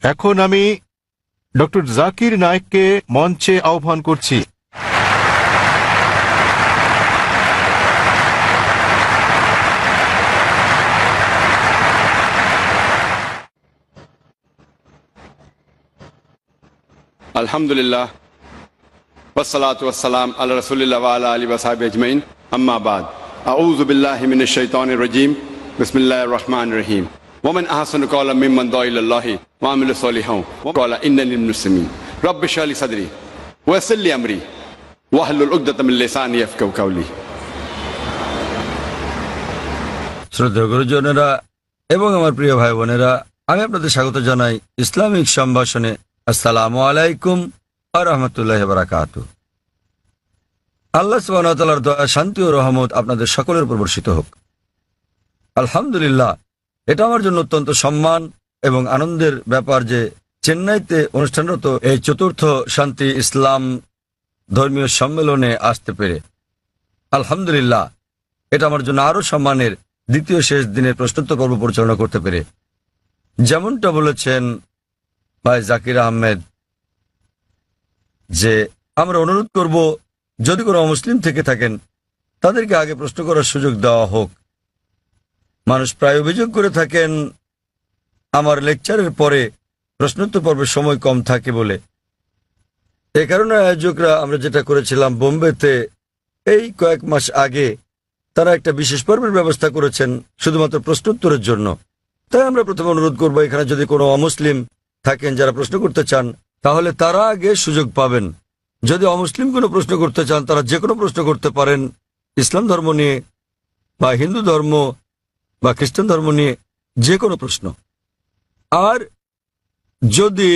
এখন আমি ডক্টর জাকির নায়েককে মঞ্চে আহ্বান করছি। আলহামদুলিল্লাহ ওয়াসসালাতু ওয়াসসালাম আলা রাসূলিল্লাহ ওয়া আলা আলিহি ওয়া সাহবিহি আজমাইন, আম্মা বাদ। আউযু বিল্লাহি মিনাশ শাইতানির রাজীম, বিসমিল্লাহির রহমানির রহিম। ওয়া মান আহসানু ক্বাওলাম মিম্মান দাআ ইলাল্লাহি ওয়া আমিলা সলিহান ওয়া ক্বালা ইন্নানি মিনাল মুসলিমিন। রাব্বি ইশরাহ লি সাদরি ওয়া ইয়াসসির লি আমরি ওয়াহলুল উকদাতাম মিন লিসানি ইয়াফকাহু কাওলি। শ্রদ্ধেয় গুরুজনেরা এবং আমার প্রিয় ভাই বোনেরা, আমি আপনাদের স্বাগত জানাই ইসলামিক সম্ভাষণে। আসসালামু আলাইকুম ওয়া রাহমাতুল্লাহি ওয়া বারাকাতুহু। আল্লাহ সুবহানাহু ওয়া তাআলার দয়া, শান্তি ও রহমত আপনাদের সকলের উপর বর্ষিত হোক। আলহামদুলিল্লাহ, এটা আমার জন্য অত্যন্ত সম্মান এবং আনন্দের ব্যাপার যে চেন্নাইতে অনুষ্ঠানরত এই চতুর্থ শান্তি ইসলাম ধর্মীয় সম্মেলনে আসতে পেরে। আলহামদুলিল্লাহ, এটা আমার জন্য আরও সম্মানের। দ্বিতীয় শেষ দিনের প্রশ্নোত্তর পর্ব পরিচালনা করতে পেরে, যেমনটা বলেছেন ভাই জাকির আহমেদ, যে আমরা অনুরোধ করব যদি কোনো মুসলিম থেকে থাকেন তাদেরকে আগে প্রশ্ন করার সুযোগ দেওয়া হোক। মানুষ প্রায় অভিযোগ করে থাকেন আমার লেকচারের পরে প্রশ্নোত্তর পর্বের সময় কম থাকে বলে। এ কারণে আয়োজকরা আমরা যেটা করেছিলাম বোম্বেতে এই কয়েক মাস আগে, তারা একটা বিশেষ পর্বের ব্যবস্থা করেছেন শুধুমাত্র প্রশ্নোত্তরের জন্য। তাই আমরা প্রথমে অনুরোধ করব, এখানে যদি কোনো অমুসলিম থাকেন যারা প্রশ্ন করতে চান তাহলে তারা আগে সুযোগ পাবেন। যদি অমুসলিম কোনো প্রশ্ন করতে চান তারা যে কোনো প্রশ্ন করতে পারেন, ইসলাম ধর্ম নিয়ে বা হিন্দু ধর্ম বা খ্রিস্টান ধর্ম নিয়ে যে কোনো প্রশ্ন। আর যদি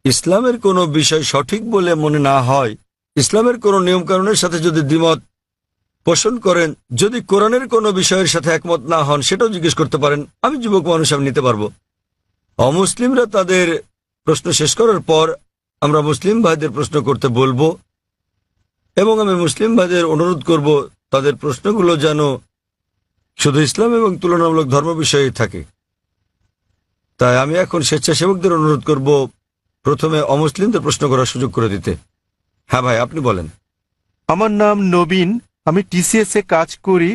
ইসলামের কোনো বিষয় সঠিক বলে মনে না হয়, ইসলামের কোনো নিয়মকানুনের সাথে যদি দ্বিমত পোষণ করেন, যদি কোরআনের কোনো বিষয়ের সাথে একমত না হন, সেটাও জিজ্ঞেস করতে পারেন। আমি যুবক মানুষ, আমি নিতে পারবো। অমুসলিমরা তাদের প্রশ্ন শেষ করার পর আমরা মুসলিম ভাইদের প্রশ্ন করতে বলবো, এবং আমি মুসলিম ভাইদের অনুরোধ করব তাদের প্রশ্নগুলো যেন শুধু ইসলাম এবং তুলনামূলক ধর্ম বিষয়ে থাকে। তাই আমি এখন স্বেচ্ছাসেবকদের অনুরোধ করব প্রথমে অমুসলিমদের প্রশ্ন করার সুযোগ করে দিতে। হ্যাঁ ভাই, আপনি বলেন। আমার নাম নবীন, আমি টিসিএস এ কাজ করি।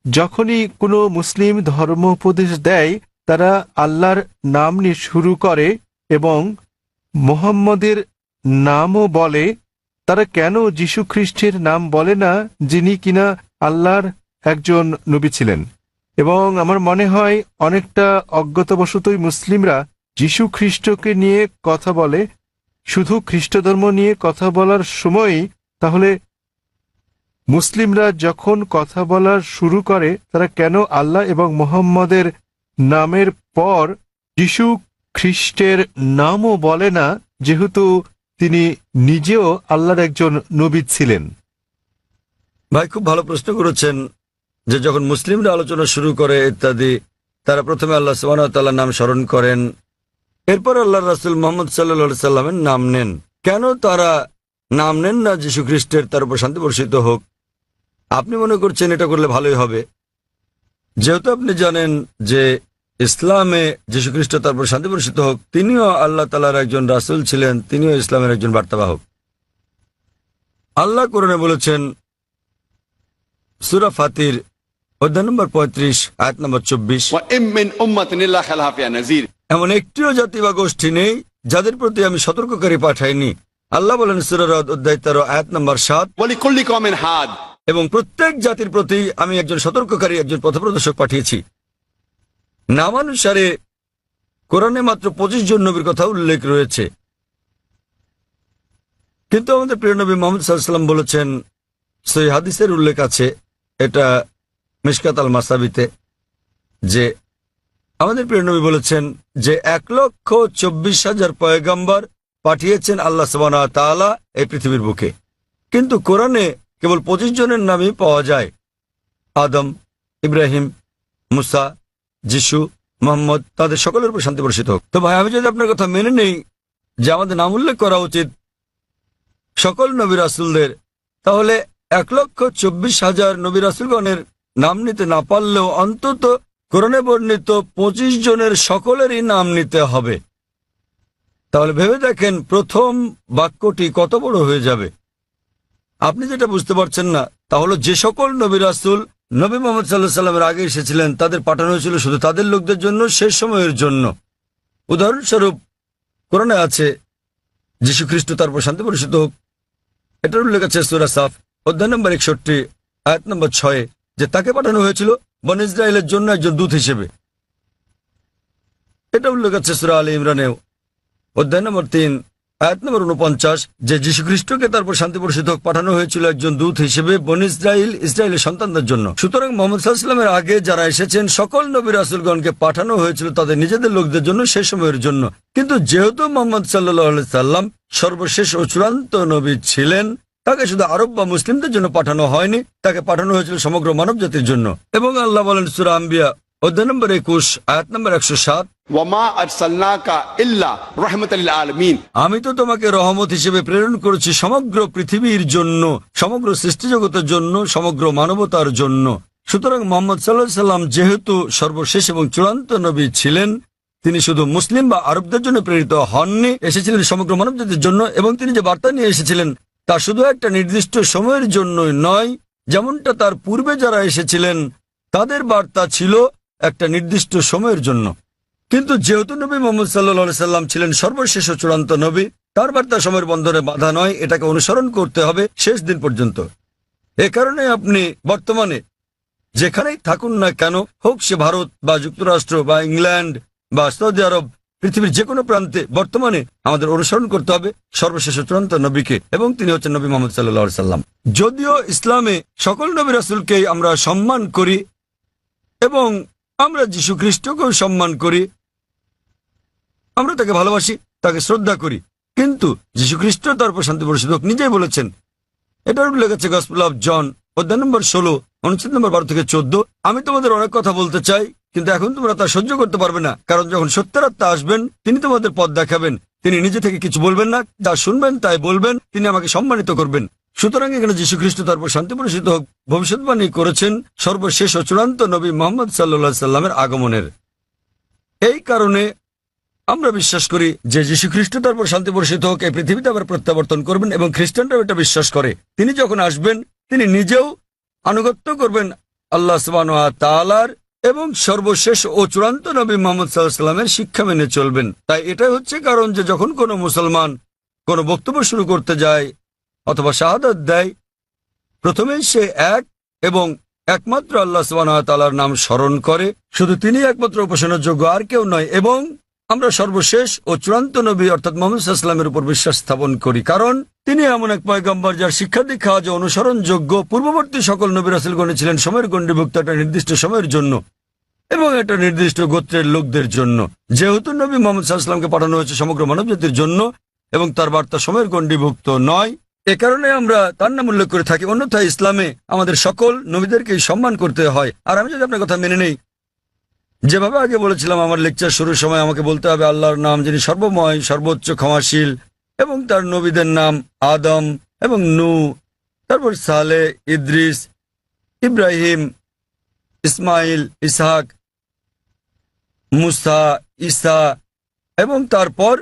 যখনই কোনো মুসলিম ধর্ম উপদেশ দেয় তারা আল্লাহর নাম নিয়ে শুরু করে এবং মুহাম্মদের নামও বলে। তারা কেন যীশু খ্রিস্টের নাম বলে না, যিনি কিনা আল্লাহর একজন নবী ছিলেন? এবং আমার মনে হয় অনেকটা অজ্ঞতাবশতই মুসলিমরা যীশু খ্রিস্টকে নিয়ে কথা বলে। শুধু খ্রিস্ট ধর্ম নিয়ে কথা বলার সময়ই তাহলে মুসলিমরা যখন কথা বলা শুরু করে তারা কেন আল্লাহ এবং মুহাম্মদের নামের পর যীশু খ্রিস্টের নামও বলে না, যেহেতু তিনি নিজেও আল্লাহর একজন নবী ছিলেন? ভাই, খুব ভালো প্রশ্ন করেছেন যে যখন মুসলিমরা আলোচনা শুরু করে ইত্যাদি, তারা প্রথমে আল্লাহ সুবহানাহু ওয়া তাআলার নাম স্মরণ করেন, এরপর আল্লাহর রাসূল মুহাম্মদ সাল্লাল্লাহু আলাইহি সাল্লামের নাম নেন। কেন তারা নাম নেন না যীশু খ্রিস্টের, তার উপর শান্তি বর্ষিত হোক? আপনি মনে করছেন এটা করলে ভালোই হবে, যেহেতু আপনি জানেন যে ইসলামে যীশু খ্রিস্ট, তার উপর শান্তি বর্ষিত হোক, তিনিও আল্লাহ তাআলার একজন রাসূল ছিলেন, তিনিও ইসলামের একজন বার্তাবাহক। আল্লাহ কোরআনে বলেছেন সূরা ফাতির অধ্যায় নম্বর 35 আয়াত নম্বর 24, ওয়া ইম মিন উম্মাতিন ইল্লা খালাহা ফিহা নাযীর। এমন একটিও জাতি বা গোষ্ঠী নেই যাদের প্রতি আমি সতর্ককারী পাঠাইনি। আল্লাহ বলেন সূরা রাদ অধ্যায় 13 আয়াত নম্বর 7, ওয়া লিকুল্লি কওমিন হাদ। এবং প্রত্যেক জাতির প্রতি আমি একজন সতর্ককারী, একজন পথপ্রদর্শক পাঠিয়েছি। নামানুসারে কোরআনে মাত্র 25 জন নবীর কথা উল্লেখ রয়েছে, কিন্তু আমাদের প্রিয় নবী মুহাম্মদ সাল্লাল্লাহু আলাইহি ওয়াসাল্লাম বলেছেন, সহিহ হাদিসের উল্লেখ আছে, এটা মিশকাত আল মাসাবিতে, যে আমাদের প্রিয় নবী বলেছেন যে 1,24,000 পয়গম্বর পাঠিয়েছেন আল্লাহ সুবহানাহু ওয়া তাআলা এই পৃথিবীর বুকে, কিন্তু কোরআনে কেবল 25 জনের নামই পাওয়া যায়। আদম, ইব্রাহিম, মুসা, যিশু, মুহাম্মদ, তাদের সকলের উপর শান্তি বর্ষিত হোক। তো ভাই, আমি যদি আপনার কথা মেনে নেই যে আমাদের নাম উল্লেখ করা উচিত সকল নবী রাসূলদের, তাহলে 1,24,000 নবী রাসূলগণের নাম নিতে না পারলেও অন্তত কোরআনে বর্ণিত 25 জনের সকলেরই নাম নিতে হবে। তাহলে ভেবে দেখেন প্রথম বাক্যটি কত বড় হয়ে যাবে। আপনি যেটা বুঝতে পারছেন না তা হলো যে সকল নবী রাসূল নবী মুহাম্মদ সাল্লাল্লাহু আলাইহি সাল্লামের আগে এসেছিলেন তাদের পাঠানো হয়েছিল শুধু তাদের লোকদের জন্য, শেষ সময়ের জন্য। উদাহরণস্বরূপ কোরআনে আছে যীশু খ্রিস্ট তার উপর শান্তি বর্ষিত হোক, এটার উল্লেখ আছে সূরা সাফ অধ্যায় নম্বর 61 আয়াত নম্বর 6 যে তাকে পাঠানো হয়েছিল বনী ইসরায়েলের জন্য একজন দূত হিসেবে। এটা উল্লেখ আছে সূরা আলে ইমরানেও অধ্যায় নম্বর 3 আয়াত নম্বর 49 যে যীশু খ্রিস্টকে তারপর শান্তি বর্ষিত হোক পাঠানো হয়েছিল একজন দূত হিসেবে বনী ইসরায়েলের সন্তানদের জন্য। সুতরাং মুহাম্মদ সাল্লাল্লাহু আলাইহি ওয়াসাল্লামের আগে যারা এসেছেন সকল নবী রাসূলগণকে পাঠানো হয়েছিল তাদের নিজেদের লোকদের জন্য, সেই সময়ের জন্য। কিন্তু যেহেতু মুহাম্মদ সাল্লাল্লাহু আলাইহি সাল্লাম সর্বশেষ ও চূড়ান্ত নবী ছিলেন, তাকে শুধু আরব বা মুসলিমদের জন্য পাঠানো হয়নি, তাকে পাঠানো হয়েছিল সমগ্র মানব জাতির জন্য। এবং আল্লাহ বলেন সূরা আম্বিয়া অধ্যায় নম্বর 21 আয়াত নম্বর 107 ওয়ামা আরসালনাকা ইল্লা রাহমাতাল লিল আলামিন, আমি তো তোমাকে রহমত হিসেবে প্রেরণ করেছি সমগ্র পৃথিবীর জন্য, সমগ্র সৃষ্টি জগতের জন্য, সমগ্র মানবতার জন্য। সুতরাং মুহাম্মদ সাল্লাল্লাহু আলাইহি সাল্লাম যেহেতু সর্বশেষ এবং চূড়ান্ত নবী ছিলেন, তিনি শুধু মুসলিম বা আরবদের জন্য প্রেরিত হননি, এসেছিলেন সমগ্র মানব জাতির জন্য। এবং তিনি যে বার্তা নিয়ে এসেছিলেন তা শুধু একটা নির্দিষ্ট সময়ের জন্যই নয়, যেমনটা তার পূর্বে যারা এসেছিলেন তাদের বার্তা ছিল একটা নির্দিষ্ট সময়ের জন্য। কিন্তু যেহেতু নবী মুহাম্মদ সাল্লাল্লাহু আলাইহি সাল্লাম ছিলেন সর্বশেষ ও চূড়ান্ত নবী, তার বার্তা সময়ের বন্ধনে বাধা নয়, এটাকে অনুসরণ করতে হবে শেষ দিন পর্যন্ত। এ কারণে আপনি বর্তমানে যেখানেই থাকুন না কেন, হোক সে ভারত বা যুক্তরাষ্ট্র বা ইংল্যান্ড বা সৌদি আরব, পৃথিবীর যে কোনো প্রান্তে বর্তমানে আমাদের অনুসরণ করতে হবে সর্বশেষ ও চূড়ান্ত নবীকে, এবং তিনি হচ্ছেন নবী মুহাম্মদ সাল্লাল্লাহু আলাইহি সাল্লাম। যদিও ইসলামে সকল নবী রাসূলকেই আমরা সম্মান করি এবং আমরা যীশু খ্রিস্টকেও সম্মান করি, আমরা তাকে ভালোবাসি, তাকে শ্রদ্ধা করি, কিন্তু যীশু খ্রিস্ট তার উপর শান্তি বর্ষিত হোক নিজেই বলেছেন, এটার উল্লেখ আছে গসপেল অফ জন অধ্যায় নম্বর 16 অনুচ্ছেদ নম্বর 12 থেকে 14, আমি তোমাদের অনেক কথা বলতে চাই কিন্তু এখন তোমরা তা সহ্য করতে পারবে না, কারণ যখন সত্যের আত্মা আসবেন তিনি তোমাদের পথ দেখাবেন। তিনি নিজে থেকে কিছু বলবেন না, যা শুনবেন তাই বলবেন, তিনি আমাকে সম্মানিত করবেন। সুতরাং এখানে যীশু খ্রিস্ট তার উপর শান্তি বর্ষিত হোক ভবিষ্যৎবাণী করেছেন সর্বশেষ ও চূড়ান্ত নবী মুহাম্মদ সাল্লাল্লাহু আলাইহি সাল্লামের আগমনের। এই কারণে আমরা বিশ্বাস করি যে যীশু খ্রিস্ট তার উপর শান্তি বর্ষিত হোক এই পৃথিবীতে আবার প্রত্যাবর্তন করবেন, এবং খ্রিস্টানরাও এটা বিশ্বাস করে। তিনি যখন আসবেন তিনি নিজেও আনুগত্য করবেন আল্লাহ সুবহানাহু ওয়া তাআলার, এবং সর্বশেষ ও চূড়ান্ত নবী মুহাম্মদ সাল্লাল্লাহু আলাইহি সাল্লামের শিক্ষা মেনে চলবেন। তাই এটাই হচ্ছে কারণ যে যখন কোনো মুসলমান কোনো বক্তব্য শুরু করতে যায় অথবা শাহাদাত দেয়, প্রথমেই সে এক এবং একমাত্র আল্লাহ সুবহানাহু ওয়া তাআলার নাম স্মরণ করে, শুধু তিনি একমাত্র উপাসনার যোগ্য, আর কেউ নয়। এবং আমরা সর্বশেষ ও চূড়ান্ত নবী অর্থাৎ মুহাম্মদ সাল্লাল্লাহু আলাইহি সাল্লামের উপর বিশ্বাস স্থাপন করি, কারণ তিনি এমন এক পয়গম্বর যার শিক্ষা দীক্ষা আজ অনুসরণযোগ্য। পূর্ববর্তী সকল নবী রাসূলগণ ছিলেন সময়ের গণ্ডিভুক্ত একটা নির্দিষ্ট সময়ের জন্য এবং একটা নির্দিষ্ট গোত্রের লোকদের জন্য। যেহেতু নবী মুহাম্মদ সাল্লাল্লাহু আলাইহি সাল্লামকে পাঠানো হয়েছে সমগ্র মানবজাতির জন্য এবং তার বার্তা সময়ের গণ্ডিভুক্ত নয়, এ কারণে আমরা তার নাম উল্লেখ করে থাকি। অন্যথায় ইসলামে আমাদের সকল নবীদেরকেই সম্মান করতে হয়। আর আমি যদি আপনার কথা মেনে নেই, যেভাবে আগে বলেছিলাম আমার লেকচার শুরুর সময় আমাকে বলতে হবে আল্লাহর নাম যিনি সর্বময়, সর্বোচ্চ, ক্ষমাশীল, এবং তার নবীদের নাম আদম এবং নূহ, তারপর সালেহ, ইদ্রিস, ইব্রাহিম, ইসমাইল, ইসহাক, মুসা, ঈসা, এবং তারপর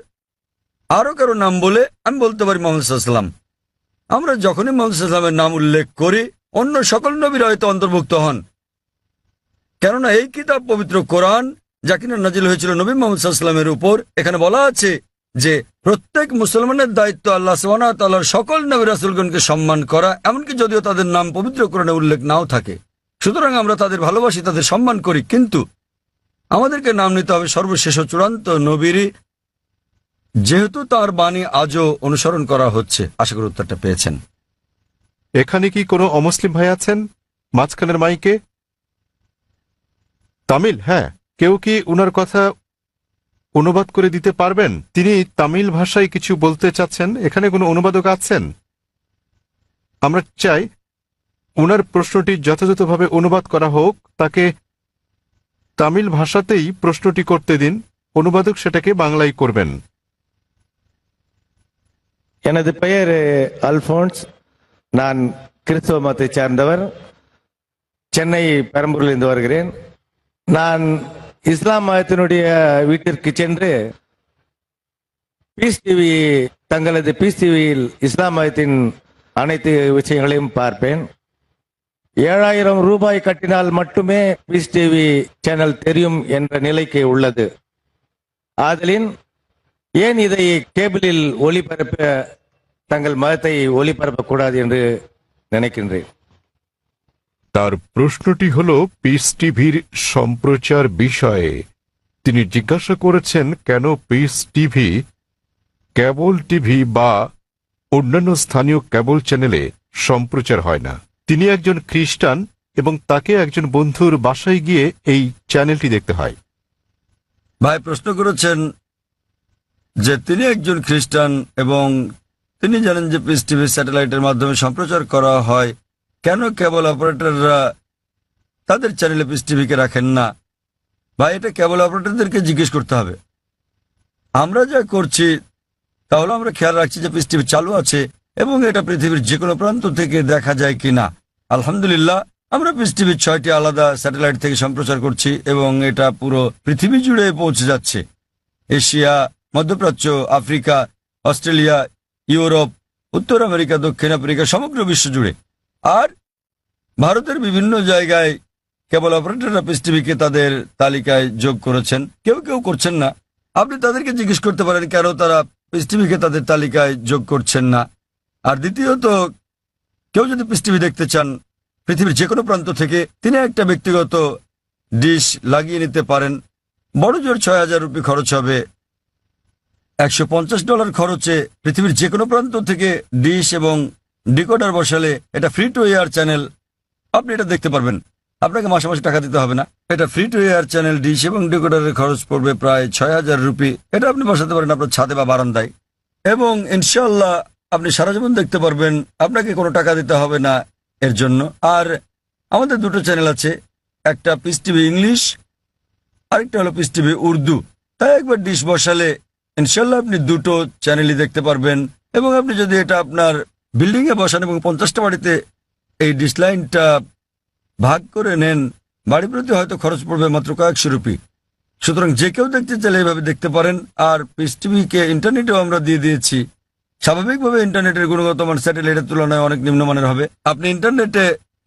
আরো কারো নাম বলে আমি বলতে পারি মুহাম্মদ সাল্লাল্লাহু আলাইহি সাল্লাম। আমরা যখনই মুহাম্মদ সাল্লাল্লাহু আলাইহি সাল্লামের নাম উল্লেখ করি অন্য সকল নবীরা হয়তো অন্তর্ভুক্ত হন, কেননা এই কিতাব পবিত্র কোরআন যা কিনা নাজিল হয়েছিল নবী মুহাম্মদ সাল্লাল্লাহু আলাইহি সাল্লামের উপর, এখানে বলা আছে যে প্রত্যেক মুসলমানের দায়িত্ব আল্লাহ সুবহানাহু ওয়া তাআলার সকল নবী রাসূলগণকে সম্মান করা, এমনকি যদিও তাদের নাম পবিত্র কোরআনে উল্লেখ নাও থাকে। সুতরাং আমরা তাদের ভালোবাসি, তাদের সম্মান করি, কিন্তু আমাদেরকে নাম নিতে হবে সর্বশেষ ও চূড়ান্ত নবীরই, যেহেতু তার বাণী আজও অনুসরণ করা হচ্ছে। আশা করি উত্তরটা পেয়েছেন। এখানে কি কোনো অমুসলিম ভাই আছেন মাঝখানের মাইকে? তামিল? হ্যাঁ, কেউ কি উনার কথা অনুবাদ করে দিতে পারবেন? তিনি তামিল ভাষায় কিছু বলতে চাচ্ছেন। এখানে কোনো অনুবাদক আছেন? আমরা চাই উনার প্রশ্নটি যথাযথভাবে অনুবাদ করা হোক, তাকে তামিল ভাষাতেই প্রশ্নটি করতে দিন, অনুবাদক সেটাকে বাংলায় করবেন। எனது பெயர் அல்போன்ஸ். நான் கிறிஸ்தவ மதத்தை சார்ந்தவர். சென்னை பெரம்பூரிலிருந்து வருகிறேன். நான் இஸ்லாம் மதத்தினுடைய வீட்டிற்கு சென்று பீஸ் டிவி தங்களது பீஸ் டிவியில் இஸ்லாம் மதத்தின் அனைத்து விஷயங்களையும் பார்ப்பேன். 7,000 ரூபாய் கட்டினால் மட்டுமே பீஸ் டிவி சேனல் தெரியும் என்ற நிலைக்கு உள்ளது. ஆதலின் ஏன் இதை கேபிளில் ஒளிபரப்ப தங்கள் মதத்தை ஒளிபரப்பக்கூடாது என்று নিனைக்கின்றேன். তার প্রশ্নটি হল পিস টিভির সম্প্রচার বিষয়ে। তিনি জিজ্ঞাসা করেছেন কেন পিস টিভি, কেবল টিভি বা অন্যান্য স্থানীয় কেবল চ্যানেলে সম্প্রচার হয় না। তিনি একজন খ্রিস্টান এবং তাকে একজন বন্ধুর বাসায় গিয়ে এই চ্যানেলটি দেখতে হয়। ভাই প্রশ্ন করেছেন যে তিনি একজন খ্রিস্টান এবং তিনি জানেন যে পিস টিভি স্যাটেলাইটের মাধ্যমে সম্প্রচার করা হয়, কেন কেবল অপারেটররা তাদের চ্যানেলে পিস টিভিকে রাখেন না? ভাই, এটা কেবল অপারেটরদেরকে জিজ্ঞেস করতে হবে। আমরা যা করছি তাহলে আমরা খেয়াল রাখছি যে পিস টিভি চালু আছে এবং এটা পৃথিবীর যে কোনো প্রান্ত থেকে দেখা যায় কিনা। আলহামদুলিল্লাহ, আমরা পিস টিভির 6টি আলাদা স্যাটেলাইট থেকে সম্প্রচার করছি এবং এটা পুরো পৃথিবী জুড়ে পৌঁছে যাচ্ছে। এশিয়া, মধ্যপ্রাচ্য, আফ্রিকা, অস্ট্রেলিয়া, ইউরোপ, উত্তর আমেরিকা, দক্ষিণ আফ্রিকা, সমগ্র বিশ্ব জুড়ে। আর ভারতের বিভিন্ন জায়গায় কেবল অপারেটররা পিস টিভিকে তাদের তালিকায় যোগ করেছেন, কেউ কেউ করছেন না। আপনি তাদেরকে জিজ্ঞেস করতে পারেন কেন তারা পিস টিভিকে তাদের তালিকায় যোগ করছেন না। আর দ্বিতীয়ত, কেউ যদি পিস টিভি দেখতে চান পৃথিবীর যে কোনো প্রান্ত থেকে, তিনি একটা ব্যক্তিগত ডিশ লাগিয়ে নিতে পারেন। বড় জোর 6,000 রুপি খরচ হবে। $150 খরচে পৃথিবীর যে কোনো প্রান্ত থেকে ডিশ এবং ডিকোডার বসালে এটা ফ্রি টু এয়ার চ্যানেল, আপনি এটা দেখতে পারবেন। আপনাকে মাসে মাসে টাকা দিতে হবে না। এটা free to air channel, dish এবং ডিকোডারের খরচ পড়বে প্রায় 6,000 রুপি। এটা আপনি বসাতে পারেন আপনার ছাদে বা বারান্দায় এবং ইনশাল্লাহ আপনি সারা জীবন দেখতে পারবেন, আপনাকে কোনো টাকা দিতে হবে না এর জন্য। আর আমাদের দুটো চ্যানেল আছে, একটা পিস টিভি ইংলিশ, আরেকটা হলো পিস টিভি উর্দু। তাই একবার ডিশ বসালে ইনশাল্লাহ আপনি দুটো চ্যানেলই দেখতে পারবেন। এবং আপনি যদি এটা আপনার বিল্ডিংয়ে বসান এবং 50টা বাড়িতে এই ডিশ লাইনটা ভাগ করে নেন, বাড়ি প্রতি হয়তো খরচ পড়বে মাত্র কয়েকশো রুপি। সুতরাং যে কেউ দেখতে চাইলে এইভাবে দেখতে পারেন। আর পিস টিভিকে ইন্টারনেটেও আমরা দিয়ে দিয়েছি। স্বাভাবিকভাবে ইন্টারনেটের গুণগত মান স্যাটেলাইটের তুলনায় অনেক নিম্নমানের হবে। আপনি ইন্টারনেটে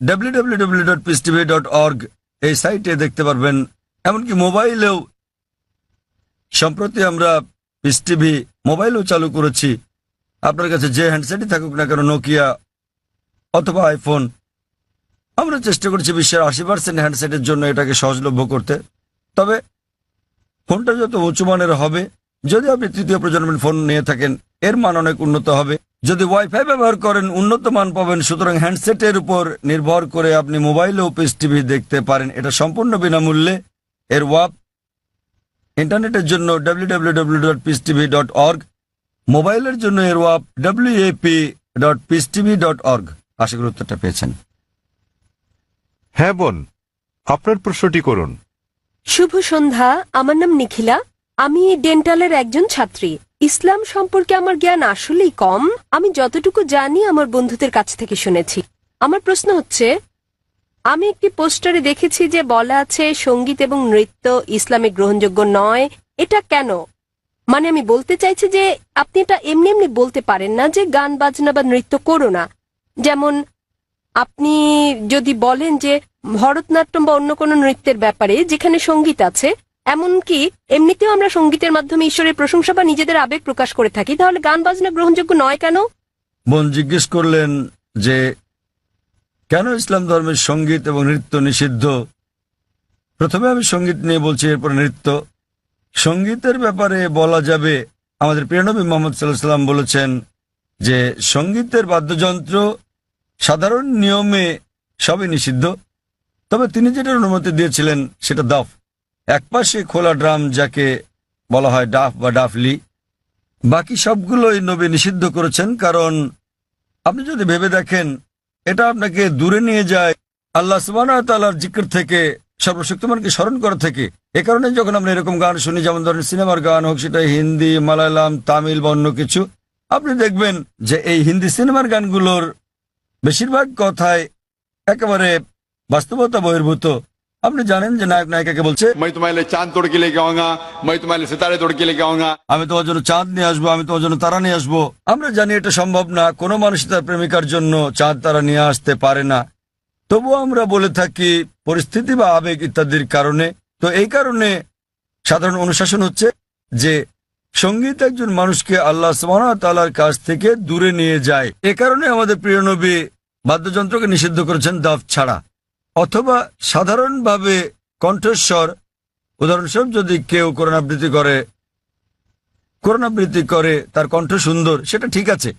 www.peacetv.org এই সাইটে দেখতে পারবেন। এমনকি মোবাইলেও সম্প্রতি আমরা পিস টিভি মোবাইলও চালু করেছি। আপনার কাছে যে হ্যান্ডসেটই থাকুক না কেন, নোকিয়া অথবা আইফোন, আমরা চেষ্টা করছি বিশ্বের 80% হ্যান্ডসেটের জন্য এটাকে সহজলভ্য করতে। তবে ফোনটা যত উঁচু মানের হবে, যদি আপনি তৃতীয় প্রজন্মের ফোন নিয়ে থাকেন এর মান অনেক উন্নত হবে। যদি ওয়াইফাই ব্যবহার করেন উন্নত মান পাবেন। সুতরাং হ্যান্ডসেটের উপর নির্ভর করে আপনি মোবাইলেও পিস টিভি দেখতে পারেন। এটা সম্পূর্ণ বিনামূল্যে। এর ওয়াপ ইন্টারনেটের জন্য www.peacetv.org, মোবাইলের জন্য এর ওয়াপ wap.peacetv.org। আশা করি উত্তরটা পেয়েছেন। হ্যাঁ বোন, আপনার প্রশ্নটি করুন। শুভ সন্ধ্যা, আমার নাম নিখিলা। আমি ডেন্টালের একজন ছাত্রী। ইসলাম সম্পর্কে আমার জ্ঞান আসলেই কম। আমি যতটুকু জানি আমার বন্ধুদের কাছ থেকে শুনেছি। আমার প্রশ্ন হচ্ছে, আমি একটি পোস্টারে দেখেছি যে বলা আছে সঙ্গীত এবং নৃত্য ইসলামে গ্রহণযোগ্য নয়। এটা কেন? মানে আমি বলতে চাইছি যে আপনি এটা এমনি এমনি বলতে পারেন না যে গান বাজনা বা নৃত্য করো না। যেমন আপনি যদি বলেন যে ভরতনাট্যম বা অন্য কোনো নৃত্যের ব্যাপারে যেখানে সঙ্গীত আছে, এমনকি এমনিতেও আমরা সঙ্গীতের মাধ্যমে ঈশ্বরের প্রশংসা বা নিজেদের আবেগ প্রকাশ করে থাকি, তাহলে গান বাজনা গ্রহণযোগ্য নয় কেন? বোন জিজ্ঞেস করলেন যে কেন ইসলাম ধর্মের সঙ্গীত এবং নৃত্য নিষিদ্ধ। প্রথমে আমি সঙ্গীত নিয়ে বলছি, এরপরে নৃত্য। সঙ্গীতের ব্যাপারে বলা যাবে, আমাদের প্রিয় নবী মুহাম্মদ সাল্লাল্লাহু আলাইহি ওয়াসাল্লাম বলেছেন যে সঙ্গীতের বাদ্যযন্ত্র সাধারণ নিয়মে সবই নিষিদ্ধ, তবে তিনি যেটার অনুমতি দিয়েছিলেন সেটা দাফ, একপাশে খোলা ড্রাম যাকে বলা হয় ডাফ বা ডাফলি। বাকি সবগুলোই নবী নিষিদ্ধ করেছেন, কারণ আপনি যদি ভেবে দেখেন এটা আপনাকে দূরে নিয়ে যায় আল্লাহ সুবহানাহু ওয়া তাআলার জিকির থেকে, সর্বশক্তিমানকে স্মরণ করা থেকে। এ কারণে যখন আমরা এরকম গান শুনি, যেমন ধরেন সিনেমার গান হোক, সেটা হিন্দি, মালায়ালাম, তামিল বা অন্য কিছু, আপনি দেখবেন যে এই হিন্দি সিনেমার গানগুলোর বেশিরভাগ কথায় একেবারে বাস্তবতা বহির্ভূত। আপনি জানেন যে নায়ক নায়িকাকে বলছে, मैं तुम्हारे लिए चांद तोड़ के लेके आऊंगा, मैं तुम्हारे लिए सितारे तोड़ के लेके आऊंगा। আমি তোমার জন্য চাঁদ নিয়ে আসবো, আমি তোমার জন্য তারা নিয়ে আসবো। আমরা জানি এটা সম্ভব না, কোনো মানুষ তার প্রেমিকার জন্য চাঁদ তারা নিয়ে আসতে পারে না। তবুও আমরা বলে থাকি পরিস্থিতি বা আবেগ ইত্যাদির কারণে। তো এই কারণে সাধারণ অনুশাসন হচ্ছে যে সঙ্গীত একজন মানুষকে আল্লাহ সুবহানাহু ওয়া তাআলার কাছ থেকে দূরে নিয়ে যায়। এ কারণে আমাদের প্রিয় নবী বাদ্যযন্ত্রকে নিষিদ্ধ করেছেন দাফ ছাড়া, অথবা সাধারণভাবে কণ্ঠস্বর। উদাহরণস্বরূপ যদি কেউ কোরআন আবৃত্তি করে তার কণ্ঠ সুন্দর, সেটা ঠিক আছে,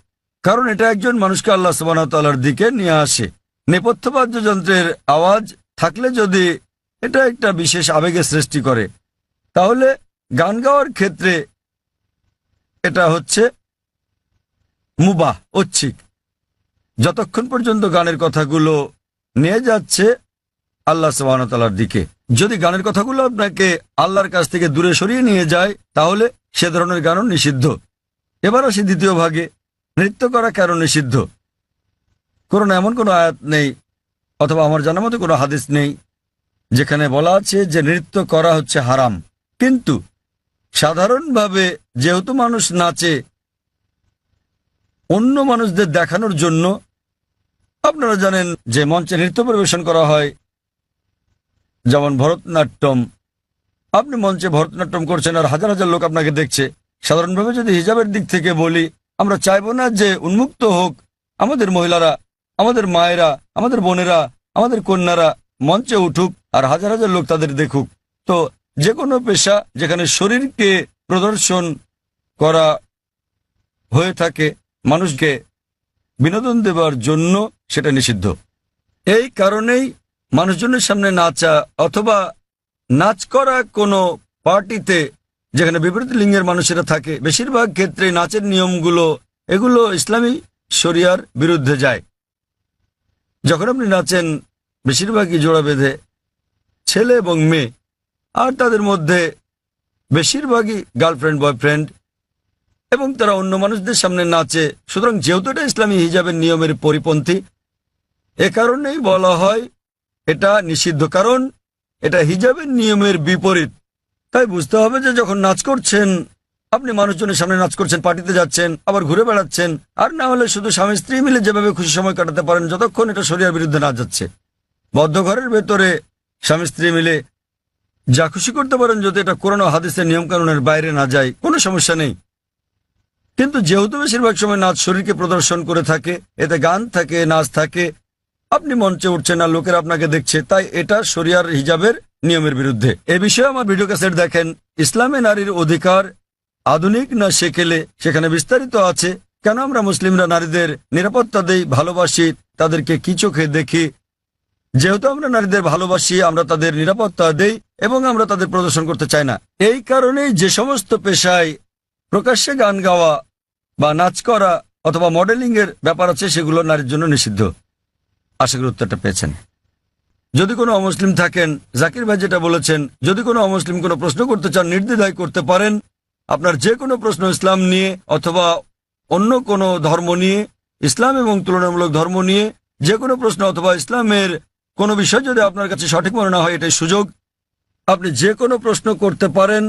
কারণ এটা একজন মানুষকে আল্লাহ সুবহানাহু ওয়া তাআলার দিকে নিয়ে আসে। নেপথ্য বাদ্যযন্ত্রের আওয়াজ থাকলে যদি এটা একটা বিশেষ আবেগের সৃষ্টি করে, তাহলে গান গাওয়ার ক্ষেত্রে এটা হচ্ছে মুবাহ, ঐচ্ছিক, যতক্ষণ পর্যন্ত গানের কথাগুলো নিয়ে যাচ্ছে আল্লাহ সুবহানাহু ওয়া তাআলার দিকে। যদি গানের কথাগুলো আপনাকে আল্লাহর কাছ থেকে দূরে সরিয়ে নিয়ে যায়, তাহলে সে ধরনের গানও নিষিদ্ধ। এবার আসি দ্বিতীয় ভাগে, নৃত্য করা কেন নিষিদ্ধ। কোরআনে এমন কোনো আয়াত নেই, অথবা আমার জানা মতো কোনো হাদিস নেই যেখানে বলা আছে যে নৃত্য করা হচ্ছে হারাম। কিন্তু সাধারণভাবে যেহেতু মানুষ নাচে অন্য মানুষদের দেখানোর জন্য, আপনারা জানেন যে মঞ্চে নৃত্য পরিবেশন করা হয়, যেমন ভরতনাট্যম। আপনি মঞ্চে ভরতনাট্যম করছেন আর হাজার হাজার লোক আপনাকে দেখছে। সাধারণভাবে যদি হিজাবের দিক থেকে বলি, আমরা চাইবো না যে উন্মুক্ত হোক আমাদের মহিলারা, আমাদের মায়েরা, আমাদের বোনেরা, আমাদের কন্যারা মঞ্চে উঠুক আর হাজার হাজার লোক তাদের দেখুক। তো যে কোনো পেশা যেখানে শরীরকে প্রদর্শন করা হয়ে থাকে মানুষকে বিনোদন দেওয়ার জন্য, সেটা নিষিদ্ধ। এই কারণেই মানুষজনের সামনে নাচা অথবা নাচ করা কোনো পার্টিতে যেখানে বিপরীত লিঙ্গের মানুষেরা থাকে, বেশিরভাগ ক্ষেত্রে নাচের নিয়মগুলো এগুলো ইসলামী শরিয়ার বিরুদ্ধে যায়। যখন আপনি নাচেন বেশিরভাগই জোড়া বেঁধে, ছেলে এবং মেয়ে, আর তাদের মধ্যে বেশিরভাগই গার্লফ্রেন্ড বয়ফ্রেন্ড, এবং তারা অন্য মানুষদের সামনে নাচে। সুতরাং যেহেতু এটা ইসলামী হিজাবের নিয়মের পরিপন্থী, এ কারণেই বলা হয় এটা নিষিদ্ধ, কারণ এটা হিজাবের নিয়মের বিপরীত। তাই বুঝতে হবে যে যখন নাচ করছেন, আপনি মানুষজনের সামনে নাচ করছেন, পার্টিতে যাচ্ছেন, আবার ঘুরে বেড়াচ্ছেন, আর না হলে শুধু স্বামী স্ত্রী মিলে যেভাবে খুশি সময় কাটাতে পারেন, যতক্ষণ এটা শরিয়ার বিরুদ্ধে না যাচ্ছে। বদ্ধ ঘরের ভেতরে স্বামী স্ত্রী মিলে যা খুশি করতে পারেন, যদি এটা কোরআন ও হাদিসের নিয়মকানুনের বাইরে না যায়, কোনো সমস্যা নেই। কিন্তু যেহেতু বেশিরভাগ সময় নাচ শরীরকে প্রদর্শন করে থাকে, এতে গান থাকে, নাচ থাকে, আপনি মঞ্চে উঠছেন আর লোকেরা আপনাকে দেখছে, তাই এটা শরিয়ার হিজাবের নিয়মের বিরুদ্ধে। এ বিষয়ে আমার ভিডিও ক্যাসেট দেখেন, ইসলামে নারীর অধিকার আধুনিক না সেকেলে, সেখানে বিস্তারিত আছে কেন আমরা মুসলিমরা নারীদের নিরাপত্তা দেই, ভালোবাসি, তাদেরকে কি চোখে দেখি। যেহেতু আমরা নারীদের ভালোবাসি, আমরা তাদের নিরাপত্তা দেই এবং আমরা তাদের প্রদর্শন করতে চাই না। এই কারণেই যে সমস্ত পেশায় প্রকাশ্যে গান গাওয়া বা নাচ করা অথবা মডেলিং এর ব্যাপার আছে, সেগুলো নারীর জন্য নিষিদ্ধ। আশা করি উত্তরটা পেয়েছেন। যদি কোনো অমুসলিম থাকেন, জাকির ভাই যেটা বলেছেন, যদি কোনো অমুসলিম কোনো প্রশ্ন করতে চান, নির্দ্বিধায় করতে পারেন। আপনার যে কোনো প্রশ্ন ইসলাম নিয়ে অথবা অন্য কোনো ধর্ম নিয়ে, ইসলাম এবং তুলনামূলক ধর্ম নিয়ে যে কোনো প্রশ্ন অথবা ইসলামের কোনো বিষয় যদি আপনার কাছে সঠিক মনে না হয়, এটাই সুযোগ। আপনি যে কোনো প্রশ্ন করতে পারেন।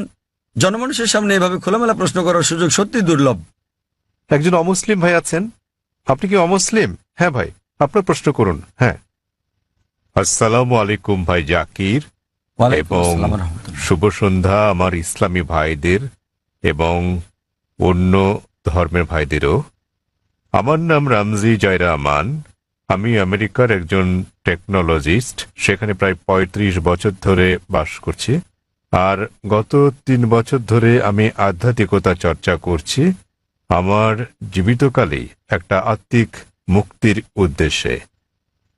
জনমানুষের সামনে এভাবে খোলামেলা প্রশ্ন করার সুযোগ সত্যি দুর্লভ। একজন অমুসলিম ভাই আছেন। আপনি কি অমুসলিম? হ্যাঁ ভাই, আপনার প্রশ্ন করুন। হ্যাঁ। আসসালামু আলাইকুম ভাই জাকির, এবং শুভ সন্ধ্যা আমার ইসলামী ভাইদের এবং অন্য ধর্মের ভাইদেরও। আমার নাম রামজি জয়রামান। আমি আমেরিকার একজন টেকনোলজিস্ট, সেখানে প্রায় ৩৫ বছর ধরে বাস করছি। আর গত ৩ বছর ধরে আমি আধ্যাত্মিকতা চর্চা করছি আমার জীবিতকালেই একটা আত্মিক মুক্তির উদ্দেশ্যে।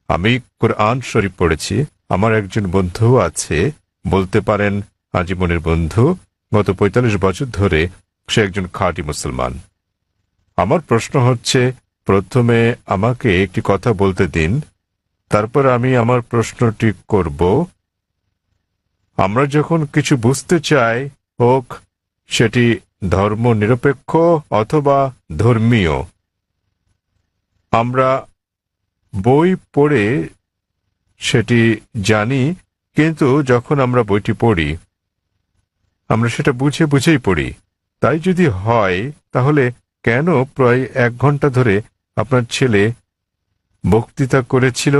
আমি কোরআন শরীফ পড়েছি। আমার একজন বন্ধু আছে, বলতে পারেন আজীবনের বন্ধু। গত ৪৫ বছর ধরে সে একজন খাঁটি মুসলমান। আমার প্রশ্ন হচ্ছে, প্রথমে আমাকে একটি কথা বলতে দিন, তারপর আমি আমার প্রশ্নটি করব। আমরা যখন কিছু বুঝতে চাই, হোক সেটি ধর্ম নিরপেক্ষ অথবা ধর্মীয়, আমরা বই পড়ে সেটি জানি, কিন্তু যখন আমরা বইটি পড়ি আমরা সেটা বুঝে বুঝেই পড়ি। তাই যদি হয় তাহলে কেন প্রায় 1 ঘন্টা ধরে আপনার ছেলে বক্তৃতা করেছিল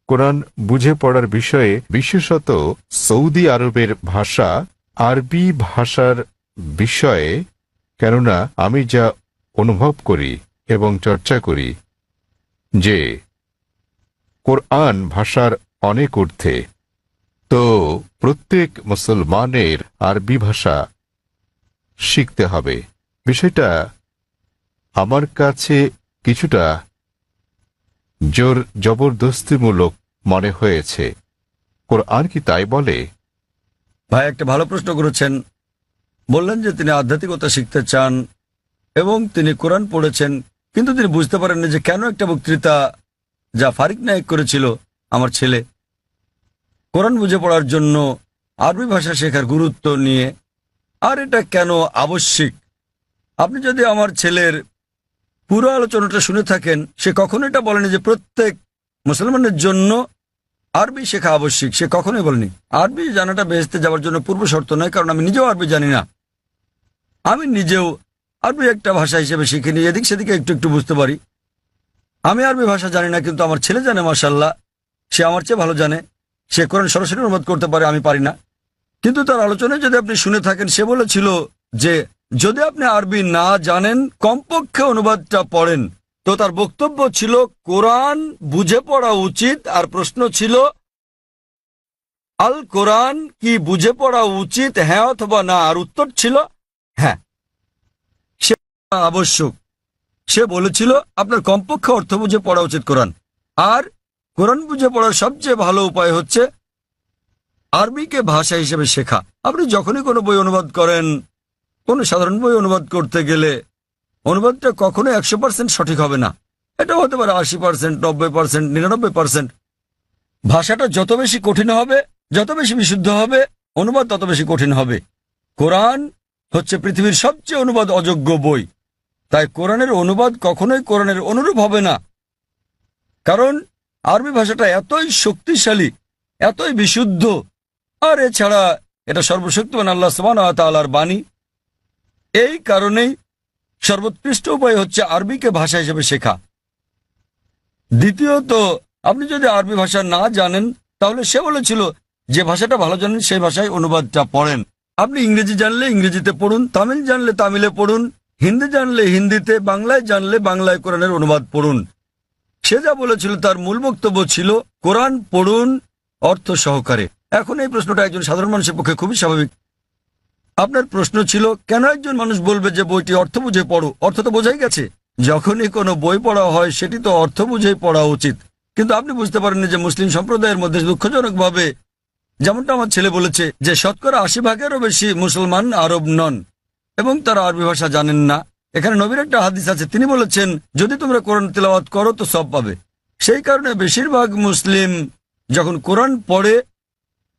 কোরআন বুঝে পড়ার বিষয়ে, বিশেষত সৌদি আরবের ভাষা আরবি ভাষার বিষয়ে? কেননা আমি যা অনুভব করি এবং চর্চা করি যে কোরআন ভাষার অনেক ঊর্ধ্বে, তো প্রত্যেক মুসলমানের আরবি ভাষা শিখতে হবে। বিষয়টা আমার কাছে কিছুটা জোর জবরদস্তিমূলক মনে হয়েছে। কোরআন কি তাই বলে? ভাই একটা ভালো প্রশ্ন করেছেন। বললেন যে তিনি আধ্যাত্মিকতা শিখতে চান এবং তিনি কোরআন পড়েছেন, কিন্তু তিনি বুঝতে পারেননি যে কেন একটা বক্তৃতা যা ফারিক নায়েক করেছিল আমার ছেলে কোরআন বুঝে পড়ার জন্য আরবি ভাষা শেখার গুরুত্ব নিয়ে, আর এটা কেন আবশ্যিক। আপনি যদি আমার ছেলের পুরো আলোচনাটা শুনে থাকেন, সে কখনো এটা বলেনি যে প্রত্যেক মুসলমানের জন্য আরবি শেখা আবশ্যিক। সে কখনোই বলেনি। আরবি জানাটা বেহেশতে যাওয়ার জন্য পূর্ব শর্ত নয়, কারণ আমি নিজেও আরবি জানি না। আমি নিজেও আরবি একটা ভাষা হিসেবে শিখিনি, এদিক সেদিকে একটু একটু বুঝতে পারি। আমি আরবি ভাষা জানি না, কিন্তু আমার ছেলে জানে মাশাআল্লাহ, সে আমার চেয়ে ভালো জানে। সে কোরআন সরাসরি অনুবাদ করতে পারে, আমি পারি না। কিন্তু তার আলোচনায় যদি আপনি শুনে থাকেন, সে বলেছিল যে যদি আপনি আরবি না জানেন কমপক্ষে অনুবাদটা পড়েন। তো তার বক্তব্য ছিল কোরআন বুঝে পড়া উচিত, আর প্রশ্ন ছিল আল কোরআন কি বুঝে পড়া উচিত, হ্যাঁ অথবা না? আর উত্তর ছিল হ্যাঁ। সে আবশ্যক। সে বলেছিল আপনার কমপক্ষে অর্থ বুঝে পড়া উচিত কোরআন, আর কোরআন বুঝে পড়ার সবচেয়ে ভালো উপায় হচ্ছে আরবিকে ভাষা হিসেবে শেখা। আপনি যখনই কোনো বই অনুবাদ করেন, কোনো সাধারণ বই অনুবাদ করতে গেলে অনুবাদটা কখনো 100% সঠিক হবে না। এটা হতে পারে 80%, 90%, 99%। ভাষাটা যত বেশি কঠিন হবে, যত বেশি বিশুদ্ধ হবে, অনুবাদ তত বেশি কঠিন হবে। কোরআন হচ্ছে পৃথিবীর সবচেয়ে অনুবাদ অযোগ্য বই। তাই কোরআনের অনুবাদ কখনোই কোরআনের অনুরূপ হবে না, কারণ আরবি ভাষাটা এতই শক্তিশালী, এতই বিশুদ্ধ, আর এছাড়া এটা সর্বশক্তিমান আল্লাহ সুবহানাহু ওয়া তাআলার বাণী। এই কারণেই সর্বোৎকৃষ্ট উপায় হচ্ছে আরবিকে ভাষা হিসেবে শেখা। দ্বিতীয়ত, আপনি যদি আরবি ভাষা না জানেন, তাহলে সে বলেছিল যে ভাষাটা ভালো জানেন সেই ভাষায় অনুবাদটা পড়েন। আপনি ইংরেজি জানলে ইংরেজিতে পড়ুন, তামিল জানলে তামিলে পড়ুন, হিন্দি জানলে হিন্দিতে, বাংলায় জানলে বাংলায় কোরআনের অনুবাদ পড়ুন। সে যা বলেছিল তার মূল বক্তব্য ছিল কোরআন পড়ুন অর্থ সহকারে। এখন এই প্রশ্নটা একজন সাধারণ মানুষের পক্ষে খুবই স্বাভাবিক। আপনার প্রশ্ন ছিল কেন একজন মানুষ বলবে যে বইটি অর্থ বুঝে পড়ো? অর্থ তো বোঝাই গেছে। যখনই কোনো বই পড়া হয় সেটি তো অর্থ বুঝেই পড়া উচিত। কিন্তু আপনি বুঝতে পারেননি যে মুসলিম সম্প্রদায়ের মধ্যে দুঃখজনকভাবে, যেমনটা আমার ছেলে বলেছে, যে শতকরা 80%-এরও বেশি মুসলমান আরব নন এবং তারা আরবি ভাষা জানেন না। এখানে নবীর একটা হাদিস আছে, তিনি বলেছেন যদি তোমরা কোরআন তেলাওয়াত করো তো সব পাবে। সেই কারণে বেশিরভাগ মুসলিম যখন কোরআন পড়ে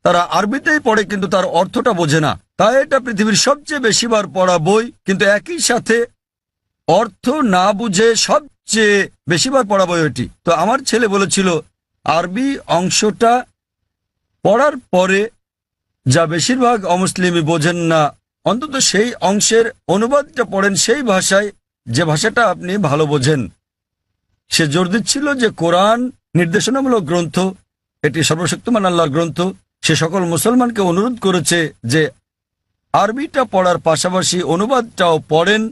তারা আরবিতেই পড়ে, কিন্তু তার অর্থটা বোঝে না। তাই এটা পৃথিবীর সবচেয়ে বেশিবার পড়া বই, কিন্তু একই সাথে অর্থ না বুঝে সবচেয়ে বেশিবার পড়া বই ওইটি। তো আমার ছেলে বলেছিল আরবি অংশটা পড়ার পরে যা বেশিরভাগ অমুসলিমই বোঝেন না, অন্তত সেই অংশের অনুবাদটা পড়েন সেই ভাষায়, যে ভাষাটা আপনি ভালো বোঝেন। সে জোর দিচ্ছিল যে কোরআন নির্দেশনামূলক গ্রন্থ, এটি সর্বশক্তিমান আল্লাহর গ্রন্থ। সে সকল মুসলমানকে অনুরোধ করেছে যে আরবিটা পড়ার পাশাপাশি অনুবাদটাও পড়েন,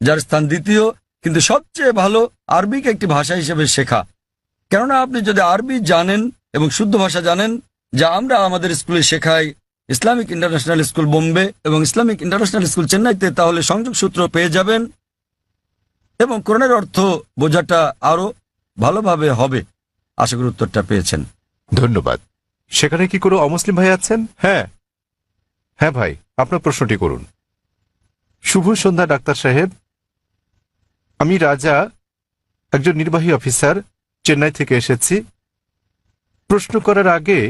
যার স্থান দ্বিতীয়, কিন্তু সবচেয়ে ভালো আরবিকে একটি ভাষা হিসেবে শেখা। কেননা আপনি যদি আরবি জানেন এবং শুদ্ধ ভাষা জানেন, যা আমরা আমাদের স্কুলে শেখাই, ইসলামিক ইন্টারন্যাশনাল স্কুল বোম্বে এবং ইসলামিক ইন্টারন্যাশনাল স্কুল চেন্নাইতে, তাহলে সংযোগ সূত্র পেয়ে যাবেন এবং কোরআনের অর্থ বোঝাটা আরো ভালোভাবে হবে। আশা করি উত্তরটা পেয়েছেন। ধন্যবাদ। সেখানে কি কোনো অমুসলিম ভাই আছেন? হ্যাঁ হ্যাঁ ভাই, আপনার প্রশ্নটি করুন। শুভ সন্ধ্যা ডাক্তার সাহেব, আমি রাজা, একজন নির্বাহী অফিসার, চেন্নাই থেকে এসেছি। প্রশ্ন করার আগে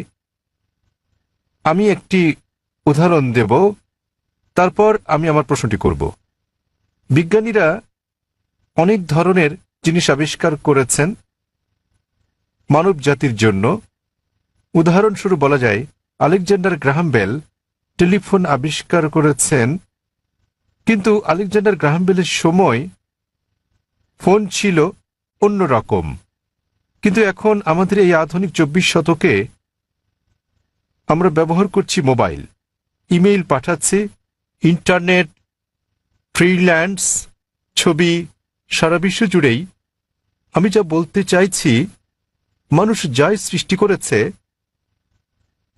আমি একটি উদাহরণ দেব, তারপর আমি আমার প্রশ্নটি করব। বিজ্ঞানীরা অনেক ধরনের জিনিস আবিষ্কার করেছেন মানব জাতির জন্য। উদাহরণস্বরূপ বলা যায় আলেকজান্ডার গ্রাহাম বেল টেলিফোন আবিষ্কার করেছেন, কিন্তু আলেকজান্ডার গ্রাহাম বেলের সময় ফোন ছিল অন্য রকম। কিন্তু এখন আমাদের এই আধুনিক 24 শতকে আমরা ব্যবহার করছি মোবাইল, ইমেইল পাঠাচ্ছি, ইন্টারনেট, ফ্রিল্যান্স, ছবি, সারা বিশ্ব জুড়েই। আমি যা বলতে চাইছি, মানুষ যাই সৃষ্টি করেছে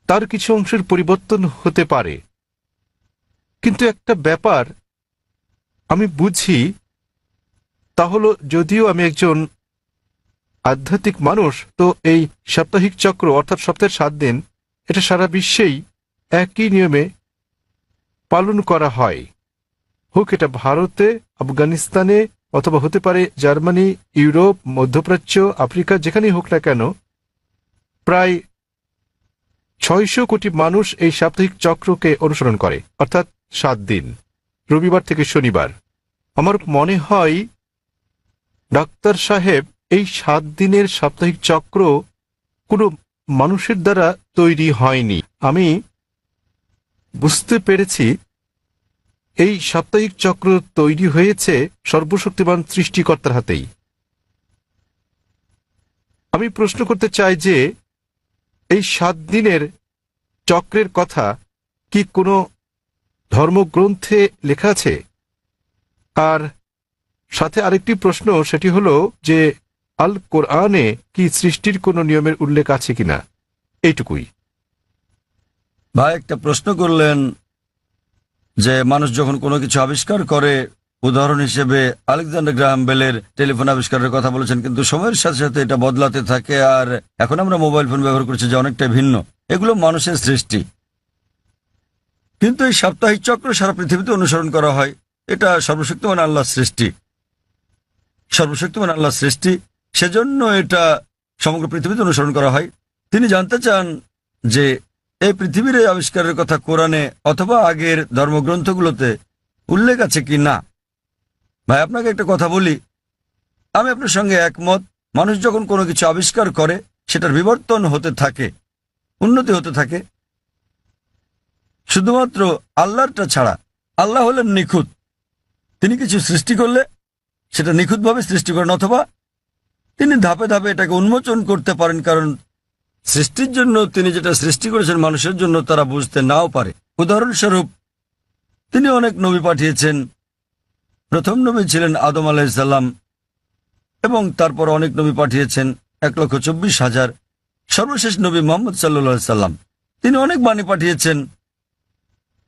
তার কিছু অংশের পরিবর্তন হতে পারে, কিন্তু একটা ব্যাপার আমি বুঝি, তা হলো যদিও আমি একজন আধ্যাত্মিক মানুষ, তো এই সাপ্তাহিক চক্র অর্থাৎ সপ্তাহের 7 দিন এটা সারা বিশ্বেই একই নিয়মে পালন করা হয়, হোক এটা ভারতে, আফগানিস্তানে, অথবা হতে পারে জার্মানি, ইউরোপ, মধ্যপ্রাচ্য, আফ্রিকা, যেখানেই হোক না কেন। প্রায় 600 কোটি মানুষ এই সাপ্তাহিক চক্রকে অনুসরণ করে, অর্থাৎ 7 দিন, রবিবার থেকে শনিবার। আমার মনে হয় ডাক্তার সাহেব, এই 7 দিনের সাপ্তাহিক চক্র কোনো মানুষের দ্বারা তৈরি হয়নি। আমি বুঝতে পেরেছি এই সাপ্তাহিক চক্র তৈরি হয়েছে সর্বশক্তিমান সৃষ্টিকর্তার হাতেই। আমি প্রশ্ন করতে চাই যে এই 7 দিনের চক্রের কথা কি কোনো ধর্মগ্রন্থে লেখা আছে? আর সাথে আরেকটি প্রশ্ন, সেটি হলো যে আল কোরআনে কি সৃষ্টির কোনো নিয়মের উল্লেখ আছে কিনা? এইটুকুই। ভাই একটা প্রশ্ন করলেন যে মানুষ যখন কোনো কিছু আবিষ্কার করে, উদাহরণ হিসেবে আলেকজান্ডার গ্রাহাম বেলের টেলিফোন আবিষ্কারের কথা বলেছেন, কিন্তু সময়ের সাথে সাথে এটা বদলাতে থাকে, আর এখন আমরা মোবাইল ফোন ব্যবহার করছি যা অনেকটা ভিন্ন। এগুলো মানুষের সৃষ্টি, কিন্তু এই সাপ্তাহিক চক্র সারা পৃথিবীতে অনুসরণ করা হয়। এটা সর্বশক্তিমান আল্লাহর সৃষ্টি, সর্বশক্তিমান আল্লাহর সৃষ্টি, সেজন্য এটা সমগ্র পৃথিবীতে অনুসরণ করা হয়। তিনি জানতে চান যে এই পৃথিবীর এই আবিষ্কারের কথা কোরআনে অথবা আগের ধর্মগ্রন্থগুলোতে উল্লেখ আছে কি না। ভাই আপনাকে একটা কথা বলি, আমি আপনার সঙ্গে একমত। মানুষ যখন কোনো কিছু আবিষ্কার করে সেটার বিবর্তন হতে থাকে, উন্নতি হতে থাকে, শুধুমাত্র আল্লাহরটা ছাড়া। আল্লাহ হলেন নিখুঁত, তিনি কিছু সৃষ্টি করলে সেটা নিখুঁতভাবে সৃষ্টি করেন, অথবা তিনি ধাপে ধাপে এটাকে উন্মোচন করতে পারেন, কারণ সৃষ্টির জন্য তিনি যেটা সৃষ্টি করেছেন মানুষের জন্য তারা বুঝতে নাও পারে। উদাহরণস্বরূপ তিনি অনেক নবী পাঠিয়েছেন। প্রথম নবী ছিলেন আদম আলাইহিসসালাম, এবং তারপর অনেক নবী পাঠিয়েছেন, 1,24,000। সর্বশেষ নবী মুহাম্মদ সাল্লাল্লাহু আলাইহি সাল্লাম, তিনি অনেক বাণী পাঠিয়েছেন,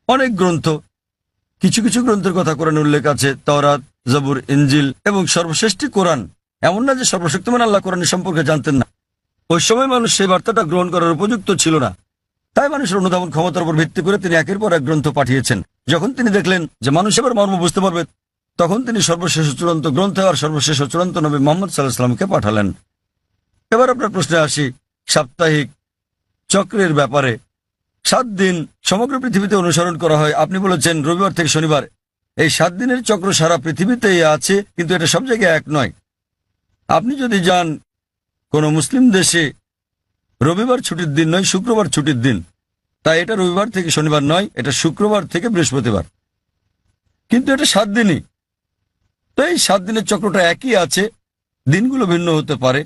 অনেক গ্রন্থ। কিছু কিছু গ্রন্থের কথা কোরআনে উল্লেখ আছে, তাওরাত, জবুর, ইনজিল, এবং সর্বশ্রেষ্ঠ কোরআন। এমন না যে সর্বশক্তিমান আল্লাহ কোরআনের সম্পর্কে জানতেন না। ওই সময় মানুষ সেই বার্তাটা গ্রহণ করার উপযুক্ত ছিল না, তাই মানুষের অনুধাবন ক্ষমতার উপর ভিত্তি করে তিনি একের পর এক গ্রন্থ পাঠিয়েছেন। যখন তিনি দেখলেন যে মানুষ এবার মর্ম বুঝতে পারবে, তখন তিনি সর্বশেষ চূড়ান্ত গ্রন্থ আর সর্বশেষ চূড়ান্ত নবী মুহাম্মদ সাল্লাল্লাহু আলাইহি সাল্লামকে পাঠালেন। এবার আপনার প্রশ্নে আসি, সাপ্তাহিক চক্রের ব্যাপারে। 7 দিন সমগ্র পৃথিবীতে অনুসরণ করা হয়। আপনি বলেছেন রবিবার থেকে শনিবার। এই 7 দিনের চক্র সারা পৃথিবীতেই আছে, কিন্তু এটা সব জায়গায় এক নয়। আপনি যদি যান কোনো মুসলিম দেশে, রবিবার ছুটির দিন নয়, শুক্রবার ছুটির দিন, তাই এটা রবিবার থেকে শনিবার নয়, এটা শুক্রবার থেকে বৃহস্পতিবার, কিন্তু এটা 7 দিনই। তো এই 7 দিনের চক্রটা একই আছে, দিনগুলো ভিন্ন হতে পারে,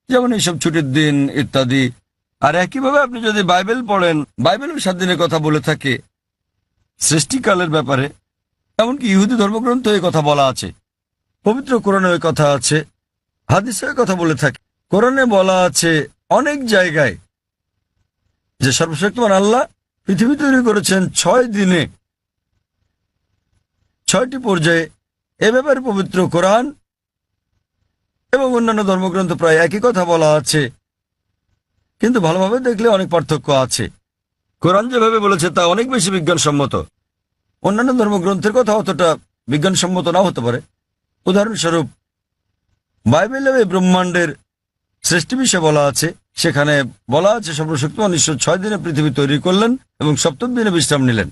যেমন এইসব ছুটির দিন ইত্যাদি। আর একইভাবে আপনি যদি বাইবেল পড়েন, বাইবেলের 7 দিনের কথা বলে থাকে সৃষ্টিকালের ব্যাপারে। এমনকি ইহুদি ধর্মগ্রন্থ এই কথা বলা আছে, পবিত্র কোরআনে ওই কথা আছে, হাদিসে ওই কথা বলে থাকে। কোরআনে বলা আছে অনেক জায়গায় যে সর্বশক্তিমান আল্লাহ পৃথিবী তৈরি করেছেন 6 দিনে, 6টি পর্যায়ে। এ ব্যাপারে পবিত্র কোরআন এবং অন্যান্য ধর্মগ্রন্থ প্রায় একই কথা বলা আছে, কিন্তু ভালোভাবে দেখলে অনেক পার্থক্য আছে। কোরআন যেভাবে বলেছে তা অনেক বেশি বিজ্ঞানসম্মত, অন্যান্য ধর্মগ্রন্থের কথা অতটা বিজ্ঞানসম্মত নাও হতে পারে। উদাহরণস্বরূপ বাইবেলে এই ব্রহ্মাণ্ডের সৃষ্টি বিষয়ে বলা আছে, সেখানে বলা আছে সর্বশক্তিমান ঈশ্বর 6 দিনে পৃথিবী তৈরি করলেন এবং 7ম দিনে বিশ্রাম নিলেন।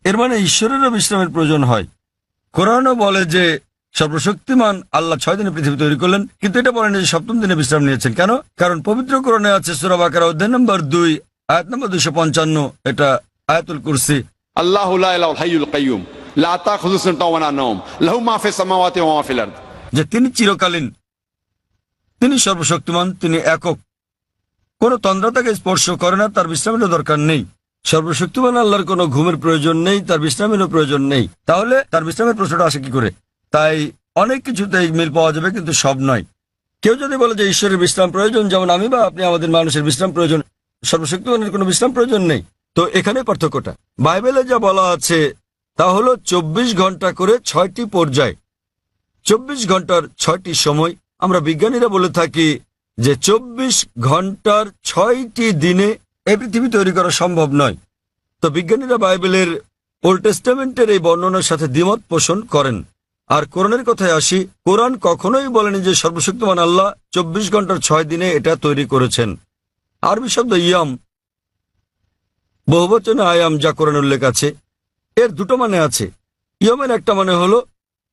এর মানে ঈশ্বরেরও বিশ্রামের প্রয়োজন হয়। কোরআনও বলে যে সর্বশক্তিমান আল্লাহ 6 দিনে পৃথিবী তৈরি করলেন, কিন্তু এটা বলেন যে 7ম দিনে বিশ্রাম নিয়েছেন। কেন? কারণ পবিত্র কোরআনে আছে সূরা বাকারা অধ্যায় নম্বর 2 আয়াত নম্বর 255, এটা আয়াতুল কুরসি। আল্লাহু লা ইলাহা হাইয়ুল কাইয়ুম লা তাখুযু সিনাতুন ওয়া লা নাওম লাহু মা ফিস সামাওয়াতি ওয়া মা ফিল আরদ। যে তিনি চিরকালীন, তিনি সর্বশক্তিমান, তিনি একক, কোন তন্দ্রা তাকে স্পর্শ করে না, তার বিশ্রামেরও দরকার নেই। সর্বশক্তিমান আল্লাহর কোনো ঘুমের প্রয়োজন নেই, তার বিশ্রামেরও প্রয়োজন নেই। তাহলে তার বিশ্রামের প্রশ্নটা আসে কি করে? তাই অনেক কিছুতে মিল পাওয়া যাবে, কিন্তু সব নয়। কেউ যদি বলে যে ঈশ্বরের বিশ্রাম প্রয়োজন, যেমন আমি বা আপনি আমাদের মানুষের বিশ্রাম প্রয়োজন, সর্বশক্তিমানের কোনো বিশ্রাম প্রয়োজন নেই, তো এখানে পার্থক্যটা। বাইবেলে যা বলা আছে তা হলো 24 ঘন্টা করে 6টি পর্যায়, 24 ঘন্টার 6টি সময়। আমরা বিজ্ঞানীরা বলে থাকি যে 24 ঘন্টার 6টি দিনে এই পৃথিবী তৈরি করা সম্ভব নয়। তো বিজ্ঞানীরা বাইবেলের ওল্ড টেস্টামেন্টের এই বর্ণনার সাথে দ্বিমত পোষণ করেন। আর কোরআনের কথায় আসি, কোরআন কখনোই বলেনি যে সর্বশক্তিমান আল্লাহ 24 ঘন্টার 6 দিনে এটা তৈরি করেছেন। আরবি শব্দ ইয়াম, বহুবচনে আয়াম, যা কোরআন উল্লেখ আছে, এর দুটো মানে আছে। ইয়মের একটা মানে হলো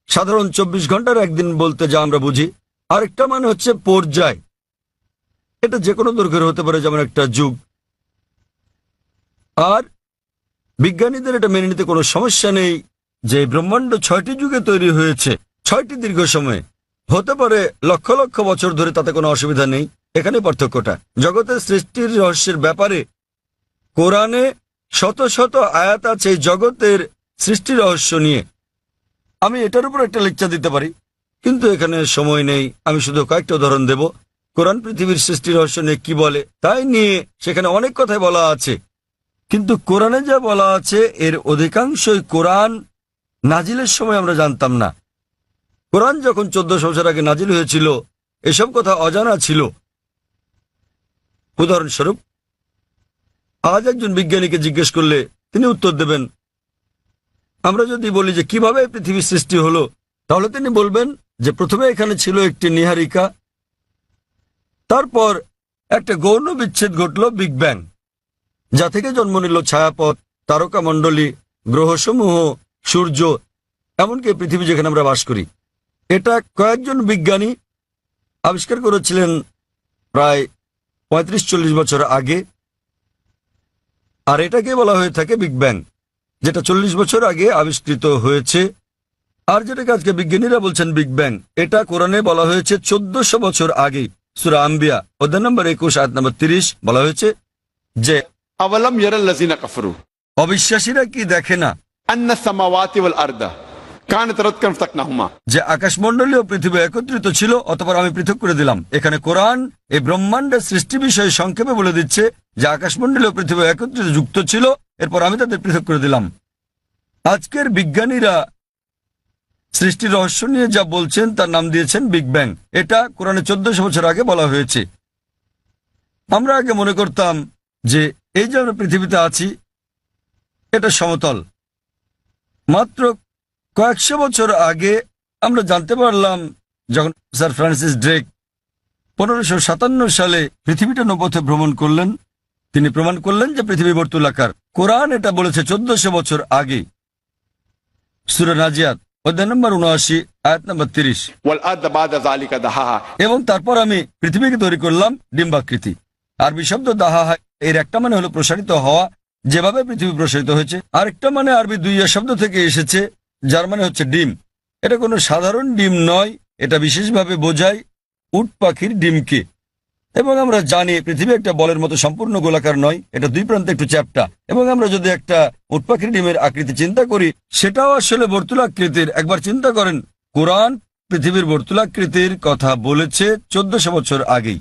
সাধারণ 24 ঘন্টার একদিন বলতে যা আমরা বুঝি, আরেকটা মানে হচ্ছে পর্যায়। এটা যে কোনো দৈর্ঘ্যের হতে পারে, যেমন একটা যুগ। আর বিজ্ঞানীদের এটা মেনে নিতে কোনো সমস্যা নেই যে ব্রহ্মাণ্ড 6টি যুগে তৈরি হয়েছে, 6টি দীর্ঘ সময়ে, হতে পারে লক্ষ লক্ষ বছর ধরে, তাতে কোনো অসুবিধা নেই। এখানে পার্থক্যটা। জগতের সৃষ্টির রহস্যের ব্যাপারে কোরআনে শত শত আয়াত আছে এই জগতের সৃষ্টি রহস্য নিয়ে। আমি এটার উপর একটা লেকচার দিতে পারি, কিন্তু এখানে সময় নেই। আমি শুধু কয়েকটা উদাহরণ দেব। কোরআন পৃথিবীর সৃষ্টি রহস্য নিয়ে কি বলে তাই নিয়ে সেখানে অনেক কথাই বলা আছে, কিন্তু কোরআনে যা বলা আছে এর অধিকাংশই কোরআন নাজিলের সময় আমরা জানতাম না। কোরআন যখন 1400 বছর আগে নাজিল হয়েছিল, এসব কথা অজানা ছিল। উদাহরণস্বরূপ, আজ একজন বিজ্ঞানীকে জিজ্ঞেস করলে তিনি উত্তর দেবেন। আমরা যদি বলি যে কিভাবে পৃথিবীর সৃষ্টি হলো, তাহলে তিনি বলবেন যে প্রথমে এখানে ছিল একটি নীহারিকা, তারপর একটা গৌণ বিচ্ছেদ ঘটল, বিগ ব্যাং, যা থেকে জন্ম নিল ছায়াপথ, তারকামণ্ডলী, গ্রহসমূহ, সূর্য, এমনকি পৃথিবী যেখানে আমরা বাস করি। এটা কয়েকজন বিজ্ঞানী আবিষ্কার করেছিলেন প্রায় 35-40 বছর আগে। আর এটাকে বলা হয়ে থাকে বিগ ব্যাং, যেটা 40 বছর আগে আবিষ্কৃত হয়েছে। আর যেটাকে আজকে বিজ্ঞানীরা বলছেন বিগ ব্যাং, এটা কোরআনে বলা হয়েছে 1400 বছর আগে। সূরা আম্বিয়া অধ্যায় নম্বর 21 আয়াত নম্বর 30 বলা হয়েছে যে আওয়ালাম ইয়ারাল্লাযিনা কাফারু অবিশ্বাসীরা কি দেখে না আন্নাস সামাওয়াতি ওয়াল আরদা কানাত রাতকান ফাতাকনাহুমা, যে আকাশমণ্ডলী ও পৃথিবী একত্রিত ছিল, অতঃপর আমি পৃথক করে দিলাম। এখানে কোরআন এই ব্রহ্মাণ্ডের সৃষ্টি বিষয়ে সংক্ষেপে বলে দিচ্ছে যে আকাশমণ্ডলী ও পৃথিবী একত্রিত যুক্ত ছিল, এরপর আমি তাদের পৃথক করে দিলাম। আজকের বিজ্ঞানীরা সৃষ্টির রহস্য নিয়ে যা বলছেন তার নাম দিয়েছেন বিগ ব্যাং। এটা কোরআনে 1400 বছর আগে বলা হয়েছে। আমরা আগে মনে করতাম যে এই যে আমরা পৃথিবীতে আছি এটা সমতল। মাত্র কয়েকশো বছর আগে আমরা জানতে পারলাম, যখন স্যার ফ্রান্সিস ড্রেক 1557 সালে পৃথিবীটা নৌপথে ভ্রমণ করলেন, তিনি প্রমাণ করলেন যে পৃথিবী বর্তুলাকার। কোরআন এটা বলেছে 1400 বছর আগে। সূরা নাজিয়াত অধ্যায় নম্বর 79 আয়াত নম্বর 30। ওয়াল আরদা বাদা যালিকা দাহাহা, এবং তারপর আমি পৃথিবীকে তৈরি করলাম ডিম্বাকৃতি। আরবি শব্দ দাহাহা এর একটা মানে হলো প্রসারিত হওয়া, যেভাবে পৃথিবী প্রসারিত হয়েছে। আরেকটা মানে আরবি দুইয়া শব্দ থেকে এসেছে, যার মানে হচ্ছে ডিম। এটা কোনো সাধারণ ডিম নয়, এটা বিশেষভাবে বোঝায় উট পাখির ডিমকে। এবং আমরা জানি পৃথিবী একটা বলের মতো সম্পূর্ণ গোলাকার নয়, এটা দুই প্রান্তে একটু চ্যাপ্টা। এবং আমরা যদি একটা উট পাখির ডিমের আকৃতি চিন্তা করি, সেটাও আসলে বর্তুলাকৃতির। একবার চিন্তা করেন, কোরআন পৃথিবীর বর্তুলাকৃতির কথা বলেছে 1400 বছর আগেই।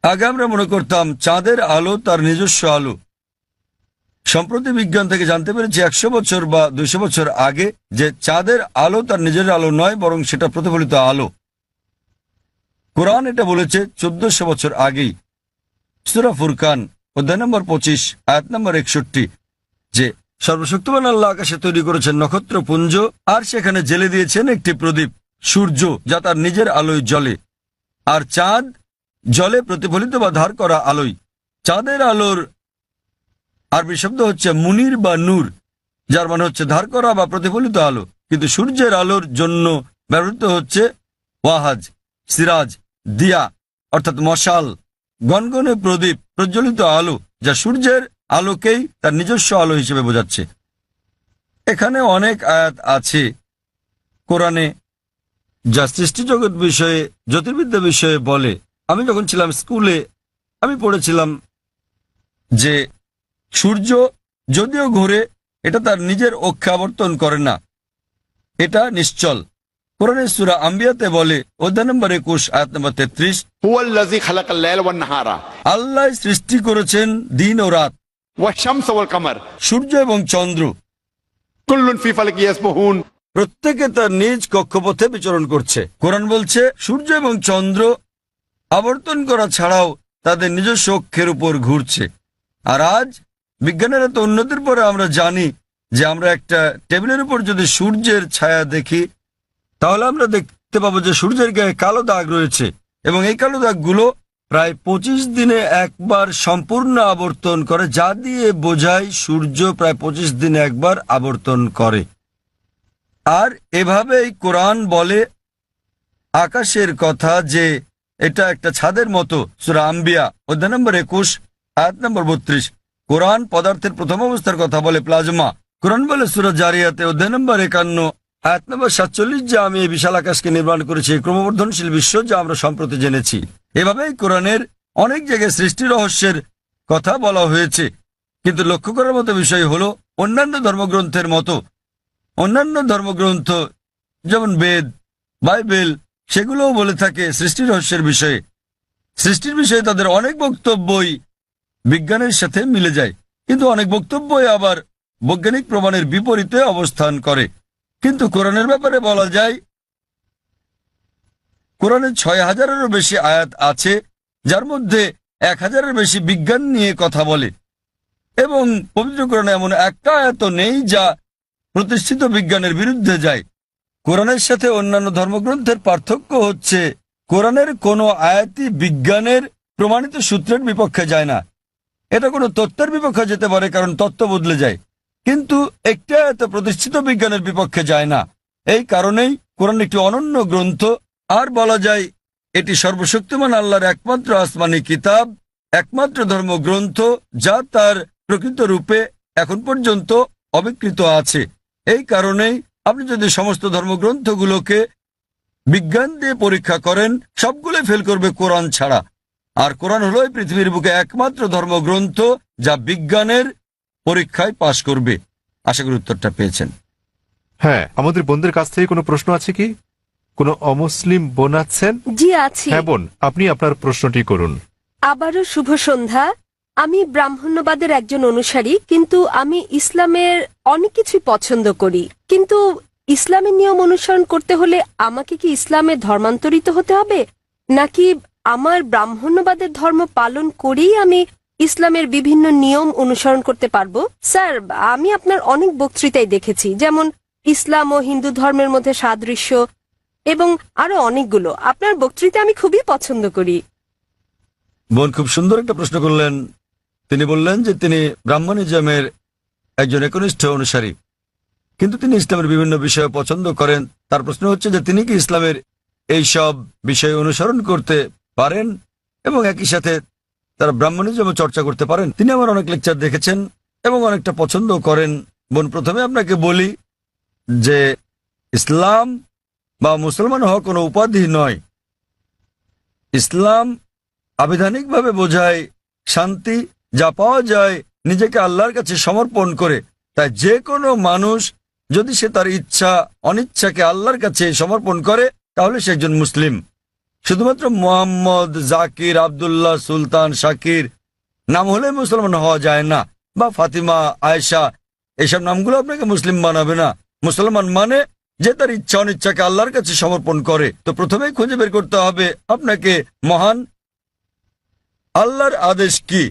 আগে আমরা মনে করতাম চাঁদের আলো তার নিজস্ব আলো। সম্প্রতি বিজ্ঞান থেকে জানতে পেরেছি 100 বছর বা 200 বছর আগে যে চাঁদের আলো তার নিজের আলো নয়, বরং সেটা প্রতিফলিত আলো। কোরআন এটা বলেছে 1400 বছর আগেই। সূরা ফুরকান অধ্যায় নম্বর 25 আয়াত নম্বর 61 যে সর্বশক্তিমান আল্লাহ আকাশে তৈরি করেছেন নক্ষত্রপুঞ্জ, আর সেখানে জেলে দিয়েছেন একটি প্রদীপ, সূর্য, যা তার নিজের আলোয় জ্বলে, আর চাঁদ জলে প্রতিফলিত বা ধার করা আলোয়। চাঁদের আলোর আরবি শব্দ হচ্ছে মুনির বা নূর, যার মানে হচ্ছে ধার করা বা প্রতিফলিত আলো। কিন্তু সূর্যের আলোর জন্য ব্যবহৃত হচ্ছে ওয়াহাজ, সিরাজ, দিয়া, অর্থাৎ মশাল। গনগনে প্রদীপ, প্রজ্বলিত আলো, যা সূর্যের আলোকেই তার নিজস্ব আলো হিসেবে বোঝাচ্ছে। এখানে অনেক আয়াত আছে কোরআনে যা সৃষ্টিজগৎ বিষয়ে, জ্যোতির্বিদ্যা বিষয়ে বলে। আমি যখন ছিলাম স্কুলে আমি পড়েছিলাম যে সূর্য যদিও ঘুরে, এটা তার নিজের অক্ষে আবর্তন করে না, এটা নিশ্চল। কোরআনের সূরা আম্বিয়াতে বলে, অধ্যায় নম্বর 21 আয়াত নম্বর 33, হুয়াল্লাযী খালাকাল লাইলা ওয়ান নাহারা আল্লাহ সৃষ্টি করেছেন দিন ও রাত, ওয়াশ শামসা ওয়াল কামার সূর্য এবং চন্দ্র, কুল্লুন ফি ফালাকি ইয়াসবাহুন। প্রত্যেকে তার নিজ কক্ষপথে বিচরণ করছে। কোরআন বলছে সূর্য এবং চন্দ্র আবর্তন করা ছাড়াও তাদের নিজস্ব অক্ষের উপর ঘুরছে। আর আজ বিজ্ঞানের এত উন্নতির পরে আমরা জানি যে আমরা একটা টেবিলের উপর যদি সূর্যের ছায়া দেখি তাহলে আমরা দেখতে পাবো যে সূর্যের গায়ে কালো দাগ রয়েছে, এবং এই কালো দাগগুলো প্রায় 25 দিনে একবার সম্পূর্ণ আবর্তন করে, যা দিয়ে বোঝায় সূর্য প্রায় 25 দিনে একবার আবর্তন করে। আর এভাবেই কোরআন বলে আকাশের কথা যে এটা একটা ছাদের মতো। সূরা আম্বিয়া অধ্যায় নম্বর 21 আয়াত নম্বর 32। কোরআন পদার্থের প্রথম অবস্থার কথা বলে প্লাজমা। কোরআন বলে সূরা জারিয়াতে অধ্যায় নম্বর 51 আয়াত নম্বর 47 যে আমি এই বিশাল আকাশকে নির্মাণ করেছি, ক্রমবর্ধনশীল বিশ্ব যা আমরা সম্প্রতি জেনেছি। এভাবেই কোরআনের অনেক জায়গায় সৃষ্টি রহস্যের কথা বলা হয়েছে। কিন্তু লক্ষ্য করার মতো বিষয় হলো অন্যান্য ধর্মগ্রন্থের মতো অন্যান্য ধর্মগ্রন্থ যেমন বেদ, বাইবেল, সেগুলোও বলে থাকে সৃষ্টি রহস্যের বিষয়ে। সৃষ্টির বিষয়ে তাদের অনেক বক্তব্যই বিজ্ঞানের সাথে মিলে যায়, কিন্তু অনেক বক্তব্যই আবার বৈজ্ঞানিক প্রমাণের বিপরীতে অবস্থান করে। কিন্তু কোরআনের ব্যাপারে বলা যায় কোরআনে 6000-এরও বেশি আয়াত আছে, যার মধ্যে 1000-এর বেশি বিজ্ঞান নিয়ে কথা বলে, এবং পবিত্র কোরআনে এমন একটা আয়াত নেই যা প্রতিষ্ঠিত বিজ্ঞানের বিরুদ্ধে যায়। কোরআনের সাথে অন্যান্য ধর্মগ্রন্থের পার্থক্য হচ্ছে কোরআনের কোনো আয়াতই বিজ্ঞানের প্রমাণিত সূত্রের বিপক্ষে যায় না। এটা কোনো তত্ত্বের বিপক্ষে যেতে পারে, কারণ তত্ত্ব বদলে যায়, কিন্তু একটি আয়াত প্রতিষ্ঠিত বিজ্ঞানের বিপক্ষে যায় না। এই কারণেই কোরআন একটি অনন্য গ্রন্থ, আর বলা যায় এটি সর্বশক্তিমান আল্লাহর একমাত্র আসমানি কিতাব, একমাত্র ধর্মগ্রন্থ যা তার প্রকৃত রূপে এখন পর্যন্ত অবিকৃত আছে। এই কারণেই আপনি যদি সমস্ত ধর্মগ্রন্থগুলোকে বিজ্ঞান দিয়ে পরীক্ষা করেন, সবগুলো ফেল করবে কোরআন ছাড়া। আর কোরআন হলো এই পৃথিবীর বুকে একমাত্র ধর্মগ্রন্থ যা বিজ্ঞানের পরীক্ষায় পাশ করবে। আশা করি উত্তরটা পেয়েছেন। হ্যাঁ, আমাদের বোনদের কাছ থেকে কোনো প্রশ্ন আছে কি? কোনো অমুসলিম বোন আছেন? জি আছি। হ্যাঁ বোন, আপনি আপনার প্রশ্নটি করুন। আবারও শুভ সন্ধ্যা। আমি ব্রাহ্মণ্যবাদের একজন অনুসারী, কিন্তু আমি ইসলামের অনেক কিছুই পছন্দ করি। কিন্তু ইসলামের নিয়ম অনুসরণ করতে হলে আমাকে কি ইসলামে ধর্মান্তরিত হতে হবে, নাকি আমার ব্রাহ্মণ্যবাদের ধর্ম পালন করেই আমি ইসলামের বিভিন্ন নিয়ম অনুসরণ করতে পারবো? স্যার, আমি আপনার অনেক বক্তৃতাই দেখেছি, যেমন ইসলাম ও হিন্দু ধর্মের মধ্যে সাদৃশ্য এবং আরো অনেকগুলো। আপনার বক্তৃতা আমি খুবই পছন্দ করি। বোন খুব সুন্দর একটা প্রশ্ন করলেন। তিনি বললেন যে তিনি ব্রাহ্মণিজমের একজন একনিষ্ঠ অনুসারী, কিন্তু তিনি ইসলামের বিভিন্ন বিষয় পছন্দ করেন। তার প্রশ্ন হচ্ছে যে তিনি কি ইসলামের এই সব বিষয় অনুসরণ করতে পারেন এবং একই সাথে তারা ব্রাহ্মণিজম চর্চা করতে পারেন। তিনি আমার অনেক লেকচার দেখেছেন এবং অনেকটা পছন্দ করেন। বোন, প্রথমে আপনাকে বলি যে ইসলাম বা মুসলমান হওয়া কোনো উপাধি নয়। ইসলাম আবিধানিকভাবে বোঝায় শান্তি, যা পাওয়া যায় নিজেকে আল্লাহর কাছে সমর্পণ করে। তাই যে কোনো মানুষ যদি সে তার ইচ্ছা অনিচ্ছাকে আল্লাহর কাছে সমর্পণ করে তাহলে সে একজন মুসলিম। শুধুমাত্র মোহাম্মদ, জাকির, আব্দুল্লাহ, সুলতান, শাকির নাম হলে মুসলমান হওয়া যায় না, বা ফাতিমা, আয়েশা, এসব নামগুলো আপনাকে মুসলিম বানাবে না। মুসলমান মানে যে তার ইচ্ছা অনিচ্ছাকে আল্লাহর কাছে সমর্পণ করে। তো প্রথমেই খুঁজে বের করতে হবে আপনাকে মহান আল্লাহর আদেশ কি।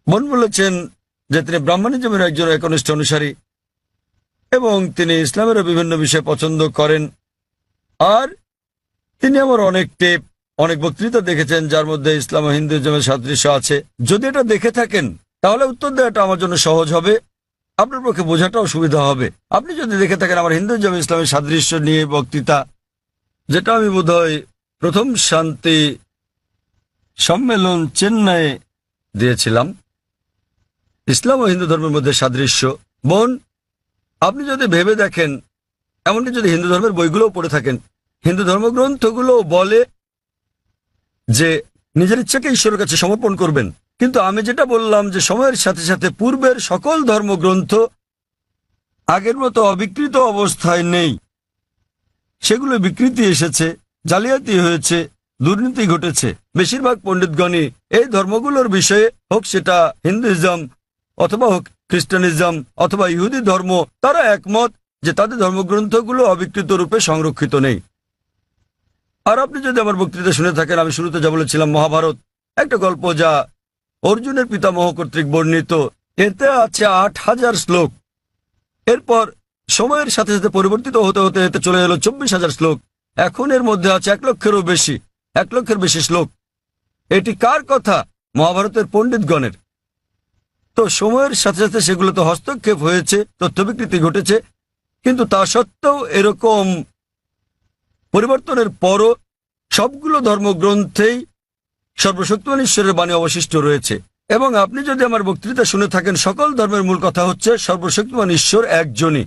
বোন বলেছেন যে তিনি ব্রাহ্মণিজমের একজন একনিষ্ঠ অনুসারী এবং তিনি ইসলামেরও বিভিন্ন বিষয় পছন্দ করেন। আর তিনি আমার অনেক টেপ, অনেক বক্তৃতা দেখেছেন যার মধ্যে ইসলাম ও হিন্দুইজমের সাদৃশ্য আছে। যদি এটা দেখে থাকেন তাহলে উত্তর দেওয়াটা আমার জন্য সহজ হবে, আপনার পক্ষে বোঝাটাও সুবিধা হবে। আপনি যদি দেখে থাকেন আমার হিন্দুইজম ইসলামের সাদৃশ্য নিয়ে বক্তৃতা, যেটা আমি বোধহয় প্রথম শান্তি সম্মেলন চেন্নাইয়ে দিয়েছিলাম, ইসলাম ও হিন্দু ধর্মের মধ্যে সাদৃশ্য। বোন, আপনি যদি ভেবে দেখেন, এমনকি যদি হিন্দু ধর্মের বইগুলোও পড়ে থাকেন, হিন্দু ধর্মগ্রন্থগুলো বলে যে নিজের ইচ্ছাকে ঈশ্বরের কাছে সমর্পণ করবেন। কিন্তু আমি যেটা বললাম যে সময়ের সাথে সাথে পূর্বের সকল ধর্মগ্রন্থ আগের মতো অবিকৃত অবস্থায় নেই, সেগুলো বিকৃতি এসেছে, জালিয়াতি হয়েছে, দুর্নীতি ঘটেছে। বেশিরভাগ পণ্ডিতগণই এই ধর্মগুলোর বিষয়ে, হোক সেটা হিন্দুইজম অথবা হোক খ্রিস্টানিজম অথবা ইহুদি ধর্ম, তারা একমত যে তাদের ধর্মগ্রন্থগুলো অবিকৃত রূপে সংরক্ষিত নেই। আর আপনি যদি আমার বক্তৃতা শুনে থাকেন, আমি শুরুতে যা বলেছিলাম, মহাভারত একটা গল্প যা অর্জুনের পিতামহ কর্তৃক বর্ণিত। এতে আছে ৮,০০০ শ্লোক। এরপর সময়ের সাথে সাথে পরিবর্তিত হতে হতে এতে চলে এলো ২৪,০০০ শ্লোক। এখন এর মধ্যে আছে ১,০০,০০০-এরও বেশি, ১,০০,০০০-এর বেশি শ্লোক। এটি কার কথা? মহাভারতের পণ্ডিতগণের। তো সময়ের সাথে সাথে সেগুলোতে হস্তক্ষেপ হয়েছে, তথ্য বিকৃতি ঘটেছে, কিন্তু তা সত্ত্বেও এরকম পরিবর্তনের পরও সবগুলো ধর্মগ্রন্থেই সর্বশক্তিমান ঈশ্বরের বাণী অবশিষ্ট রয়েছে। এবং আপনি যদি আমার বক্তৃতা শুনে থাকেন, সকল ধর্মের মূল কথা হচ্ছে সর্বশক্তিমান ঈশ্বর একজনই,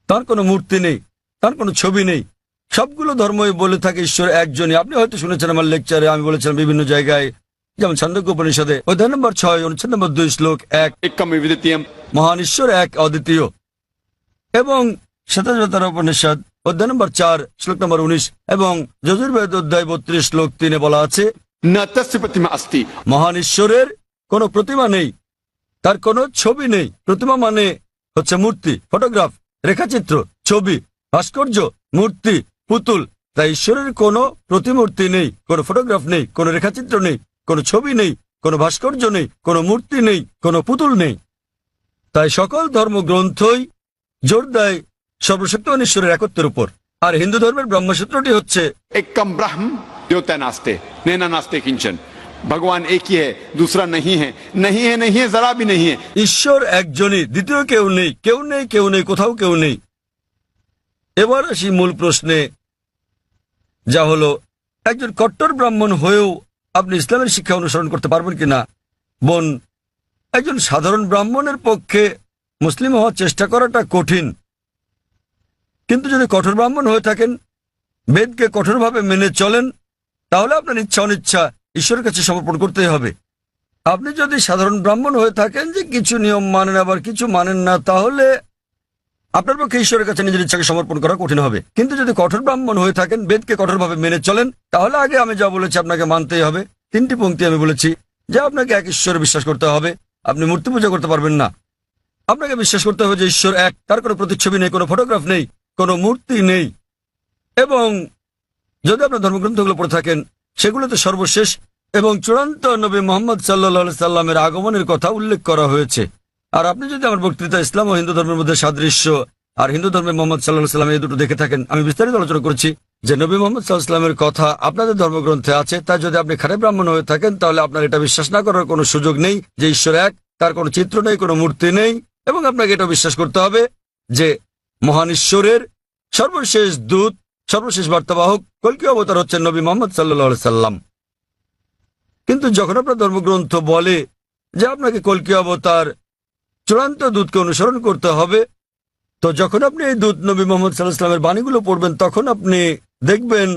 তার কোনো মূর্তি নেই, তার কোনো ছবি নেই। সবগুলো ধর্মই বলে থাকে ঈশ্বর একজনই। আপনি হয়তো শুনেছেন আমার লেকচারে, আমি বলেছিলাম বিভিন্ন জায়গায়, যেমন ছান্দোক্য উপনিষদে অধ্যায় নম্বর ৬ অনুচ্ছেদ নম্বর ২ শ্লোক ১, एकम विद्वितीयम। মহান ঈশ্বর এক, অদ্বিতীয়। এবং শ্বেতাবতার উপনিষদ অধ্যায় নম্বর ৪ শ্লোক নম্বর ১৯ এবং যজুর্বেদ অধ্যায় ৩২ শ্লোক ৩ বলা আছে, न तस्य प्रतिमा अस्ति। মহান ঈশ্বরের কোনো প্রতিমা নেই, তার কোনো ছবি নেই। প্রতিমা মানে হচ্ছে মূর্তি, ফটোগ্রাফ, রেখাচিত্র, ছবি, ভাস্কর্য, মূর্তি, পুতুল। তাই ঈশ্বরের কোনো প্রতিমূর্তি নেই, কোনো ফটোগ্রাফ নেই, কোনো রেখাচিত্র নেই, কোনো ছবি নেই, কোনো ভাস্কর্য নেই, কোনো মূর্তি নেই, কোনো পুতুল নেই। তাই সকল ধর্মগ্রন্থই জোর দেয় সর্বশক্তিমান ঈশ্বরের একত্বের উপর। আর হিন্দু ধর্মের ব্রহ্মসূত্রটি হচ্ছে एकम ब्रह्म द्योतय नास्ते नैना नास्ते किंचन। भगवान एक ही है, दूसरा नहीं है, नहीं है, नहीं है, जरा भी नहीं है। ঈশ্বর একজনই, দ্বিতীয় কেউ নেই, কেউ নেই, কেউ নেই, কোথাও কেউ নেই। এবার আসি মূল প্রশ্নে, যা হলো একজন কট্টর ব্রাহ্মণ হয়েও আপনি ইসলামের শিক্ষা অনুসরণ করতে পারবেন কিনা। বোন, একজন সাধারণ ব্রাহ্মণের পক্ষে মুসলিম হওয়ার চেষ্টা করাটা কঠিন, কিন্তু যদি কঠোর ব্রাহ্মণ হয়ে থাকেন, বেদকে কঠোরভাবে মেনে চলেন, তাহলে আপনার ইচ্ছা অনিচ্ছা ঈশ্বরের কাছে সমর্পণ করতেই হবে। আপনি যদি সাধারণ ব্রাহ্মণ হয়ে থাকেন যে কিছু নিয়ম মানেন আবার কিছু মানেন না, তাহলে আপনার পক্ষে ঈশ্বরের কাছে নিজের ইচ্ছাকে সমর্পণ করা কঠিন হবে। কিন্তু যদি কঠোর ব্রাহ্মণ হয়ে থাকেন, বেদকে কঠোরভাবে মেনে চলেন, তাহলে আগে আমি যা বলেছি আপনাকে মানতেই হবে। 3টি পংক্তি আমি বলেছি যে আপনাকে এক ঈশ্বরে বিশ্বাস করতে হবে, আপনি মূর্তি পূজা করতে পারবেন না। আপনাকে বিশ্বাস করতে হবে যে ঈশ্বর এক, তার কোনো প্রতিচ্ছবি নেই, কোনো ফটোগ্রাফ নেই, কোনো মূর্তি নেই। এবং যদি আপনার ধর্মগ্রন্থগুলো পড়ে থাকেন, সেগুলোতে সর্বশেষ এবং চূড়ান্ত নবী মোহাম্মদ সাল্লাল্লাহু সাল্লামের আগমনের কথা উল্লেখ করা হয়েছে। আর আপনি যদি আমার বক্তৃতা ইসলাম ও হিন্দু ধর্মের মধ্যে সাদৃশ্য আর হিন্দু ধর্মে মোহাম্মদ সাল্লাল্লাহু সাল্লাম এই দুটো দেখে থাকেন, আমি বিস্তারিত আলোচনা করেছি যে নবী মোহাম্মদ সাল্লাল্লাহু সাল্লামের কথা আপনাদের ধর্মগ্রন্থে আছে। তাই যদি আপনি খারাপ ব্রাহ্মণ হয়ে থাকেন, তাহলে আপনার এটা বিশ্বাস না করার কোনো সুযোগ নেই যে ঈশ্বর এক, তার কোনো চিত্র নেই, কোনো মূর্তি নেই। এবং আপনাকে এটা বিশ্বাস করতে হবে যে মহান ঈশ্বরের সর্বশেষ দূত, সর্বশেষ বার্তাবাহক কল্কি অবতার হচ্ছেন নবী মোহাম্মদ সাল্লাল্লাহু সাল্লাম। কিন্তু যখন আপনার ধর্মগ্রন্থ বলে যে আপনাকে কল্কি অবতার চূড়ান্ত দূতকে অনুসরণ করতে হবে, তো যখন আপনি এই দূত নবী মোহাম্মদ সাল্লাল্লাহু আলাইহি ওয়াসাল্লামের বাণীগুলো পড়বেন, তখন আপনি দেখবেন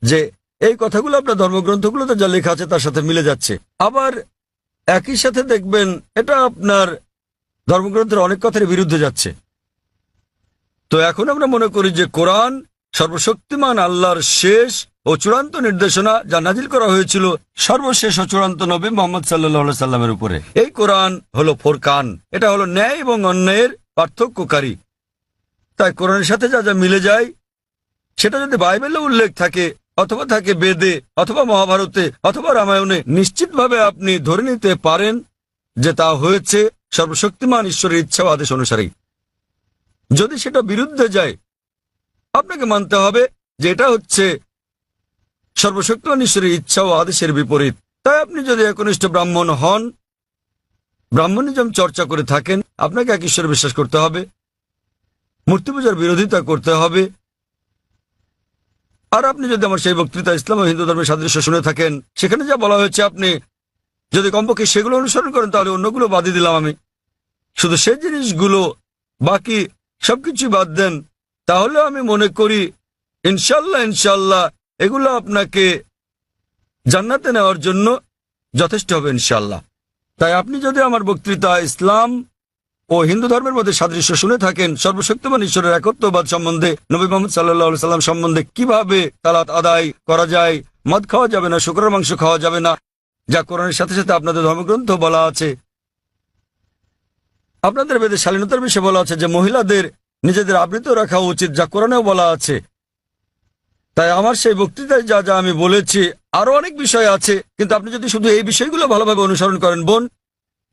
যে এই কথাগুলো আপনার ধর্মগ্রন্থগুলোতে যা লেখা আছে তার সাথে মিলে যাচ্ছে। আবার একই সাথে দেখবেন এটা আপনার ধর্মগ্রন্থের অনেক কথার বিরুদ্ধে যাচ্ছে। তো এখন আমরা মনে করি যে কোরআন সর্বশক্তিমান আল্লাহর শেষ ও চূড়ান্ত নির্দেশনা, যা নাজিল করা হয়েছিল সর্বশেষ ও চূড়ান্ত নবী মোহাম্মদ সাল্লাল্লাহু আলাইহি সাল্লামের উপরে। এই কোরআন হলো ফোরকান, এটা হলো ন্যায় এবং অন্যায়ের পার্থক্যকারী। তাই কোরআনের সাথে যা যা মিলে যায়, সেটা যদি বাইবেলে উল্লেখ থাকে অথবা থাকে বেদে অথবা মহাভারতে অথবা রামায়ণে, নিশ্চিতভাবে আপনি ধরে নিতে পারেন যে তা হয়েছে সর্বশক্তিমান ঈশ্বরের ইচ্ছা ও আদেশ অনুসারেই। যদি সেটা বিরুদ্ধে যায়, আপনাকে মানতে হবে যে এটা হচ্ছে সর্বশক্তিমান ঈশ্বরের ইচ্ছা ও আদেশের বিপরীত। তাই আপনি যদি একনিষ্ঠ ব্রাহ্মণ হন, ব্রাহ্মণিজম চর্চা করে থাকেন, আপনাকে এক ঈশ্বরে বিশ্বাস করতে হবে, মূর্তি পূজার বিরোধিতা করতে হবে, আর আপনি যদি আমার সেই বক্তৃতা ইসলাম ও হিন্দু ধর্মের সাদৃশ্য শুনে থাকেন, সেখানে যা বলা হয়েছে আপনি যদি কমপক্ষে সেগুলো অনুসরণ করেন, তাহলে অন্যগুলো বাদই দিলাম আমি, শুধু সেই জিনিসগুলো বাকি সবকিছু বাদ দেন, তাহলে আমি মনে করি ইনশাল্লাহ এগুলো আপনাকে জান্নাতে নেওয়ার জন্য যথেষ্ট হবে ইনশাল্লাহ। তাই আপনি যদি আমার বক্তৃতা ইসলাম ও হিন্দু ধর্মের মধ্যে সাদৃশ্য শুনে থাকেন, সর্বশক্তিমান ঈশ্বরের একত্ববাদ সম্বন্ধে, নবী মুহাম্মদ সাল্লাল্লাহু সাল্লাম সম্বন্ধে, কিভাবে সালাত আদায় করা যায়, মদ খাওয়া যাবে না, শুকরের মাংস খাওয়া যাবে না, যা কোরআনের সাথে সাথে আপনাদের ধর্মগ্রন্থ বলা আছে, আপনাদের বেদে শালীনতার বিষয়ে বলা আছে যে মহিলাদের নিজেদের আবৃত রাখা উচিত, যা কোরআনেও বলা আছে। তাই আমার সেই বক্তৃতায় যা যা আমি বলেছি, আরো অনেক বিষয় আছে, কিন্তু আপনি যদি শুধু এই বিষয়গুলো ভালোভাবে অনুসরণ করেন বোন,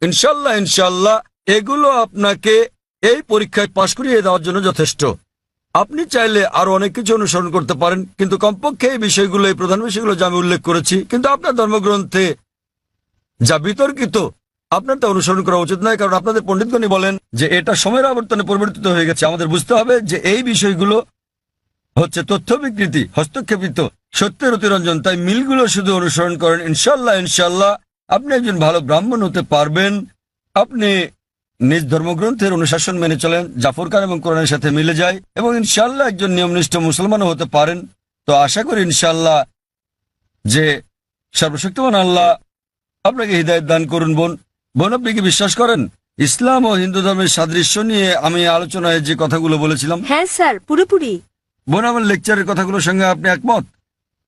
ইনশাল্লাহ এগুলো আপনাকে এই পরীক্ষায় পাশ করিয়ে দেওয়ার জন্য যথেষ্ট। আপনি চাইলে আরো অনেক কিছু অনুসরণ করতে পারেন, কিন্তু কমপক্ষে এই বিষয়গুলো, এই প্রধান বিষয়গুলো যা আমি উল্লেখ করেছি, কিন্তু আপনার ধর্মগ্রন্থে যা বিতর্কিত আপনার তা অনুসরণ করা উচিত নয়, কারণ আপনাদের পণ্ডিতগণই বলেন যে এটা সময়ের আবর্তনে পরিবর্তিত হয়ে গেছে। আমাদের বুঝতে হবে যে এই বিষয়গুলো হচ্ছে তথ্য বিকৃতি, হস্তক্ষেপিত, সত্যের অতিরঞ্জন। তাই মিলগুলো শুধু অনুসরণ করেন, ইনশাল্লাহ আপনি একজন ভালো ব্রাহ্মণ হতে পারবেন। আপনি নিজ ধর্মগ্রন্থের অনুশাসন মেনে চলেন, জাফর খান এবং কোরআনের সাথে মিলে যায়, এবং ইনশাল্লাহ একজন নিয়মনিষ্ঠ মুসলমানও হতে পারেন। তো আশা করি ইনশাল্লাহ যে সর্বশক্তিমান আল্লাহ আপনাকে হৃদায়ত দান করুন। বোন, আপনি কি বিশ্বাস করেন ইসলাম ও হিন্দু ধর্মের সাদৃশ্য নিয়ে আমি আলোচনায় যে কথাগুলো বলেছিলাম? হ্যাঁ স্যার, পুরোপুরি। বোন, আমার লেকচারের কথাগুলোর সঙ্গে আপনি একমত?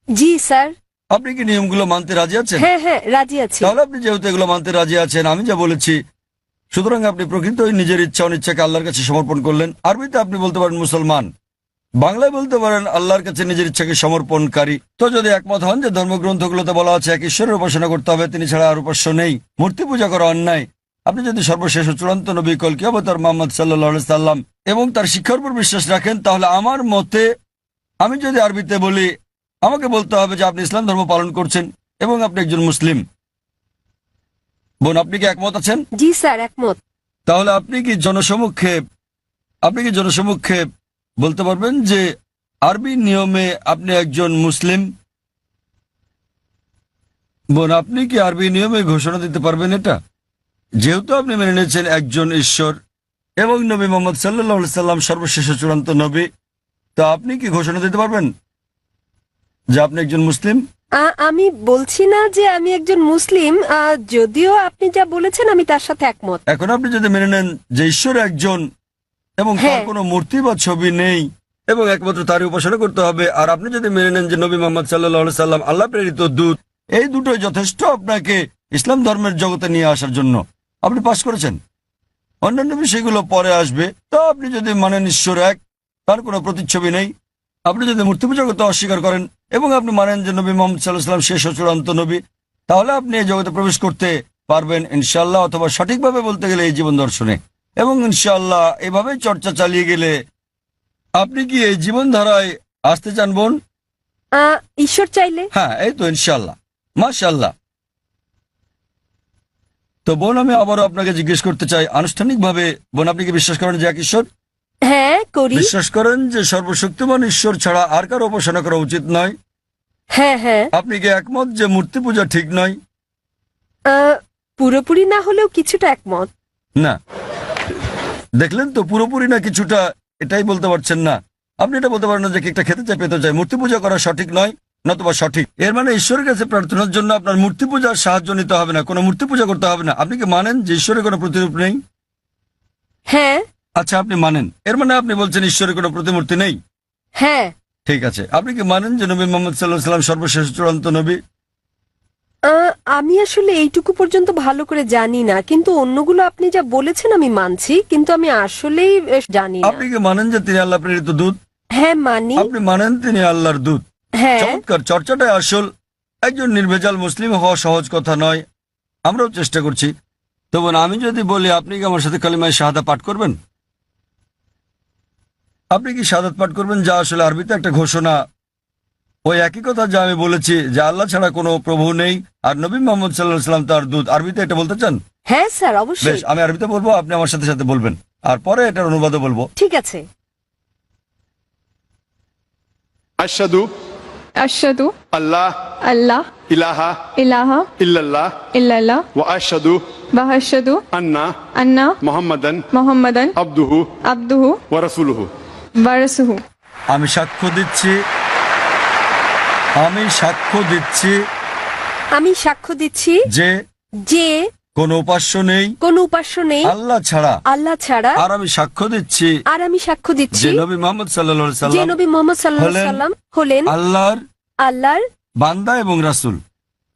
জি স্যার। আপনি কি নিয়মগুলো মানতে রাজি আছেন? হ্যাঁ, রাজি আছি। তাহলে আপনি যেহেতু এগুলো মানতে রাজি আছেন, আমি যা বলেছি, সুতরাং আপনি প্রকৃতই নিজের ইচ্ছা অনিচ্ছাকে আল্লাহর কাছে সমর্পণ করলেন। আরবিতে আপনি বলতে পারেন মুসলমান, বাংলায় বলতে পারেন আল্লাহর কাছে নিজের ইচ্ছাকে সমর্পণকারী। তো যদি একমত হন যে ধর্মগ্রন্থগুলোতে বলা আছে এক ঈশ্বরের উপাসনা করতে হবে, তিনি ছাড়া আর উপাস্য নেই, মূর্তি পূজা করা অন্যায়, আপনি যদি সর্বশেষ ও চূড়ান্ত নবী কলকি অবতার মুহাম্মদ সাল্লাল্লাহু আলাইহি সাল্লাম এবং তার শিক্ষার উপর বিশ্বাস রাখেন, তাহলে আমার মতে, আমি যদি আরবিতে বলি, আমাকে বলতে হবে যে আপনি ইসলাম ধর্ম পালন করছেন এবং আপনি একজন মুসলিম। বোন, আপনি কি একমত আছেন? জি স্যার, একমত। তাহলে আপনি কি জনসমক্ষে বলতে পারবেন যে আরবি নিয়মে আপনি একজন মুসলিম? বোন, আপনি কি আরবি নিয়মে ঘোষণা দিতে পারবেন এটা? যেহেতু আপনি মেনে নিয়েছেন একজন ঈশ্বর এবং নবী মুহাম্মদ সাল্লাল্লাহু আলাইহি সাল্লাম সর্বশেষ চূড়ান্ত নবী, তো আপনি কি ঘোষণা দিতে পারবেন যে আপনি একজন মুসলিম? আমি বলছি না যে আমি একজন মুসলিম, যদিও আপনি যা বলেছেন আমি তার সাথে একমত। এখন আপনি যদি মেনে নেন যে ঈশ্বর একজন এবং তার হ্যাঁ। কোনো মূর্তি বা ছবি নেই এবং একমাত্র তারই উপাসনা করতে হবে, আর আপনি যদি মেনে নেন যে নবী মুহাম্মদ সাল্লাল্লাহু আলাইহি সাল্লাম আল্লাহ প্রেরিত দূত, এই দুটোই যথেষ্ট আপনাকে ইসলাম ধর্মের জগতে নিয়ে আসার জন্য, আপনি পাশ করেছেন। অন্যান্য বিষয়গুলো পরে আসবে। তো আপনি যদি মানেন ঈশ্বর এক, তার কোনো প্রতিচ্ছবি নেই, আপনি যদি মূর্তি পূজা করতে অস্বীকার করেন এবং আপনি মানেন যে নবী মুহাম্মদ সাল্লাল্লাহু আলাইহি সাল্লাম শেষ ও চূড়ান্ত নবী, তাহলে আপনি এই জগতে প্রবেশ করতে পারবেন ইনশাআল্লাহ, অথবা সঠিকভাবে বলতে গেলে এই জীবন দর্শনে। এবং ইনশাআল্লাহ এভাবে চর্চা চালিয়ে গেলে আপনি কি এই জীবনধারায় আসতে চান বোন? ঈশ্বর চাইলে। হ্যাঁ, এই তো ইনশাআল্লাহ, মাশাআল্লাহ। তো বোন, আমি আবারও আপনাকে জিজ্ঞেস করতে চাই আনুষ্ঠানিকভাবে, বোন, আপনি কি বিশ্বাস করেন যে এক ঈশ্বর? হ্যাঁ, করি। বিশ্বাস করেন যে সর্বশক্তিমান ঈশ্বর ছাড়া আর কারো উপাসনা করা উচিত নয়? হ্যাঁ। আপনি কি একমত যে মূর্তি পূজা ঠিক নয়? পুরোপুরি না হলেও কিছুটা একমত। না, দেখলেন তো, পুরোপুরি না কিছুটা, এটাই বলতে পারছেন না। আপনি এটা বলতে পারেন না যে কেকটা খেতে চাই, পেতে চাই। মূর্তি পূজা করা সঠিক নয়, নতুবা সঠিক। এর মানে ঈশ্বরের কাছে প্রার্থনার জন্য আপনার মূর্তি পূজার সাহায্য নিতে হবে না, কোনো মূর্তি পূজা করতে হবে না। আপনি কি মানেন যে ঈশ্বরের কোনো প্রতিরূপ নেই? হ্যাঁ। আচ্ছা, আপনি মানেন, এর মানে আপনি বলছেন ঈশ্বরের কোনো প্রতিমূর্তি নেই? হ্যাঁ। ঠিক আছে। আপনি কি মানেন যে নবী মুহাম্মদ সাল্লাল্লাহু আলাইহি সাল্লাম সর্বশেষ চূড়ান্ত নবী? আমি আসলে এইটুকু পর্যন্ত ভালো করে জানি না, কিন্তু অন্যগুলো আপনি যা বলেছেন আমি মানছি, কিন্তু আমি আসলেই জানি না। আপনি কি মানেন যে তিনি আল্লাহ প্রেরিত দূত? হ্যাঁ, মানি। আপনি মানেন তিনি আল্লাহর দূত? হ্যাঁ। চমৎকার, চর্চাটাই আসল। একজন নির্ভেজাল মুসলিম হওয়া সহজ কথা নয়, আমরাও চেষ্টা করছি। তো বোন, আমি যদি বলি আপনি কি আমার সাথে কালিমায়ে শাহাদা পাঠ করবেন? আপনি কি শাহাদাত পাঠ করবেন, যা আসলে আরবিতে একটা ঘোষণা, ওই একই কথা যা আমি বলেছি যে আল্লাহ ছাড়া কোনো প্রভু নেই আর নবী মুহাম্মদ সাল্লাল্লাহু আলাইহি সাল্লাম তার দূত। আরবিতে এটা বলতে চান? হ্যাঁ স্যার, বেশ, অবশ্যই। আমি আরবিতে বলবো, আপনি আমার সাথে সাথে বলবেন, আর পরে এটার অনুবাদও বলবো। ঠিক আছে। আশহাদু আশহাদু আল্লাহ আল্লাহ ইলাহা ইলাহা ইল্লাল্লাহ ইল্লাল্লাহ ওয়া আশহাদু ওয়া আশহাদু আন্না আন্না মুহাম্মাদান মুহাম্মাদান আবদুহু আবদুহু ওয়া রাসূলুহু। ওয়া রাসূলুহু। আমি সাক্ষ্য দিচ্ছি আমি সাক্ষ্য দিচ্ছি আমি সাক্ষ্য দিচ্ছি যে যে কোনো উপাস্য নেই কোনো উপাস্য নেই আল্লাহ ছাড়া। আল্লাহ ছাড়া। আর আমি সাক্ষ্য দিচ্ছি আর আমি সাক্ষ্য দিচ্ছি যে নবী মোহাম্মদ সাল্লাল্লাহু আলাইহি যে সাল্লাম নবী মোহাম্মদ সাল্লাল্লাহু আলাইহি হলেন সাল্লাম হলেন আল্লাহর আল্লাহর বান্দা এবং রাসূল।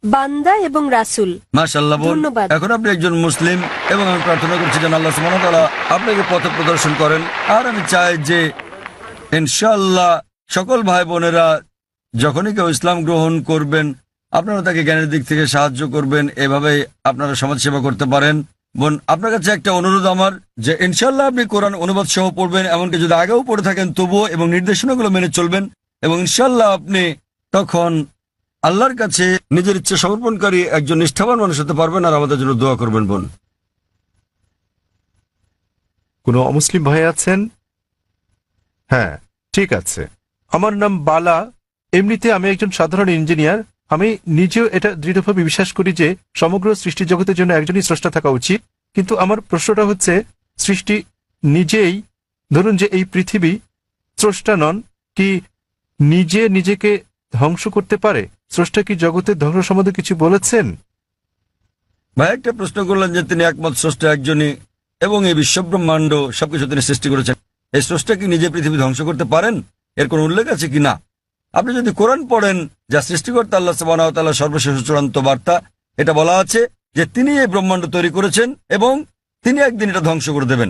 বান্দা এবং রাসূল। মাশাআল্লাহ বোন, ধন্যবাদ। এখন আপনি একজন মুসলিম এবং আমি প্রার্থনা করছি যেন আল্লাহ সুবহানাহু ওয়া তাআলা আপনাকে পথ প্রদর্শন করেন। আর আমি চাই যে ইনশাআল্লাহ সকল ভাই বোনেরা যখনই কেউ ইসলাম গ্রহণ করবেন আপনারা তাকে জ্ঞানের দিক থেকে সাহায্য করবেন, এভাবেই আপনারা সমাজসেবা করতে পারেন। বোন, আপনার কাছে একটা অনুরোধ আমার যে ইনশাআল্লাহ আপনি কোরআন অনুবাদ সহ পড়বেন, এমনকি যদি আগেও পড়ে থাকেন তবুও, এবং নির্দেশনাগুলো মেনে চলবেন, এবং ইনশাআল্লাহ আপনি তখন আল্লাহর কাছে নিজের ইচ্ছা সমর্পণকারী একজন নিষ্ঠাবান মানুষ হতে পারবেন। আর আমাদের জন্য দোয়া করবেন বোন। কোনো অমুসলিম ভাই আছেন? হ্যাঁ, ঠিক আছে। আমার নাম বালা। এমনিতে আমি একজন সাধারণ ইঞ্জিনিয়ার। আমি নিজেও এটা দৃঢ়ভাবে বিশ্বাস করি যে সমগ্র সৃষ্টি জগতের জন্য একজনই স্রষ্টা থাকা উচিত। কিন্তু আমার প্রশ্নটা হচ্ছে, সৃষ্টি নিজেই, ধরুন যে এই পৃথিবী স্রষ্টা নন, কি নিজে নিজেকে ধ্বংস করতে পারে? স্রষ্টা কি জগতের ধ্বংস সম্বন্ধে কিছু বলেছেন? ভাই একটা প্রশ্ন করলেন যে তিনি একমত স্রষ্টা একজনই এবং এই বিশ্বব্রহ্মাণ্ড সবকিছু তিনি সৃষ্টি করেছেন। এই স্রষ্টা কি নিজে পৃথিবী ধ্বংস করতে পারেন? এর কোন উল্লেখ আছে কি না? আপনি যদি কোরআন পড়েন, যা সৃষ্টিকর্তা আল্লাহ সুবহানাহু ওয়া তাআলার সর্বশেষ চূড়ান্ত বার্তা, এটা বলা আছে যে তিনি এই ব্রহ্মাণ্ড তৈরি করেছেন এবং তিনি একদিন এটা ধ্বংস করে দেবেন,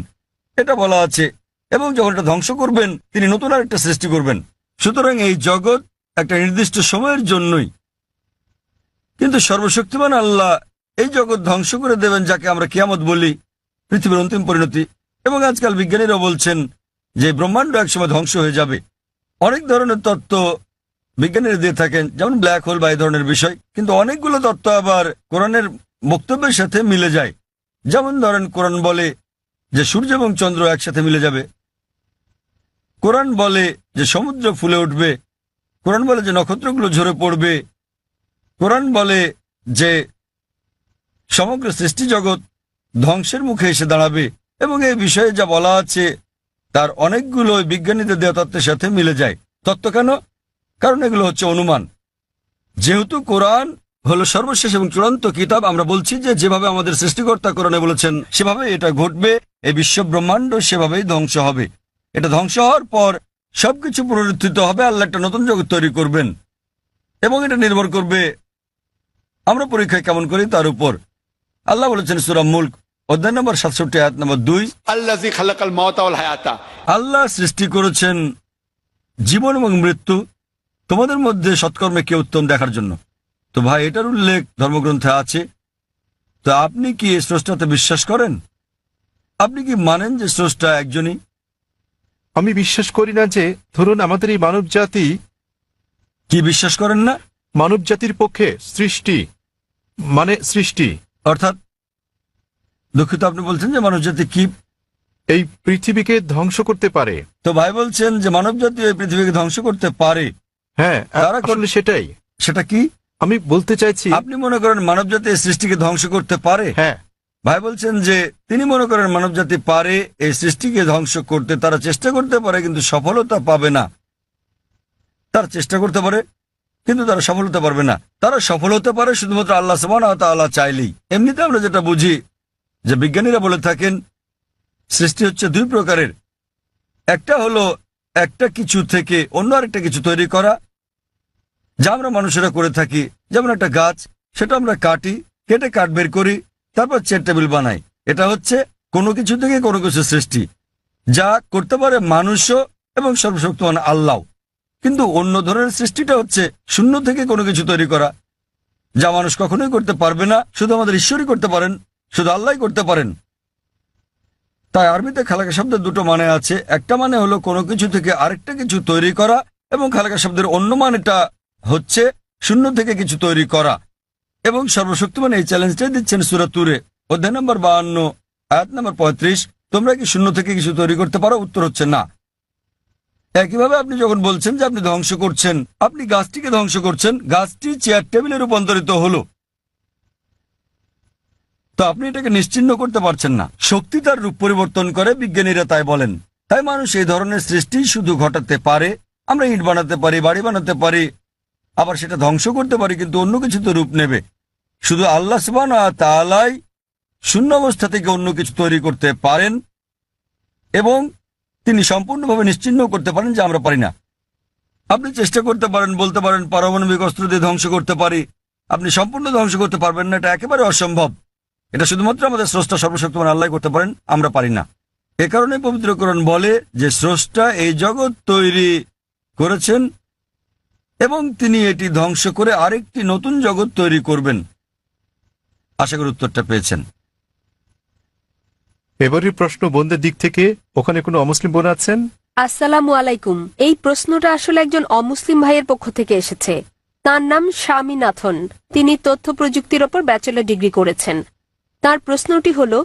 এটা বলা আছে। এবং যখন এটা ধ্বংস করবেন তিনি নতুন আরেকটা সৃষ্টি করবেন। সুতরাং এই জগৎ একটা নির্দিষ্ট সময়ের জন্যই, কিন্তু সর্বশক্তিমান আল্লাহ এই জগৎ ধ্বংস করে দেবেন, যাকে আমরা কিয়ামত বলি, পৃথিবীর অন্তিম পরিণতি। এবং আজকাল বিজ্ঞানীরা বলছেন যে ব্রহ্মাণ্ড একসময় ধ্বংস হয়ে যাবে। অনেক ধরনের তত্ত্ব বিজ্ঞানীরা দিয়ে থাকেন, যেমন ব্ল্যাক হোল বা এই ধরনের বিষয়, কিন্তু অনেকগুলো তত্ত্ব আবার কোরআনের বক্তব্যের সাথে মিলে যায়। যেমন ধরেন, কোরআন বলে যে সূর্য এবং চন্দ্র একসাথে মিলে যাবে, কোরআন বলে যে সমুদ্র ফুলে উঠবে, কোরআন বলে যে নক্ষত্রগুলো ঝরে পড়বে, কোরআন বলে যে সমগ্র সৃষ্টি জগৎ ধ্বংসের মুখে এসে দাঁড়াবে। এবং এই বিষয়ে যা বলা আছে তার অনেকগুলো বিজ্ঞানীদের দেওয়া তত্ত্বের সাথে মিলে যায়। তত্ত্ব কেন? কারণ এগুলো হচ্ছে অনুমান। যেহেতু কোরআন হলো সর্বশেষ এবং চূড়ান্ত কিতাব, আমরা বলছি যে যেভাবে আমাদের সৃষ্টিকর্তা কোরআনে বলেছেন সেভাবে এটা ঘটবে। এই বিশ্ব ব্রহ্মাণ্ড সেভাবেই ধ্বংস হবে। এটা ধ্বংস হওয়ার পর সবকিছু পুনরুত্থিত হবে, আল্লাহ একটা নতুন জগৎ তৈরি করবেন। এবং এটা নির্ভর করবে আমরা পরীক্ষায় কেমন করি তার উপর। আল্লাহ বলেছেন সূরা মুলক অধ্যায় নম্বর 67 আয়াত নম্বর 2, আল্লাযী খালাকাল মাউতা ওয়াল হায়াতা। আল্লাহ সৃষ্টি করেছেন জীবন এবং মৃত্যু, তোমাদের মধ্যে সৎকর্মে কে উত্তম দেখার জন্য। তো ভাই, এটার উল্লেখ ধর্মগ্রন্থে আছে। তো আপনি কি এই স্রষ্টাতে বিশ্বাস করেন? আপনি কি মানেন যে স্রষ্টা একজনই? আমি বিশ্বাস করি না যে, ধরুন আমাদের এই মানব জাতি, কি বিশ্বাস করেন না? মানব জাতির পক্ষে সৃষ্টি মানে সৃষ্টি, অর্থাৎ দুঃখিত, আপনি বলছেন যে মানবজাতি কি এই পৃথিবীকে ধ্বংস করতে পারে। তো ভাই বলছেন যে মানবজাতি এই পৃথিবীকে ধ্বংস করতে পারে। হ্যাঁ, তারা আসলে সেটাই সেটা কি আমি বলতে চাইছি। আপনি মনে করেন মানবজাতি এই সৃষ্টিকে ধ্বংস করতে পারে? হ্যাঁ, ভাই বলছেন যে তিনি মনে করেন মানবজাতি পারে এই সৃষ্টিকে ধ্বংস করতে। তারা চেষ্টা করতে পারে কিন্তু সফলতা পাবে না। তারা চেষ্টা করতে পারে কিন্তু তারা সফল হতে পারবে না। তারা সফল হতে পারে শুধুমাত্র আল্লাহ সুবহানাহু ওয়া তাআলা চাইলেই। এমনিতে আমরা যেটা বুঝি যে বিজ্ঞানীরা বলে থাকেন সৃষ্টি হচ্ছে দুই প্রকারের। একটা হলো একটা কিছু থেকে অন্য আরেকটা কিছু তৈরি করা, যা আমরা মানুষেরা করে থাকি। যেমন একটা গাছ, সেটা আমরা কাটি, কেটে কাঠ বের করি, তারপর চেয়ার টেবিল বানাই। এটা হচ্ছে কোনো কিছু থেকে কোনো কিছু সৃষ্টি, যা করতে পারে মানুষও এবং সর্বশক্তিমান আল্লাহ। কিন্তু অন্য ধরনের সৃষ্টিটা হচ্ছে শূন্য থেকে কোনো কিছু তৈরি করা, যা মানুষ কখনোই করতে পারবে না, শুধু আমাদের ঈশ্বরই করতে পারেন, শুধু আল্লাহই করতে পারেন। তাই আরবিতে খালাকা শব্দের দুটো মানে আছে। একটা মানে হলো কোনো কিছু থেকে আরেকটা কিছু তৈরি করা, এবং খালাকা শব্দের অন্য মানেটা হচ্ছে শূন্য থেকে কিছু তৈরি করা। এবং সর্বশক্তিমান এই চ্যালেঞ্জটাই দিচ্ছেন সূরা তুরে অধ্যায় নম্বর 52 আয়াত নম্বর 35, তোমরা কি শূন্য থেকে কিছু তৈরি করতে পারো? উত্তর হচ্ছে না। একইভাবে আপনি যখন বলছেন যে আপনি ধ্বংস করছেন, আপনি গাছটিকে ধ্বংস করছেন, গাছটি চেয়ার টেবিলে রূপান্তরিত হলো, তো আপনি এটাকে নিশ্চিহ্ন করতে পারছেন না। শক্তি তার রূপ পরিবর্তন করে, বিজ্ঞানীরা তাই বলেন। তাই মানুষ এই ধরনের সৃষ্টি শুধু ঘটাতে পারে। আমরা ইট বানাতে পারি, বাড়ি বানাতে পারি, আবার সেটা ধ্বংস করতে পারি, কিন্তু অন্য কিছু তো রূপ নেবে। শুধু আল্লাহ সুবহানাহু ওয়া তাআলাই শূন্য অবস্থা থেকে অন্য কিছু তৈরি করতে পারেন এবং তিনি সম্পূর্ণভাবে নিশ্চিহ্ন করতে পারেন, যে আমরা পারি না। আপনি চেষ্টা করতে পারেন, বলতে পারেন পারমাণবিক অস্ত্র দিয়ে ধ্বংস করতে পারি, আপনি সম্পূর্ণ ধ্বংস করতে পারবেন না, এটা একেবারে অসম্ভব। এটা শুধুমাত্র আমাদের স্রষ্টা সর্বশক্তিমান আল্লাহ করতে পারেন, আমরা পারি না। এ কারণে পবিত্র কোরআন বলে যে স্রষ্টা এই জগৎ তৈরি করেছেন এবং তিনি এটি ধ্বংস করে আরেকটি নতুন জগৎ তৈরি করবেন। আশা করি উত্তরটা পেয়েছেন। এবারের প্রশ্ন বোনদের দিক থেকে, ওখানে কোনো অমুসলিম বোন আছেন? আসসালামু আলাইকুম। এই প্রশ্নটা আসলে একজন অমুসলিম ভাইয়ের পক্ষ থেকে এসেছে। তার নাম স্বামীনাথন। তিনি তথ্য প্রযুক্তির ওপর ব্যাচেলর ডিগ্রি করেছেন। তার প্রশ্নটি হলো,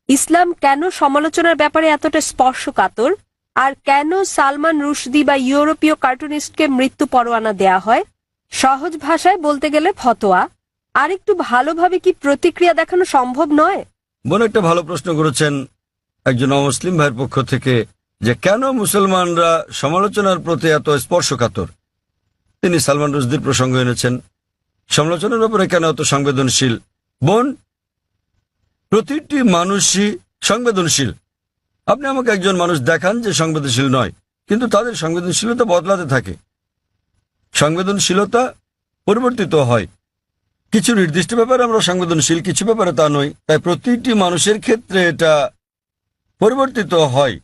ইসলাম কেন সমালোচনার ব্যাপারে এতটা স্পর্শকাতর, আর কেন সালমান রুশদি বা ইউরোপীয় কার্টুনিস্টকে মৃত্যু পরোয়ানা দেয়া হয়? সহজ ভাষায় বলতে গেলে ফতোয়া। আর একটু ভালোভাবে কি প্রতিক্রিয়া দেখানো সম্ভব নয়? বোন একটা ভালো প্রশ্ন করেছেন একজন অমুসলিম ভাইয়ের পক্ষ থেকে, যে কেন মুসলমানরা সমালোচনার প্রতি এত স্পর্শকাতর। তিনি সালমান রুশদির প্রসঙ্গ এনেছেন। সমালোচনার ব্যাপারে কেন এত সংবেদনশীল? বোন, প্রতিটি মানুষই সংবেদনশীল। আপনি আমাকে একজন মানুষ দেখান যে সংবেদনশীল নয়, কিন্তু তাদের সংবেদনশীলতা বদলাতে থাকে। সংবেদনশীলতা পরিবর্তিত হয়। কিছু নির্দিষ্ট ব্যাপারে আমরা সংবেদনশীল, কিছু ব্যাপারে তা নই। তাই প্রতিটি মানুষের ক্ষেত্রে এটা পরিবর্তিত হয়।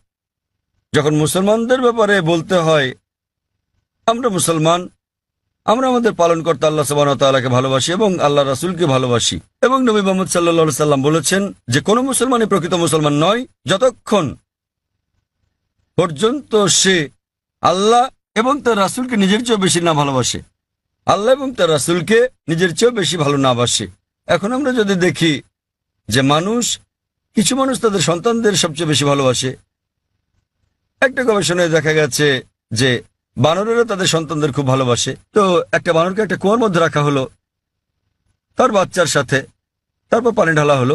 যখন মুসলমানদের ব্যাপারে বলতে হয়, আমরা মুসলমান, আমরা আমাদের পালনকর্তা আল্লাহ সুবহানাহু ওয়া তাআলাকে ভালোবাসি এবং আল্লাহ রাসূলকে ভালোবাসি, এবং নবী মুহাম্মদ সাল্লাল্লাহু আলাইহি সাল্লাম বলেছেন যে কোনো মুসলমানই প্রকৃত মুসলমান নয় যতক্ষণ পর্যন্ত সে আল্লাহ এবং তার রাসূলকে নিজের চেয়েও বেশি না ভালোবাসে, আল্লাহ এবং তার রাসূলকে নিজের চেয়েও বেশি ভালো না বাসে। এখন আমরা যদি দেখি যে কিছু মানুষ তাদের সন্তানদের সবচেয়ে বেশি ভালোবাসে। একটা গবেষণায় দেখা গেছে যে বানরেরা তাদের সন্তানদের খুব ভালোবাসে। তো একটা বানরকে একটা কুয়ার মধ্যে রাখা হলো তার বাচ্চার সাথে, তারপর পানি ঢালা হলো,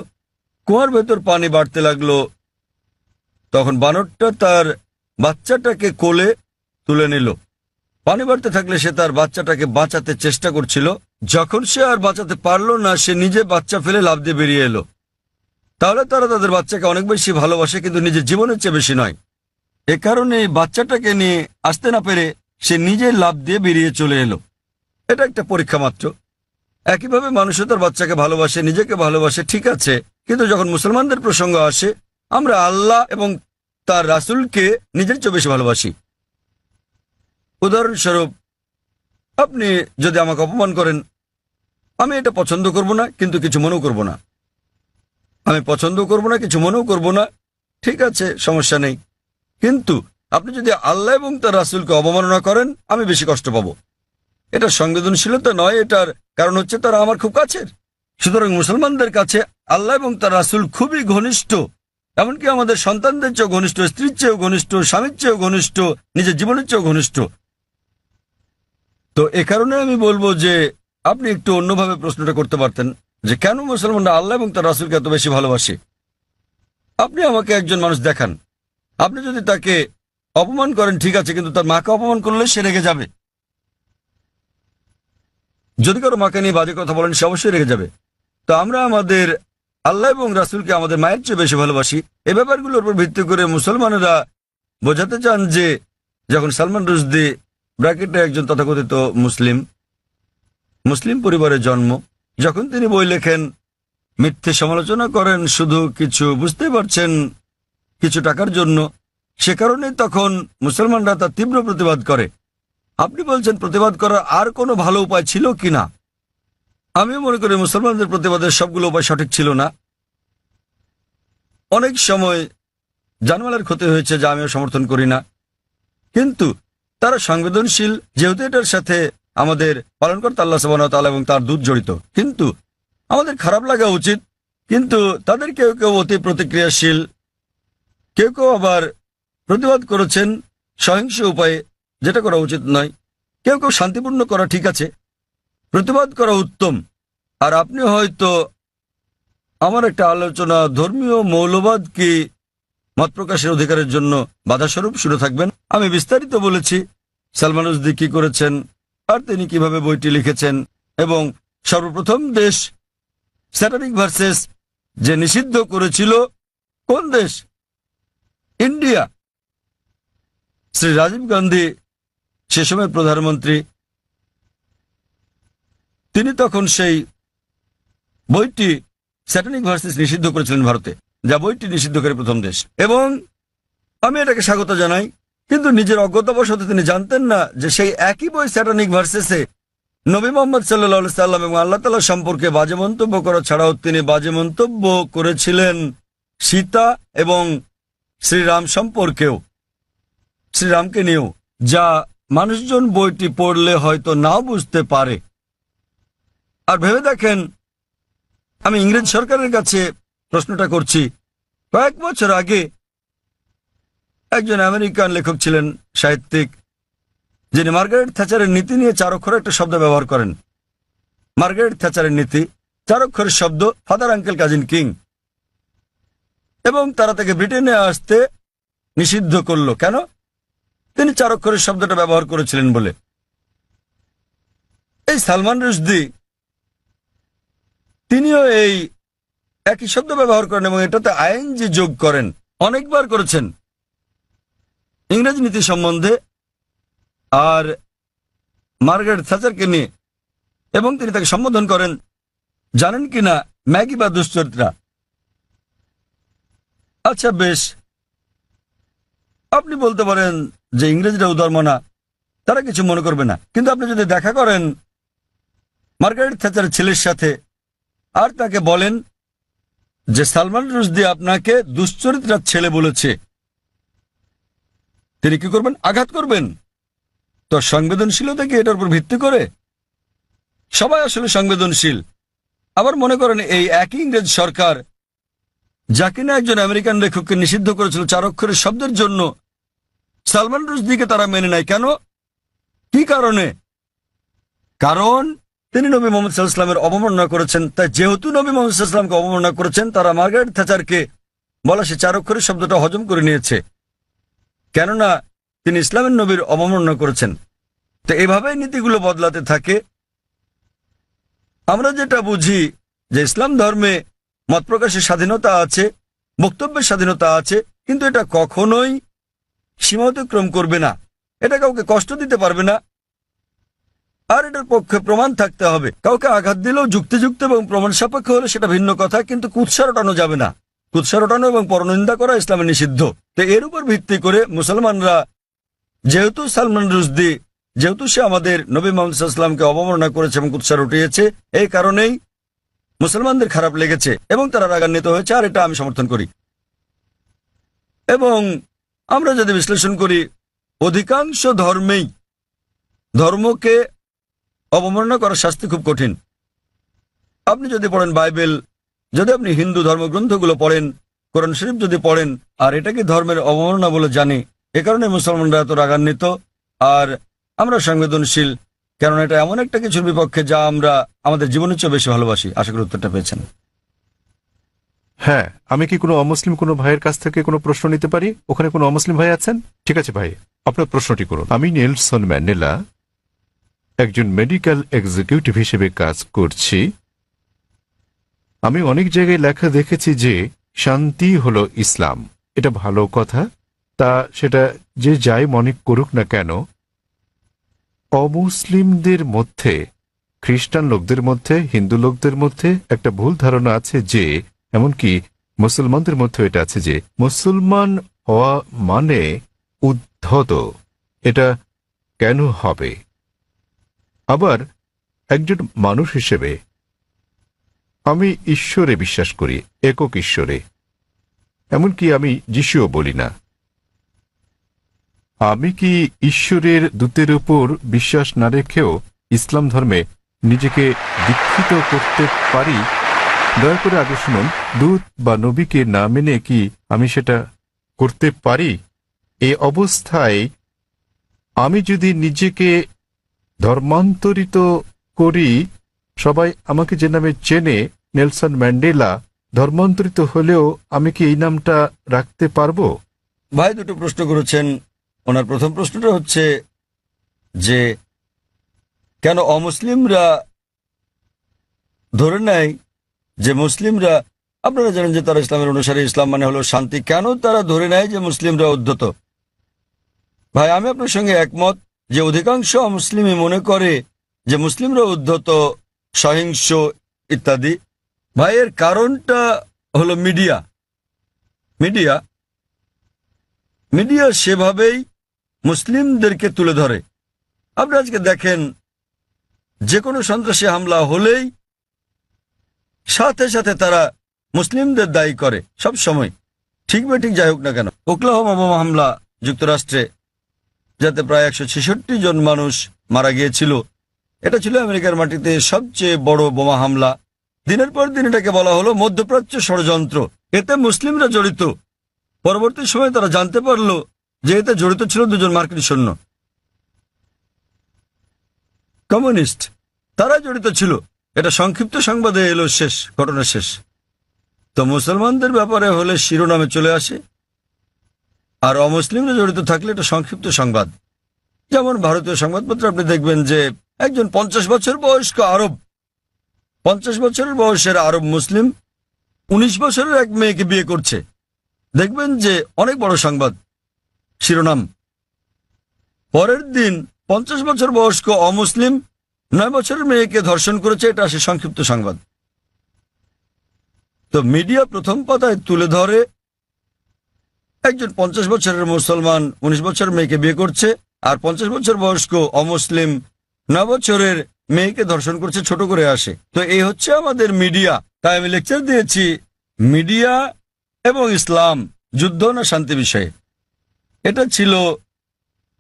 কুয়ার ভেতর পানি বাড়তে লাগলো। তখন বানরটা তার বাচ্চাটাকে কোলে তুলে নিল। পানি বাড়তে থাকলে সে তার বাচ্চাটাকে বাঁচাতে চেষ্টা করছিল। যখন সে আর বাঁচাতে পারলো না, সে নিজে বাচ্চা ফেলে লাফ দিয়ে বেরিয়ে এলো। তাহলে তারা তাদের বাচ্চাকে অনেক বেশি ভালোবাসে, কিন্তু নিজের জীবনের চেয়ে বেশি নয়। এ কারণে বাচ্চাটাকে নিয়ে আসতে না পেরে সে নিজে লাফ দিয়ে বেরিয়ে চলে এলো। এটা একটা পরীক্ষা মাত্র। একইভাবে মানুষও তার বাচ্চাকে ভালোবাসে, নিজেকে ভালোবাসে, ঠিক আছে, কিন্তু যখন মুসলমানদের প্রসঙ্গ আসে, আমরা আল্লাহ এবং তার রাসূলকে নিজের চেয়ে বেশি ভালোবাসি। উদাহরণস্বরূপ, আপনি যদি আমাকে অপমান করেন, আমি এটা পছন্দ করব না, কিন্তু কিছু মনেও করব না। আমি পছন্দ করব না, কিছু মনেও করব না, ঠিক আছে, সমস্যা নেই। কিন্তু আপনি যদি আল্লাহ এবং তার রাসূলকে অবমাননা করেন, আমি বেশি কষ্ট পাবো। এটা সংবেদনশীলতা নয়, এটার কারণ হচ্ছে তারা আমার খুব কাছের। সুতরাং মুসলমানদের কাছে আল্লাহ এবং তার রাসূল খুবই ঘনিষ্ঠ, এমনকি আমাদের সন্তানদের চেয়েও ঘনিষ্ঠ, স্ত্রীর চেয়েও ঘনিষ্ঠ, স্বামীর চেয়েও ঘনিষ্ঠ, নিজের জীবনের চেয়েও ঘনিষ্ঠ। তো এ কারণে আমি বলবো যে আপনি একটু অন্যভাবে প্রশ্নটা করতে পারতেন, যে কেন মুসলমানরা আল্লাহ এবং তার রাসূলকে এত বেশি ভালোবাসে। আপনি আমাকে একজন মানুষ দেখান, আপনি যদি তাকে অপমান করেন, ঠিক আছে, কিন্তু তার মাকে অপমান করলে সে রেগে যাবে। যদি কারো মাকে নিয়ে বাজে কথা বলেন, সে অবশ্যই রেগে যাবে। তো আমরা আমাদের আল্লাহ এবং রাসূলকে আমাদের মায়ের চেয়ে বেশি ভালোবাসি। এই ব্যাপারগুলোর উপর ভিত্তি করে মুসলমানেরা বোঝাতে চান যে যখন সালমান রুশদি ব্র্যাকেটে একজন তথাকথিত মুসলিম পরিবারে জন্ম, যখন তিনি বই লেখেন, মিথ্যে সমালোচনা করেন শুধু কিছু, বুঝতে পারছেন, কিছু টাকার জন্য, সে কারণে তখন মুসলমানরা তার তীব্র প্রতিবাদ করে। আপনি বলছেন প্রতিবাদ করার আর কোনো ভালো উপায় ছিল কিনা? আমিও মনে করি মুসলমানদের প্রতিবাদের সবগুলো উপায় সঠিক ছিল না। অনেক সময় জানমালের ক্ষতি হয়েছে, যা আমিও সমর্থন করি না, কিন্তু তারা সংবেদনশীল, যেহেতু এটার সাথে আমাদের পালনকর্তা আল্লাহ সুবহানাহু ওয়া তাআলা এবং তার দূত জড়িত। কিন্তু আমাদের খারাপ লাগা উচিত, কিন্তু তাদের কেউ কেউ অতি প্রতিক্রিয়াশীল, কেউ কেউ আবার প্রতিবাদ করেছেন সহিংস উপায়ে, যেটা করা উচিত নয়। কেউ কেউ শান্তিপূর্ণ করা ঠিক আছে, প্রতিবাদ করা উত্তম। আর আপনি হয়তো আমার একটা আলোচনা ধর্মীয় মৌলবাদ কি মত প্রকাশের অধিকারের জন্য বাধাস্বরূপ শুনে থাকবেন। আমি বিস্তারিত বলেছি সালমান রুশদি কি করেছেন আর তিনি কিভাবে বইটি লিখেছেন, এবং সর্বপ্রথম দেশ স্যাটানিক ভার্সেস যে নিষিদ্ধ করেছিল, কোন দেশ? ইন্ডিয়া। শ্রী রাজীব গান্ধী সে সময় প্রধানমন্ত্রী, তিনি তখন সেই বইটি স্যাটানিক ভার্সেস নিষিদ্ধ করেছিলেন ভারতে, যা বইটি নিষিদ্ধকারী প্রথম দেশ। এবং আমি এটাকে স্বাগত জানাই, কিন্তু নিজের অজ্ঞতাবশত তিনি জানতেন না যে সেই একই বই স্যাটানিক ভার্সেসে নবী মোহাম্মদ সাল্লাল্লাহু সাল্লাম এবং আল্লাহ তাআলা সম্পর্কে বাজে মন্তব্য করা ছাড়াও তিনি বাজে মন্তব্য করেছিলেন সীতা এবং শ্রীরাম সম্পর্কেও, শ্রীরামকে নিয়েও, যা মানুষজন বইটি পড়লে হয়তো নাও বুঝতে পারে। আর ভেবে দেখেন, আমি ইংরেজ সরকারের কাছে প্রশ্নটা করছি। কয়েক বছর আগে একজন আমেরিকান লেখক ছিলেন, সাহিত্যিক, যিনি মার্গারেট থ্যাচারের নীতি নিয়ে 4 অক্ষরের একটা শব্দ ব্যবহার করেন। মার্গারেট থ্যাচারের নীতি, 4 অক্ষরের শব্দ, ফাদার আঙ্কেল কাজিন কিং। এবং তারা তাকে ব্রিটেনে আসতে নিষিদ্ধ করল। কেন? তিনি 4 অক্ষরের শব্দটা ব্যবহার করেছিলেন বলে। এই সালমান রুশদি তিনিও এই একই শব্দ ব্যবহার করেন এবং এটাতে আইএনজি যোগ করেন, অনেকবার করেছেন ইংরেজ নীতি সম্বন্ধে আর মার্গারেট থ্যাচারকে নিয়ে। এবং তিনি তাকে সম্বোধন করেন, জানেন কিনা, ম্যাগি বা দুশ্চরিত্রা। আচ্ছা বেশ, আপনি বলতে পারেন যে ইংরেজরা উদারমনা, তারা কিছু মনে করবে না। কিন্তু আপনি যদি দেখা করেন মার্গারেট থ্যাচারের ছেলের সাথে আর তাকে বলেন যে সালমান রুশদি আপনাকে দুশ্চরিত্রার ছেলে বলেছে, তিনি কি করবেন? আঘাত করবেন। তো সংবেদনশীলতা কি এটার উপর ভিত্তি করে? সবাই আসলে সংবেদনশীল। আবার মনে করেন এই একই ইংরেজ সরকার, যা কিনা একজন আমেরিকান লেখককে নিষিদ্ধ করেছিল 4 অক্ষরের শব্দের জন্য, সালমান রুশদিকে তারা মেনে নেয়। কেন? কি কারণে? কারণ তিনি নবী মোহাম্মদ সাল্লাল্লাহু আলাইহি ওয়াসাল্লামের অবমাননা করেছেন। তাই যেহেতু নবী মোহাম্মদ সাল্লাল্লাহু আলাইহি ওয়াসাল্লামকে অবমাননা করেছেন, তারা মার্গারেট থ্যাচারকে বলা সে 4 অক্ষরের শব্দটা হজম করে নিয়েছে, কেননা তিনি ইসলামের নবীর অবমাননা করেছেন। তো এভাবেই নীতিগুলো বদলাতে থাকে। আমরা যেটা বুঝি যে ইসলাম ধর্মে মত প্রকাশের স্বাধীনতা আছে, বক্তব্যের স্বাধীনতা আছে, কিন্তু এটা কখনোই সীমা অতিক্রম করবে না, এটা কাউকে কষ্ট দিতে পারবে না, আর এটার পক্ষে প্রমাণ থাকতে হবে। কাউকে আঘাত দিলেও যুক্তিযুক্ত এবং প্রমাণ সাপেক্ষ হলে সেটা ভিন্ন কথা, কিন্তু কুৎসা রটানো যাবে না। কুৎসা রটানো এবং পরনিন্দা করা ইসলামে নিষিদ্ধ। তো এর উপর ভিত্তি করে মুসলমানরা, যেহেতু সালমান রুশদি, যেহেতু সে আমাদের নবী মুহাম্মদ সাল্লাল্লাহু আলাইহি ওয়াসাল্লামকে অবমাননা করেছে এবং কুৎসা রটিয়েছে, এই কারণেই মুসলমানদের খারাপ লেগেছে এবং তারা রাগান্বিত হয়েছে, আর এটা আমি সমর্থন করি। এবং আমরা যদি বিশ্লেষণ করি, অধিকাংশ ধর্মেই ধর্মকে অবমাননা করার শাস্তি খুব কঠিন। আপনি যদি পড়েন বাইবেল, যদি আপনি হিন্দু ধর্মগ্রন্থগুলো পড়েন, কোরআন শরীফ যদি পড়েন, আর এটাকে ধর্মের অবমাননা বলে জানি, এ কারণে মুসলমানরা এত রাগান্বিত। আর আমরা সংবেদনশীল, কারণ এটা এমন একটা কিছুর বিপক্ষে যা আমরা আমাদের জীবনের চেয়ে বেশি ভালোবাসি। আশা করি উত্তরটা পেয়েছেন। হ্যাঁ, আমি কি কোনো অমুসলিম কোনো ভাইয়ের কাছ থেকে কোনো প্রশ্ন নিতে পারি? ওখানে কোনো অমুসলিম ভাই আছেন? ঠিক আছে ভাই, আপনার প্রশ্নটি করুন। আমি নেলসন ম্যান্ডেলা, একজন মেডিকেল এক্সিকিউটিভ হিসেবে কাজ করছি। আমি অনেক জায়গায় লেখা দেখেছি যে শান্তি হলো ইসলাম। এটা ভালো কথা, তা সেটা যে যাই মনে করুক না কেন, অমুসলিমদের মধ্যে, খ্রিস্টান লোকদের মধ্যে, হিন্দু লোকদের মধ্যে একটা ভুল ধারণা আছে যে, এমনকি মুসলমানদের মধ্যে এটা আছে যে মুসলমান হওয়া মানে উদ্ধত। এটা কেন হবে? আবার একজন মানুষ হিসেবে আমি ঈশ্বরে বিশ্বাস করি, একক ঈশ্বরে। এমনকি আমি যিশুও বলি না। আমি কি ঈশ্বরের দূতের উপর বিশ্বাস না রেখেও ইসলাম ধর্মে নিজেকে দীক্ষিত করতে পারি? দয়া করে আগে শুনুন, দূত বা নবীকে না মেনে কি আমি সেটা করতে পারি? এই অবস্থায় আমি যদি নিজেকে ধর্মান্তরিত করি, সবাই আমাকে যে নামে চেনে, নেলসন ম্যান্ডেলা, ধর্মান্তরিত হলেও আমি কি এই নামটা রাখতে পারবো? ভাই দুটো প্রশ্ন করেছেন। ওনার প্রথম প্রশ্নটা হচ্ছে যে কেন অমুসলিমরা ধরে নেয় যে মুসলিমরা, আপনারা জানেন যে তারা ইসলামের অনুসারী, ইসলাম মানে হলো শান্তি, কেন তারা ধরে নেয় যে মুসলিমরা উদ্ধত? ভাই আমি আপনার সঙ্গে একমত যে অধিকাংশ অমুসলিমই মনে করে যে মুসলিমরা উদ্ধত, সহিংস ইত্যাদি। ভাই এর কারণটা হলো মিডিয়া। মিডিয়া মিডিয়া সেভাবেই মুসলিমদেরকে তুলে ধরে। আপনি আজকে দেখেন যে কোনো সন্ত্রাসী হামলা হলেই সাথে সাথে তারা মুসলিমদের দায়ী করে সব সময়, ঠিক বা ঠিক যাই হোক না কেন। ওকলাহোমা বোমা হামলা যুক্তরাষ্ট্রে, যাতে প্রায় 166 জন মানুষ মারা গিয়েছিল, এটা ছিল আমেরিকার মাটিতে সবচেয়ে বড় বোমা হামলা। দিনের পর দিন এটাকে বলা হলো মধ্যপ্রাচ্য ষড়যন্ত্র, এতে মুসলিমরা জড়িত। পরবর্তী সময়ে তারা জানতে পারল যে এতে জড়িত ছিল 2 জন মার্কিন সৈন্য, কমিউনিস্ট, তারা জড়িত ছিল। এটা সংক্ষিপ্ত সংবাদে এলো, শেষ ঘটনা শেষ। তো মুসলমানদের ব্যাপারে হলে শিরোনামে চলে আসে, আর অমুসলিমরা জড়িত থাকলে এটা সংক্ষিপ্ত সংবাদ। যেমন ভারতীয় সংবাদপত্রে আপনি দেখবেন যে একজন 50 বছর বয়স্ক আরব, 50 বছরের বয়সের আরব মুসলিম 19 বছরের এক মেয়েকে বিয়ে করছে। দেখবেন যে অনেক বড় সংবাদ, শিরোনাম। পরের দিন 50 বছর বয়স্ক অমুসলিম 9 বছরের মেয়েকে ধর্ষণ করেছে, এটা আসে সংক্ষিপ্ত সংবাদ। তো মিডিয়া প্রথম পাতায় তুলে ধরে একজন 50 বছরের মুসলমান 19 বছরের মেয়েকে বিয়ে করছে, আর 50 বছর বয়স্ক অমুসলিম 9 বছরের মেয়েকে ধর্ষণ করছে, ছোট করে আসে। তো এই হচ্ছে আমাদের মিডিয়া। তাই আমি লেকচার দিয়েছি মিডিয়া এবং ইসলাম, যুদ্ধ না শান্তি বিষয়ে। এটা ছিল,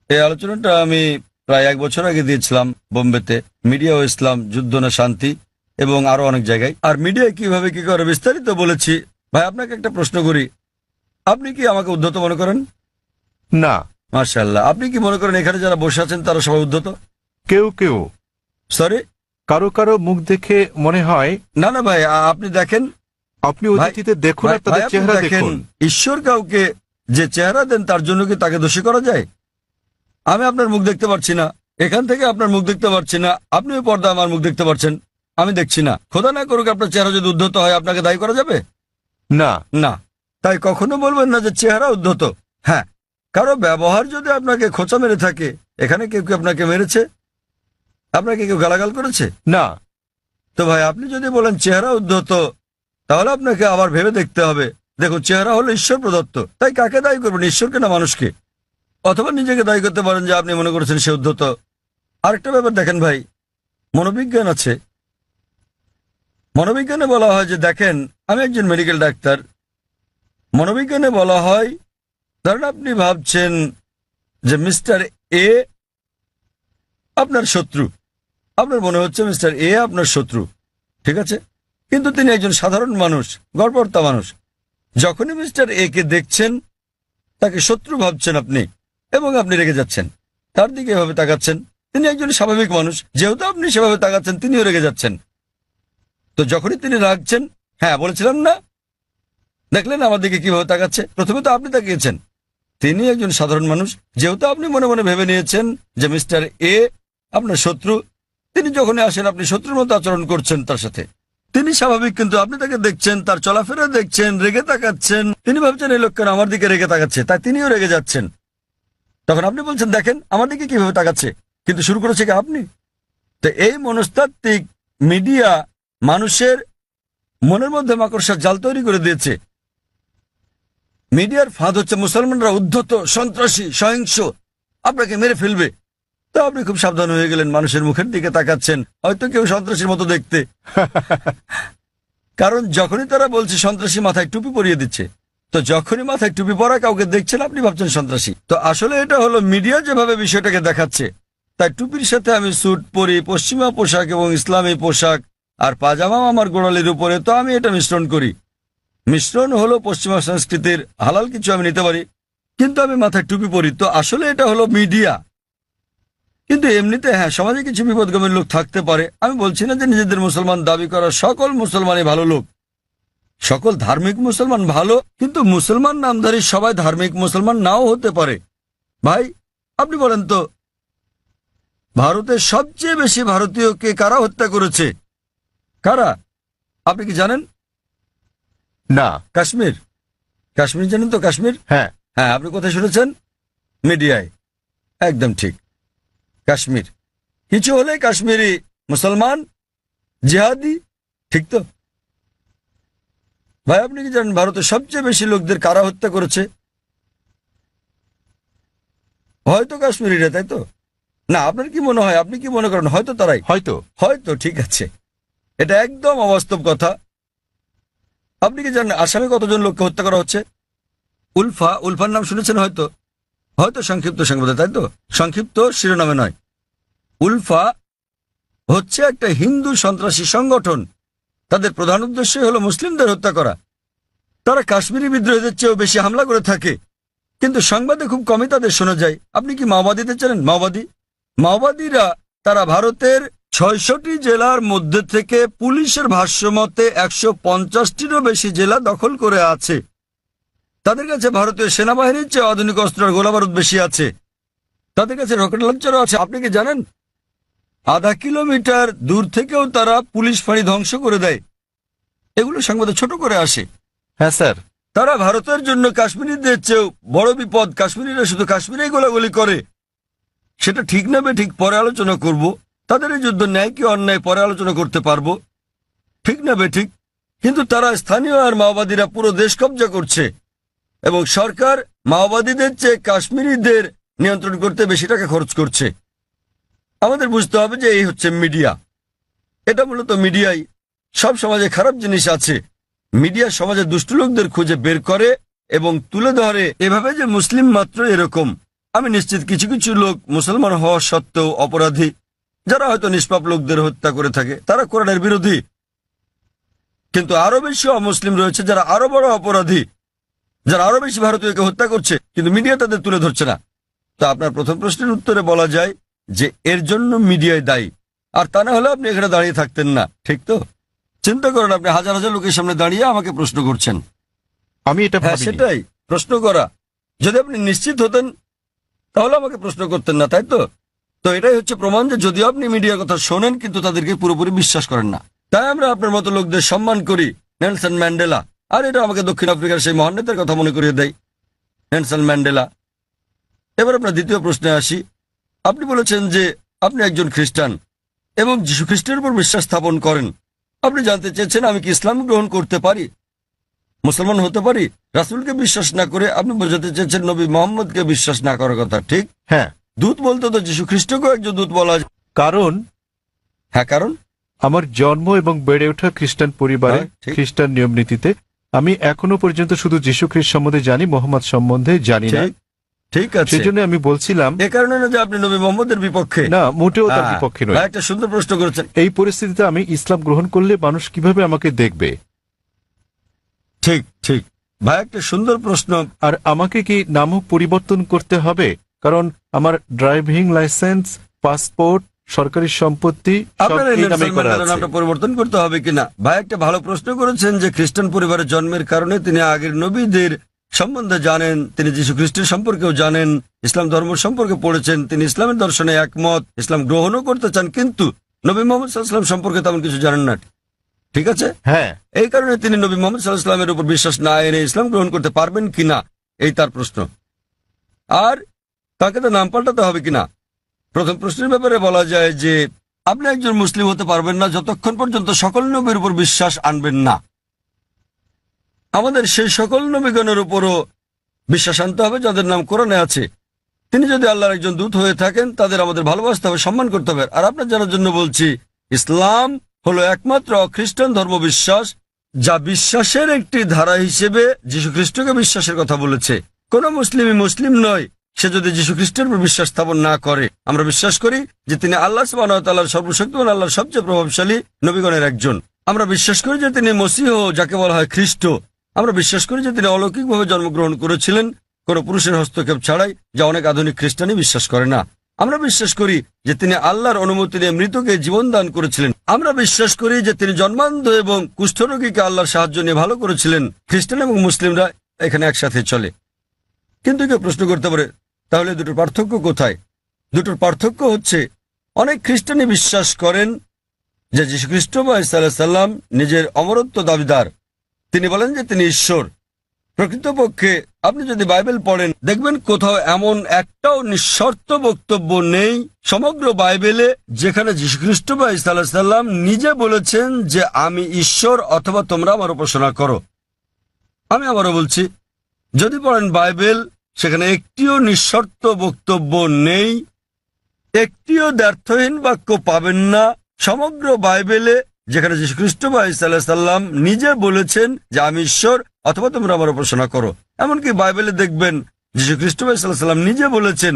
এই আলোচনাটা আমি প্রায় 1 বছর আগে দিয়েছিলাম বোম্বেতে, মিডিয়া ও ইসলাম, যুদ্ধ না শান্তি, এবং আরো অনেক জায়গায়। আর মিডিয়া কিভাবে কি করে বিস্তারিত বলেছি। ভাই আপনাকে একটা প্রশ্ন করি, আপনি কি আমাকে উদ্ধত মনে করেন? না। মাশাআল্লাহ। আপনি কি মনে করেন এখানে যারা বসে আছেন তারা সবাই উদ্ধত? কেউ কেউ, সরি, কারো কারো মুখ দেখে মনে হয়। না না ভাই, আপনি দেখেন, আপনি অতিথিতে দেখুন আর তাদের ভাই, আপনি চেহারা দেখেন, দেখুন। ঈশ্বর কাউকে যে চেহারা দেন তার জন্য কি তাকে দোষী করা যায়? আমি আপনার মুখ দেখতে পাচ্ছি না, এখান থেকে আপনার মুখ দেখতে পাচ্ছি না, আপনি ওই পর্দা আমার মুখ দেখতে পাচ্ছেন, আমি দেখছি না। খোদা না করুক আপনার চেহারা যদি উদ্ধত হয়, আপনাকে দায়ী করা যাবে? না না। তাই কখনো বলবেন না যে চেহারা উদ্ধত। হ্যাঁ, কারো ব্যবহার যদি আপনাকে খোঁচা মেরে থাকে, এখানে কেউ কেউ আপনাকে মেরেছে, আপনাকে কেউ গালাগাল করেছে? না। তো ভাই আপনি যদি বলেন চেহারা উদ্ধত, তাহলে আপনাকে আবার ভেবে দেখতে হবে। দেখুন, চেহারা হলো ঈশ্বর প্রদত্ত, তাই কাকে দায়ী করবেন, ঈশ্বরকে না মানুষকে? অথবা নিজেকে দায়ী করতে পারেন যে আপনি মনে করেছেন সে উদ্ধত। আরেকটা ব্যাপার দেখেন ভাই, মনোবিজ্ঞান আছে। মনোবিজ্ঞানে বলা হয় যে, দেখেন আমি একজন মেডিকেল ডাক্তার, মনোবিজ্ঞানে বলা হয়, ধরেন আপনি ভাবছেন যে মিস্টার এ আপনার শত্রু, আপনার মনে হচ্ছে মিস্টার এ আপনার শত্রু, ঠিক আছে? কিন্তু তিনি একজন সাধারণ মানুষ, গড়পড়তা মানুষ। যখনই মিস্টার এ কে দেখছেন, তাকে শত্রু ভাবছেন আপনি, এবং আপনি রেগে যাচ্ছেন, তার দিকে এভাবে তাকাচ্ছেন। তিনি একজন স্বাভাবিক মানুষ, যেহেতু আপনি সেভাবে তাকাচ্ছেন, তিনিও রেগে যাচ্ছেন। তো যখনই তিনি রাগছেন, হ্যাঁ বলেছিলাম না, দেখলেন আমার দিকে কিভাবে তাকাচ্ছে? প্রথমে তো আপনি তাকিয়েছেন, তিনি একজন সাধারণ মানুষ, যেহেতু আপনি মনে মনে ভেবে নিয়েছেন যে মিস্টার এ আপনার শত্রু, তিনি যখনই আসেন আপনি শত্রুর মতো আচরণ করছেন তার সাথে। তিনি স্বাভাবিক, কিন্তু আপনি তাকে দেখছেন, তার চলাফেরা দেখছেন, রেগে তাকাচ্ছেন। তিনি ভাবছেন এই লোকটা আমার দিকে রেগে তাকাচ্ছে, তাই তিনিও রেগে যাচ্ছেন। তখন আপনি বলছেন, দেখেন আমার দিকে কিভাবে তাকাচ্ছে, কিন্তু শুরু করেছে কি আপনি? তো এই মনস্তাত্ত্বিক মিডিয়া মানুষের মনের মধ্যে মাকড়সার জাল তৈরি করে দিয়েছে। মিডিয়ার ফাঁদ হচ্ছে মুসলমানরা উদ্ধত, সন্ত্রাসী, সহিংস, আপনাকে মেরে ফেলবে। তো আপনি খুব সাবধান হয়ে গেলেন, মানুষের মুখের দিকে তাকাচ্ছেন, হয়তো কেউ সন্ত্রাসীর মতো দেখতে। কারণ যখনই তারা বলছে সন্ত্রাসী, মাথায় টুপি পরিয়ে দিচ্ছে। তো যখনই মাথায় টুপি পরা কাউকে দেখছেন, আপনি ভাবছেন সন্ত্রাসী। তো আসলে এটা হলো মিডিয়া যেভাবে বিষয়টাকে দেখাচ্ছে। তাই টুপির সাথে আমি স্যুট পরি, পশ্চিমা পোশাক এবং ইসলামী পোশাক, আর পাজামাও আমার গোড়ালির উপরে, তো আমি এটা মিশ্রণ করি। মিশ্রণ হলো পশ্চিমা সংস্কৃতির, হালাল কিছু আমি নিতে পারি, কিন্তু আমি মাথায় টুপি পরি। তো আসলে এটা হলো মিডিয়া। কিন্তু এমনিতে হ্যাঁ, সমাজে কিছু বিপদগামী লোক থাকতে পারে। আমি বলছি না যে নিজেদের মুসলমান দাবি করা সকল মুসলমানই ভালো লোক, সকল ধার্মিক মুসলমান ভালো, কিন্তু মুসলমান নামধারী সবাই ধার্মিক মুসলমান নাও হতে পারে। ভাই আপনি বলেন তো, ভারতের সবচেয়ে বেশি ভারতীয়কে কারা হত্যা করেছে? কারা? আপনি কি জানেন? না। কাশ্মীর। কাশ্মীর জানেন তো? কাশ্মীর, হ্যাঁ। হ্যাঁ, আপনি কোথায় শুনেছেন? মিডিয়ায়। একদম ঠিক, কাশ্মীর। কিছু হলে কাশ্মীরি মুসলমান জিহাদি, ঠিক তো? ভাই আপনি কি জানেন ভারতের সবচেয়ে বেশি লোকদের কারা হত্যা করেছে? হয়তো কাশ্মীরিরা, তাই তো? না, আপনার কি মনে হয়, আপনি কি মনে করেন হয়তো তারাই? হয়তো। হয়তো, ঠিক আছে, এটা একদম অবাস্তব কথা। আপনি কি জানেন আসামে কতজন লোককে হত্যা করা হচ্ছে? উলফার নাম শুনেছেন হয়তো? হয়তো সংক্ষিপ্ত সংবাদে, তাই তো? সংক্ষিপ্ত শিরোনামে নয়। উলফা হচ্ছে একটা হিন্দু সন্ত্রাসী সংগঠন। তাদের প্রধান উদ্দেশ্য হলো মুসলিমদের হত্যা করা। তারা কাশ্মীরি বিদ্রোহীদের চেয়েও বেশি হামলা করে থাকে, কিন্তু সংবাদে খুব কমই তাদের শোনা যায়। আপনি কি মাওবাদীদের জানেন? মাওবাদীরা তারা ভারতের ৬৬টি জেলার মধ্যে থেকে পুলিশের ভাষ্যমতে ১৫০টিরও বেশি জেলা দখল করে আছে। তাদের কাছে ভারতীয় সেনাবাহিনীর চেয়ে আধুনিক অস্ত্র আর গোলাবারুদ বেশি আছে। তাদের কাছে রকেট লঞ্চারও আছে। আপনি কি জানেন আধা কিলোমিটার দূর থেকেও তারা পুলিশ ফাঁড়ি ধ্বংস করে দেয়? এগুলো সংবাদে ছোট করে আসে। হ্যাঁ স্যার। তারা ভারতের জন্য কাশ্মীরিদের চেয়েও বড় বিপদ। কাশ্মীরিরা শুধু কাশ্মীরেই গোলাগুলি করে। সেটা ঠিক না ঠিক পরে আলোচনা করব। তাদের এই যুদ্ধ ন্যায় কি অন্যায় পরে আলোচনা করতে পারবো, ঠিক না ঠিক? কিন্তু তারা স্থানীয় আর মাওবাদীরা পুরো দেশ কব্জা করছে, এবং সরকার মাওবাদীদের চেয়ে কাশ্মীরিদের নিয়ন্ত্রণ করতে বেশি টাকা খরচ করছে। আমাদের বুঝতে হবে যে এই হচ্ছে মিডিয়া। এটা মূলত মিডিয়াই। সব সমাজে খারাপ জিনিস আছে। মিডিয়া সমাজে দুষ্টু লোকদের খুঁজে বের করে এবং তুলে ধরে এভাবে যে মুসলিম মাত্র এরকম। আমি নিশ্চিত কিছু কিছু লোক মুসলমান হওয়া সত্ত্বেও অপরাধী, যারা হয়তো নিষ্পাপ লোকদের হত্যা করে থাকে। তারা কোরআনের বিরোধী। কিন্তু আরো বেশি অমুসলিম রয়েছে যারা আরো বড় অপরাধী, যারা আরো বেশি ভারতীয়কে হত্যা করছে, কিন্তু মিডিয়া তাদের তুলে ধরছে না। তো আপনার প্রথম প্রশ্নের উত্তরে বলা যায় যে এর জন্য মিডিয়ায় দায়ী। আর তা না হলে আপনি এখানে দাঁড়িয়ে থাকতেন না, ঠিক তো? চিন্তা করেন, আপনি হাজার হাজার লোকের সামনে দাঁড়িয়ে আমাকে প্রশ্ন করছেন। আমি এটা হ্যাঁ, ভাবিনি। সেটাই প্রশ্ন করা। যদি আপনি নিশ্চিত হতেন তাহলে আমাকে প্রশ্ন করতেন না, তাই তো? তো এটাই হচ্ছে প্রমাণ যে যদিও আপনি মিডিয়ার কথা শোনেন কিন্তু তাদেরকে পুরোপুরি বিশ্বাস করেন না। তাই আমরা আপনার মতো লোকদের সম্মান করি। নেলসন ম্যান্ডেলা, আর এটা আমাকে দক্ষিণ আফ্রিকার সেই মহান নেতার কথা মনে করিয়ে দেয়, নেলসন ম্যান্ডেলা। এবার আপনার দ্বিতীয় প্রশ্নে আসি। আপনি বলেছেন যে আপনি একজন খ্রিস্টান এবং যীশু খ্রিস্টের উপর বিশ্বাস স্থাপন করেন। আপনি জানতে চেয়েছেন আমি কি ইসলাম গ্রহণ করতে পারি, মুসলমান হতে পারি? রাসূলকে বিশ্বাস না করে আপনি বোঝাতে চেয়েছেন নবী মোহাম্মদকে বিশ্বাস না করার কথা, ঠিক? হ্যাঁ। দূত বলতে তো যীশু খ্রিস্টকেও একজন দূত বলা যায়। কারণ হ্যাঁ, কারণ আমার জন্ম এবং বেড়ে ওঠা খ্রিস্টান পরিবারে, হ্যাঁ, ঠিক। খ্রিস্টান নিয়ম নীতিতে আমি এখনো পর্যন্ত শুধু যীশু খ্রিস্ট সম্বন্ধে জানি, মোহাম্মদ সম্বন্ধে জানি না। ঠিক, ঠিক আছে। সেই জন্য আমি বলছিলাম এ কারণে না যে আপনি নবী মোহাম্মদের বিপক্ষে। না, মোটেও তার হ্যাঁ, বিপক্ষে নয়। ভাই, একটা সুন্দর প্রশ্ন করেছেন। এই পরিস্থিতিতে আমি ইসলাম গ্রহণ করলে মানুষ কিভাবে আমাকে দেখবে? ঠিক ঠিক ভাই, একটা সুন্দর প্রশ্ন। আর আমাকে কি নামও পরিবর্তন করতে হবে? কারণ আমার ড্রাইভিং লাইসেন্স, পাসপোর্ট, সরকারি সম্পত্তি সব আপনার এই এই নামে নেলসন করা ম্যান্ডেলার আছে। নামটা পরিবর্তন করতে হবে কিনা? ভাই, একটা ভালো প্রশ্ন করেছেন যে খ্রিস্টান পরিবারে জন্মের কারণে তিনি আগের নবীদের সম্বন্ধে জানেন, তিনি যীশু খ্রিস্টের সম্পর্কেও জানেন, ইসলাম ধর্ম সম্পর্কে পড়েছেন, তিনি ইসলামের দর্শনে একমত, ইসলাম গ্রহণও করতে চান, কিন্তু নবী মোহাম্মদ সাল্লাল্লাহু আলাইহি ওয়াসাল্লাম সম্পর্কে তেমন কিছু জানেন না, ঠিক আছে? হ্যাঁ। এই কারণে তিনি নবী মোহাম্মদ সাল্লাল্লাহু আলাইহি ওয়াসাল্লামের উপর বিশ্বাস না এনে ইসলাম গ্রহণ করতে পারবেন কিনা, এই তার প্রশ্ন। আর তাকে তো নাম পাল্টাতে হবে কিনা? প্রথম প্রশ্নের ব্যাপারে বলা যায় যে আপনি একজন মুসলিম হতে পারবেন না যতক্ষণ পর্যন্ত সকল নবীর উপর বিশ্বাস আনবেন না। আমাদের সেই সকল নবীগণের উপরও বিশ্বাস আনতে হবে যাদের নাম কোরআনে আছে। তিনি যদি আল্লাহর একজন দূত হয়ে থাকেন তাদের আমাদের ভালোবাসতে হবে, সম্মান করতে হবে। আর আপনার জানার জন্য বলছি, ইসলাম হলো একমাত্র খ্রিস্টান ধর্ম বিশ্বাস যা বিশ্বাসের একটি ধারা হিসেবে যীশু খ্রিস্টকে বিশ্বাসের কথা বলেছে। কোন মুসলিমই মুসলিম নয় সে যদি যীশু খ্রিস্টের উপর বিশ্বাস স্থাপন না করে। আমরা বিশ্বাস করি যে তিনি আল্লাহ সুবহানাহু ওয়া তাআলার সর্বশক্তিমান আল্লাহর সবচেয়ে প্রভাবশালী নবীগণের একজন। আমরা বিশ্বাস করি যে তিনি মসীহ, যাকে বলা হয় খ্রিস্ট। আমরা বিশ্বাস করি যে তিনি অলৌকিকভাবে জন্মগ্রহণ করেছিলেন, কোন পুরুষের হস্তক্ষেপ ছাড়াই, যা অনেক আধুনিক খ্রিস্টানই বিশ্বাস করে না। আমরা বিশ্বাস করি যে তিনি আল্লাহর অনুমতি নিয়ে মৃতকে জীবন দান করেছিলেন। আমরা বিশ্বাস করি যে তিনি জন্মান্ধ এবং কুষ্ঠরোগীকে আল্লাহর সাহায্য নিয়ে ভালো করেছিলেন। খ্রিস্টান এবং মুসলিমরা এখানে একসাথে চলে। কিন্তু কেউ প্রশ্ন করতে পারে, তাহলে দুটোর পার্থক্য কোথায়? দুটোর পার্থক্য হচ্ছে, অনেক খ্রিস্টানই বিশ্বাস করেন যে যীশুখ্রিস্ট বা ঈসা আলাইহিস সালাম নিজের অমরত্ব দাবিদার। তিনি বলেন যে তিনি ঈশ্বর। প্রকৃতপক্ষে আপনি যদি বাইবেল পড়েন, দেখবেন কোথাও এমন একটাও নিঃশর্ত বক্তব্য নেই সমগ্র বাইবেলে যেখানে যীশুখ্রিস্ট বা ঈসা আলাইহিস সালাম নিজে বলেছেন যে আমি ঈশ্বর অথবা তোমরা আমার উপাসনা করো। আমি আবারও বলছি, যদি পড়েন বাইবেল, সেখানে একটিও নিঃশর্ত বক্তব্য নেই, একটিও দ্ব্যর্থহীন বাক্য পাবেন না সমগ্র বাইবেলে যেখানে যীশুখ্রিস্ট বা ঈসা আলাইহিস সালাম নিজে বলেছেন যে আমি ঈশ্বর অথবা তোমরা আমার উপাসনা করো। এমনকি বাইবেলে দেখবেন যীশুখ্রিস্ট বা ঈসা আলাইহিস সালাম নিজে বলেছেন,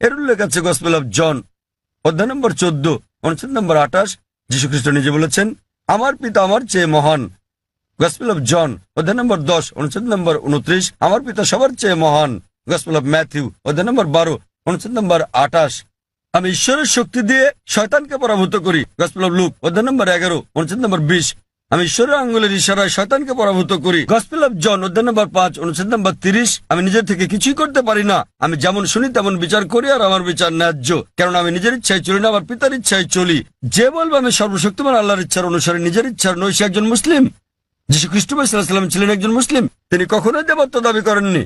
এর উল্লেখ আছে গসপেল অফ জন অধ্যায় নম্বর 14 অনুচ্ছেদ নম্বর 28। যীশুখ্রিস্ট নিজে বলেছেন, আমার পিতা আমার চেয়ে মহান। গসপেল অফ জন অধ্যায় নম্বর 10 অনুচ্ছেদ নম্বর 29, আমার পিতা সবার চেয়ে মহান। গসপেল অফ ম্যাথিউ অধ্যায় নম্বর 12 অনুচ্ছেদ নম্বর 28, আমি ঈশ্বরের শক্তি দিয়ে শয়তানকে পরাভূত করি। গসপেল অফ লুক অধ্যায় নম্বর 11 অনুচ্ছেদ নম্বর 20, আমি ঈশ্বরের আঙ্গুলের ইশারায় শয়তানকে পরাভূত করি। গসপেল অফ জন অধ্যায় নম্বর 5 অনুচ্ছেদ নম্বর 30, আমি নিজের থেকে কিছুই করতে পারি না, আমি যেমন শুনি তেমন বিচার করি, আর আমার বিচার ন্যায্য, কারণ আমি নিজের ইচ্ছায় চলি না, আমার পিতার ইচ্ছায় চলি। যে বলবে আমি সর্বশক্তিমান আল্লাহর ইচ্ছার অনুসারে নিজের ইচ্ছার নই, সে একজন মুসলিম। যীশুখ্রিস্ট সাল্লাল্লাহু আলাইহি ওয়াসাল্লাম ছিলেন একজন মুসলিম। তিনি কখনোই দেবত্ব দাবি করেননি,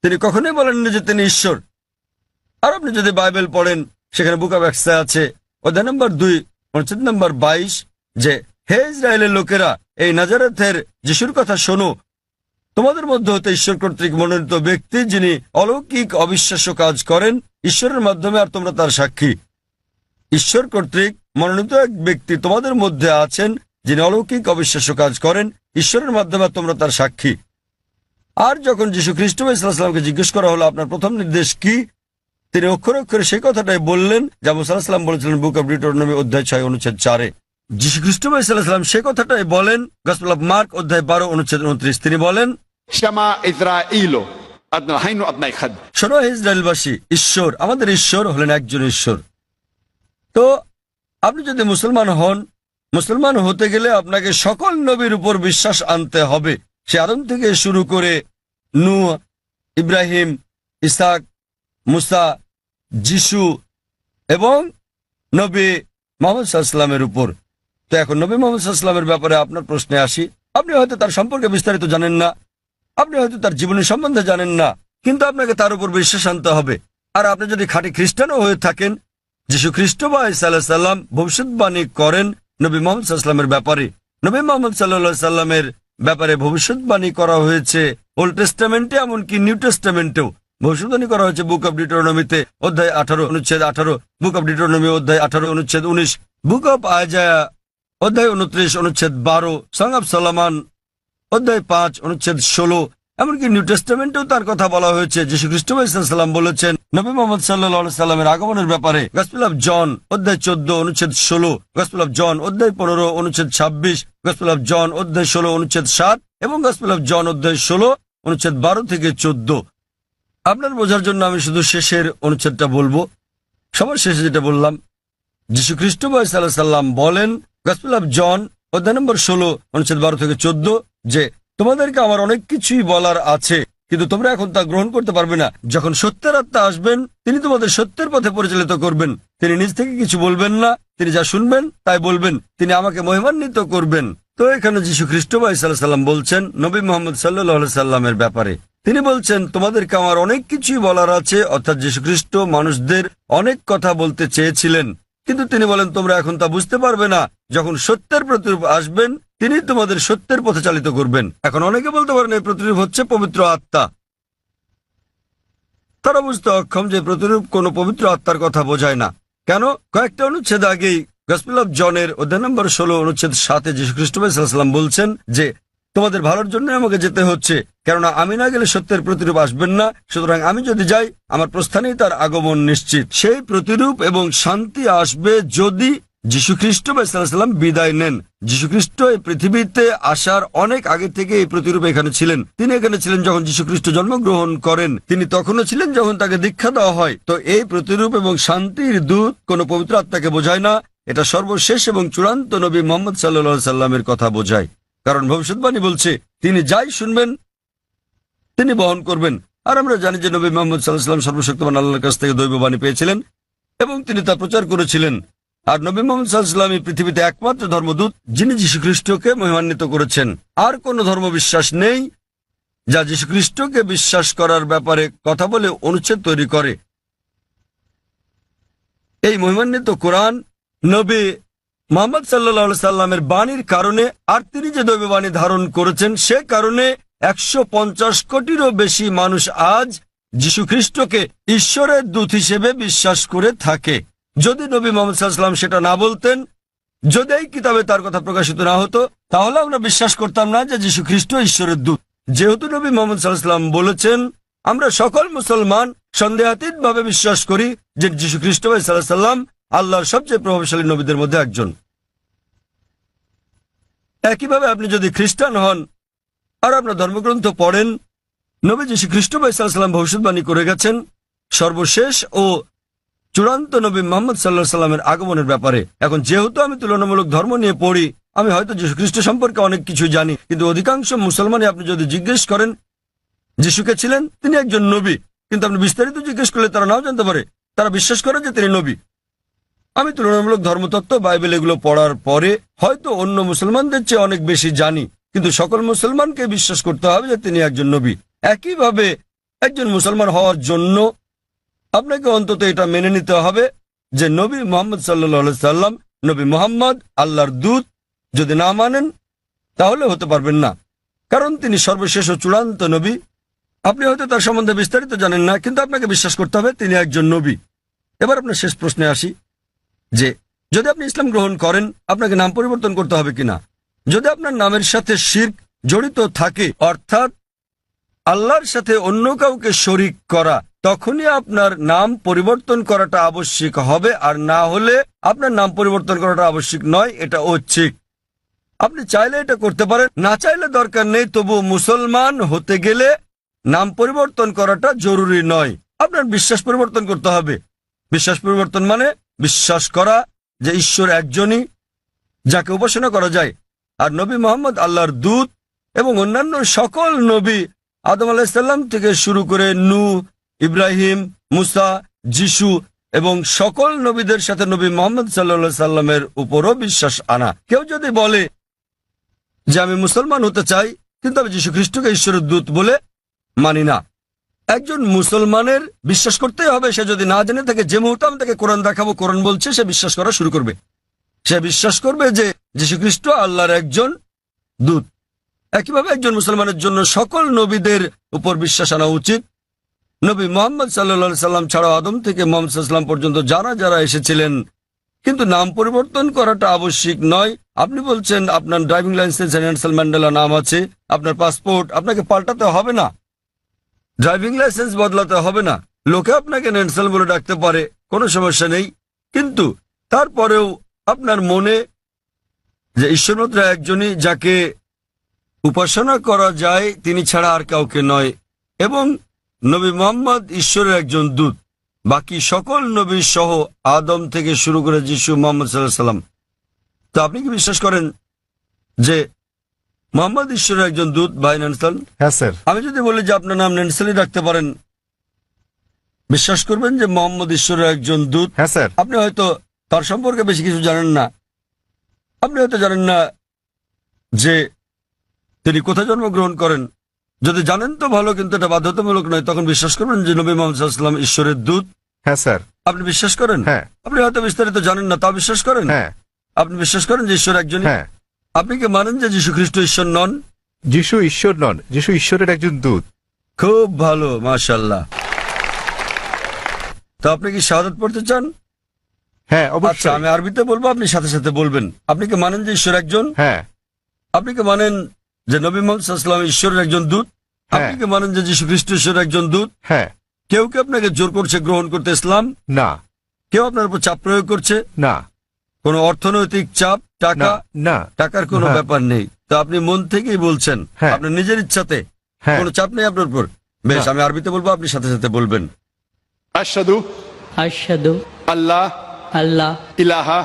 তিনি কখনোই বলেননি যে তিনি ঈশ্বর। আর আপনি যদি বাইবেল পড়েন, সেখানে বুক অব অ্যাক্টসে আছে অধ্যায় নম্বর 2 অনুচ্ছেদ নম্বর 22 যে হে ইসরায়েলের লোকেরা, এই নাজারেথের যিশুর কথা শোনো, তোমাদের মধ্যে হতে ঈশ্বর কর্তৃক মনোনীত ব্যক্তি, যিনি অলৌকিক অবিশ্বাস্য কাজ করেন ঈশ্বরের মাধ্যমে, আর তোমরা তার সাক্ষী। ঈশ্বর কর্তৃক মনোনীত এক ব্যক্তি তোমাদের মধ্যে আছেন, যিনি অলৌকিক অবিশ্বাস্য কাজ করেন ঈশ্বরের মাধ্যমে, আর তোমরা তার সাক্ষী। আর যখন যীশুখ্রিস্ট সাল্লাল্লাহু আলাইহি ওয়াসাল্লামকে জিজ্ঞেস করা হলো আপনার প্রথম নির্দেশ কি, তিনি অক্ষরে অক্ষরে সেই কথাটাই বললেন যা মুসা আলাইহিস সালাম বলেছিলেন বুক অব ডিউটেরোনমি অধ্যায় 6 অনুচ্ছেদ 4-এ। যীশুখ্রিস্ট সাল্লাল্লাহু আলাইহি ওয়াসাল্লাম সেই কথাটাই বলেন গসপেল অফ মার্ক অধ্যায় 12 অনুচ্ছেদ 29। তিনি বলেন, শামা ইসরাঈল আদনা হাইনু আদনাই খাদ। শোনো হে ইসরায়েলবাসী, ঈশ্বর, আমাদের ঈশ্বর হলেন একজন ঈশ্বর। তো আপনি যদি মুসলমান হন, মুসলমান হতে গেলে আপনাকে সকল নবীর উপর বিশ্বাস আনতে হবে। সে আদম থেকে শুরু করে নূহ, ইব্রাহিম, ইসহাক, মুসা, যিশু এবং নবী মুহাম্মদ সাল্লাল্লাহু আলাইহি ওয়াসাল্লামের উপর। তো এখন নবী মুহাম্মদ সাল্লাল্লাহু আলাইহি ওয়াসাল্লামের ব্যাপারে আপনার প্রশ্নে আসি। আপনি হয়তো তার সম্পর্কে বিস্তারিত জানেন না, আপনি হয়তো তার জীবনের সম্বন্ধে জানেন না, কিন্তু আপনাকে তার উপর বিশ্বাস আনতে হবে। আর আপনি যদি খাঁটি খ্রিস্টানও হয়ে থাকেন, যীশুখ্রিস্ট বা ঈসা আলাইহিস সালাম ভবিষ্যৎবাণী করেন নবী মুহাম্মদ সাল্লাল্লাহু আলাইহি ওয়াসাল্লামের ব্যাপারে। নবী মুহাম্মদ সাল্লাল্লাহু আলাইহি ওয়াসাল্লামের ব্যাপারে ভবিষ্যৎবাণী করা হয়েছে ওল্ড টেস্টামেন্টে, এমনকি নিউ টেস্টামেন্টেও ভবিষ্যৎবাণী করা হয়েছে বুক অব ডিউটেরোনমিতে অধ্যায় 18 অনুচ্ছেদ 18, বুক অব ডিউটেরোনমি অধ্যায় 18 অনুচ্ছেদ 19, বুক অব আইজায়া অধ্যায় 29 অনুচ্ছেদ 12, সং অব সলোমন অধ্যায় 5 অনুচ্ছেদ 16। এমনকি নিউ টেস্টামেন্টেও তার কথা বলা হয়েছে। যীশুখ্রিস্ট সাল্লাম বলেছেন নবী মুহাম্মদ সাল্লাল্লাহু আলাইহি সাল্লামের আগমনের ব্যাপারে গসপেল অফ জন অধ্যায় 14 অনুচ্ছেদ 16, গসপেল অফ জন অধ্যায় 15 অনুচ্ছেদ 26, গসপেল অফ জন অধ্যায় 16 অনুচ্ছেদ 7 এবং গসপেল অফ জন অধ্যায় 16 অনুচ্ছেদ 12 থেকে 14। আপনার বোঝার জন্য আমি শুধু শেষের অনুচ্ছেদটা বলবো। সবার শেষে যেটা বললাম, যীশুখ্রিস্ট সাল্লাল্লাহু আলাইহি সাল্লাম বলেন গসপেল অফ জন অধ্যায় নম্বর 16 অনুচ্ছেদ 12 থেকে 14 যে তোমাদেরকে আমার অনেক কিছুই বলার আছে, কিন্তু তোমরা এখন তা গ্রহণ করতে পারবে না। যখন সত্যের আত্মা আসবেন, তিনি তোমাদের সত্যের পথে পরিচালিত করবেন। তিনি নিজ থেকে কিছু বলবেন না, তিনি যা শুনবেন তাই বলবেন, তিনি আমাকে মহিমান্বিত করবেন। তো এখানে যীশুখ্রিস্ট সাল্লাল্লাহু আলাইহি সাল্লাম বলছেন নবী মুহাম্মদ সাল্লাল্লাহু আলাইহি সাল্লামের ব্যাপারে। তিনি বলছেন তোমাদেরকে আমার অনেক কিছুই বলার আছে, অর্থাৎ যীশুখ্রিস্ট মানুষদের অনেক কথা বলতে চেয়েছিলেন, কিন্তু তিনি বলেন তোমরা এখন তা বুঝতে পারবে না। যখন সত্যের প্রতিরূপ আসবেন, তিনি তোমাদের সত্যের পথে চালিত করবেন। এখন অনেকে বলতে পারেন এই প্রতিরূপ হচ্ছে পবিত্র আত্মা। তারা বুঝতে অক্ষম যে প্রতিরূপ কোনো পবিত্র আত্মার কথা বোঝায় না। কেন? কয়েকটা অনুচ্ছেদ আগেই গসপেল অফ জনের অধ্যায় নম্বর 16 অনুচ্ছেদ 7 যীশুখ্রিস্ট সাল্লাল্লাহু আলাইহি ওয়াসাল্লাম বলছেন যে তোমাদের ভালোর জন্য আমাকে যেতে হচ্ছে, কেননা আমি না গেলে সত্যের প্রতিরূপ আসবেন না। সুতরাং আমি যদি যাই, আমার প্রস্থানেই তার আগমন নিশ্চিত। সেই প্রতিরূপ এবং শান্তি আসবে যদি যীশুখ্রিস্ট বা সাল্লাম বিদায় নেন। যীশুখ্রিস্ট এই পৃথিবীতে আসার অনেক আগে থেকে এই প্রতিরূপ এখানে ছিলেন। তিনি এখানে ছিলেন যখন যীশুখ্রিস্ট জন্মগ্রহণ করেন, তিনি তখনও ছিলেন যখন তাকে দীক্ষা দেওয়া হয়। তো এই প্রতিরূপ এবং শান্তির দূত কোনো পবিত্র আত্মাকে বোঝায় না, এটা সর্বশেষ এবং চূড়ান্ত নবী মোহাম্মদ সাল্লাল্লাহু সাল্লামের কথা বোঝায়। কারণ ভবিষ্যৎবাণী বলছে তিনি যাই শুনবেন তিনি বহন করবেন। আর আমরা জানি যে নবী মোহাম্মদ সাল্লাল্লাহু আলাইহি ওয়াসাল্লাম সর্বশক্তিমান আল্লাহর কাছ থেকে দৈববাণী পেয়েছিলেন এবং তিনি তা প্রচার করেছিলেন। আর নবী মোহাম্মদ সাল্লাল্লাহু আলাইহি ওয়াসাল্লাম এই পৃথিবীতে একমাত্র ধর্মদূত যিনি যীশুখ্রিস্টকে মহিমান্বিত করেছেন। আর কোন ধর্ম বিশ্বাস নেই যা যীশুখ্রিস্টকে বিশ্বাস করার ব্যাপারে কথা বলে অনুচ্ছেদ তৈরি করে। এই মহিমান্বিত কোরআন নবী মুহাম্মদ সাল্লাল্লাহু আলাইহি সাল্লামের বাণীর কারণে, আর তিনি যে দৈববাণী ধারণ করেছেন সে কারণে 150 কোটিরও বেশি মানুষ আজ যীশুখ্রিস্টকে ঈশ্বরের দূত হিসেবে বিশ্বাস করে থাকে। যদি নবী মুহাম্মদ সাল্লাল্লাহু আলাইহি ওয়াসাল্লাম সেটা না বলতেন, যদি এই কিতাবে তার কথা প্রকাশিত না হতো, তাহলে আমরা বিশ্বাস করতাম না যে যীশুখ্রিস্ট ঈশ্বরের দূত। যেহেতু নবী মুহাম্মদ সাল্লাল্লাহু আলাইহি ওয়াসাল্লাম বলেছেন, আমরা সকল মুসলমান সন্দেহাতীতভাবে বিশ্বাস করি যে যীশুখ্রিস্ট সাল্লাল্লাহু আলাইহি সাল্লাম আল্লাহর সবচেয়ে প্রভাবশালী নবীদের মধ্যে একজন। একইভাবে আপনি যদি খ্রিস্টান হন আর আপনার ধর্মগ্রন্থ পড়েন, নবী যীশুখ্রিস্ট সাল্লাল্লাহু আলাইহি সাল্লাম ভবিষ্যৎবাণী করে গেছেন সর্বশেষ ও চূড়ান্ত নবী মুহাম্মদ সাল্লাল্লাহু আলাইহি সাল্লামের আগমনের ব্যাপারে। এখন যেহেতু আমি তুলনামূলক ধর্ম নিয়ে পড়ি, আমি হয়তো যীশুখ্রিস্ট সম্পর্কে অনেক কিছু জানি, কিন্তু অধিকাংশ মুসলমানই আপনি যদি জিজ্ঞেস করেন যীশুকে ছিলেন, তিনি একজন নবী, কিন্তু আপনি বিস্তারিত জিজ্ঞেস করলে তারা নাও জানতে পারে। তারা বিশ্বাস করে যে তিনি নবী। আমি তুলনামূলক ধর্মতত্ত্ব, বাইবেল এগুলো পড়ার পরে হয়তো অন্য মুসলমানদের চেয়ে অনেক বেশি জানি, কিন্তু সকল মুসলমানকে বিশ্বাস করতে হবে যে তিনি একজন নবী। একইভাবে একজন মুসলমান হওয়ার জন্য আপনাকে অন্তত এটা মেনে নিতে হবে যে নবী মুহাম্মদ সাল্লাল্লাহু আলাইহি সাল্লাম নবী মুহাম্মদ আল্লাহর দূত। যদি না মানেন তাহলে হতে পারবেন না, কারণ তিনি সর্বশেষ ও চূড়ান্ত নবী। আপনি হয়তো তার সম্বন্ধে বিস্তারিত জানেন না, কিন্তু আপনাকে বিশ্বাস করতে হবে তিনি একজন নবী। এবার আপনার শেষ প্রশ্নে আসি যে যদি আপনি ইসলাম গ্রহণ করেন আপনাকে নাম পরিবর্তন করতে হবে কিনা। যদি আপনার নামের সাথে শিরক জড়িত থাকে, অর্থাৎ আল্লাহর সাথে অন্য কাউকে শরিক করা, তখনই আপনার নাম পরিবর্তন করাটা আবশ্যিক হবে। আর না হলে আপনার নাম পরিবর্তন করাটা আবশ্যিক নয়, এটা ঐচ্ছিক। আপনি চাইলে এটা করতে পারেন, না চাইলে দরকার নেই। তবু মুসলমান হতে গেলে নাম পরিবর্তন করাটা জরুরি নয়। আপনার বিশ্বাস পরিবর্তন করতে হবে। বিশ্বাস পরিবর্তন মানে বিশ্বাস করা যে ঈশ্বর একজনই, যাকে উপাসনা করা যায়। আর নবী মুহাম্মদ আল্লাহর দূত এবং অন্যান্য সকল নবী আদম আলাইহিস সালাম থেকে শুরু করে নূহ, ইব্রাহিম, মুসা, যিশু এবং সকল নবীদের সাথে নবী মুহাম্মদ সাল্লাল্লাহু আলাইহি সাল্লামের উপরও বিশ্বাস আনা। কেউ যদি বলে যে আমি মুসলমান হতে চাই কিন্তু আমি যীশু খ্রিস্টকে ঈশ্বরের দূত বলে মানি না, একজন মুসলমানের বিশ্বাস করতেই হবে। সে যদি না জেনে থাকে, যে মুহূর্তে আমি তাকে কোরআন দেখাবো, কোরআন বলছে, সে বিশ্বাস করা শুরু করবে। সে বিশ্বাস করবে যে যীশু খ্রিস্ট আল্লাহর একজন দূত। একইভাবে একজন মুসলমানের জন্য সকল নবীদের উপর বিশ্বাস আনা উচিত। নবী মুহাম্মদ সাল্লাল্লাহু আলাইহি সাল্লাম ছাড়াও আদম থেকে মুহাম্মদ সাল্লাল্লাহু আলাইহি সাল্লাম পর্যন্ত যারা যারা এসেছিলেন, কিন্তু নাম পরিবর্তন করাটা আবশ্যিক নয়। আপনি বলছেন আপনার ড্রাইভিং লাইসেন্সে নেলসন ম্যান্ডেলা নাম আছে, আপনার পাসপোর্ট আপনাকে পাল্টাতে হবে না, ড্রাইভিং লাইসেন্স বদলাতে হবে না। লোকে আপনাকে নেলসন বলে ডাকতে পারে, কোনো সমস্যা নেই। কিন্তু তারপরেও আপনার মনে যে ঈশ্বর মাত্র একজনই, যাকে উপাসনা করা যায়, তিনি ছাড়া আর কাউকে নয়, এবং নবী মুহাম্মদ ঈশ্বরের একজন দূত। বাকি সকল নবী সহ আদম থেকে শুরু করে যিশু, মুহাম্মদ সাল্লাল্লাহু আলাইহি সাল্লাম। তো আপনি কি বিশ্বাস করেন যে মুহাম্মদ ঈশ্বরের একজন দূত? ভাই নেলসন, হ্যাঁ স্যার। আমি যদি বলি যে আপনার নাম নেলসনই রাখতে পারেন, বিশ্বাস করবেন যে মুহাম্মদ ঈশ্বরের একজন দূত? হ্যাঁ স্যার। আপনি হয়তো তার সম্পর্কে বেশি কিছু জানেন না। আপনি হয়তো জানেন না যে তিনি কোথায় জন্মগ্রহণ করেন। যদি জানেন তো ভালো, কিন্তু এটা বাধ্যতামূলক নয়। তখন বিশ্বাস করবেন যে নবী মুহাম্মদ সাল্লাল্লাহু আলাইহি ওয়াসাল্লাম ঈশ্বরের দূত? হ্যাঁ স্যার। আপনি বিশ্বাস করেন? হ্যাঁ। আপনি হয়তো বিস্তারিত জানেন না, তাও বিশ্বাস করেন? হ্যাঁ। আপনি বিশ্বাস করেন যে ঈশ্বর একজনই? হ্যাঁ। আপনি কি মানেন যে যীশু খ্রিস্ট ঈশ্বর নন? যিশু ঈশ্বর নন, যিশু ঈশ্বরের একজন দূত। খুব ভালো, মাশাআল্লাহ। তো আপনি কি শাহাদাত পড়তে চান? হ্যাঁ আচ্ছা, অবশ্যই। আমি আরবিতে বলবো, আপনি সাথে সাথে বলবেন। আপনি কি মানেন যে ঈশ্বর একজন? হ্যাঁ। আপনি কি মানেন যে নবী মুহাম্মদ সাল্লাল্লাহু আলাইহি ওয়াসাল্লাম ঈশ্বরের একজন দূত? আপনি কি মানেন যে যীশু খ্রিস্ট ঈশ্বরের একজন দূত? হ্যাঁ। কেউ কি আপনাকে জোর করছে গ্রহণ করতে ইসলাম? না। কেউ আপনার উপর চাপ প্রয়োগ করছে? না। কোনো অর্থনৈতিক চাপ, টাকা, না টাকার কোনো হ্যাঁ। ব্যাপার নেই। তো আপনি মন থেকেই বলছেন, হ্যাঁ। আপনার নিজের ইচ্ছাতে, হ্যাঁ কোনো চাপ নেই আপনার উপর। বেশ, না। আমি আরবিতে বলবো, আপনি সাথে সাথে বলবেন। আশহাদু আশহাদু আল্লাহ আল্লাহ ইলাহা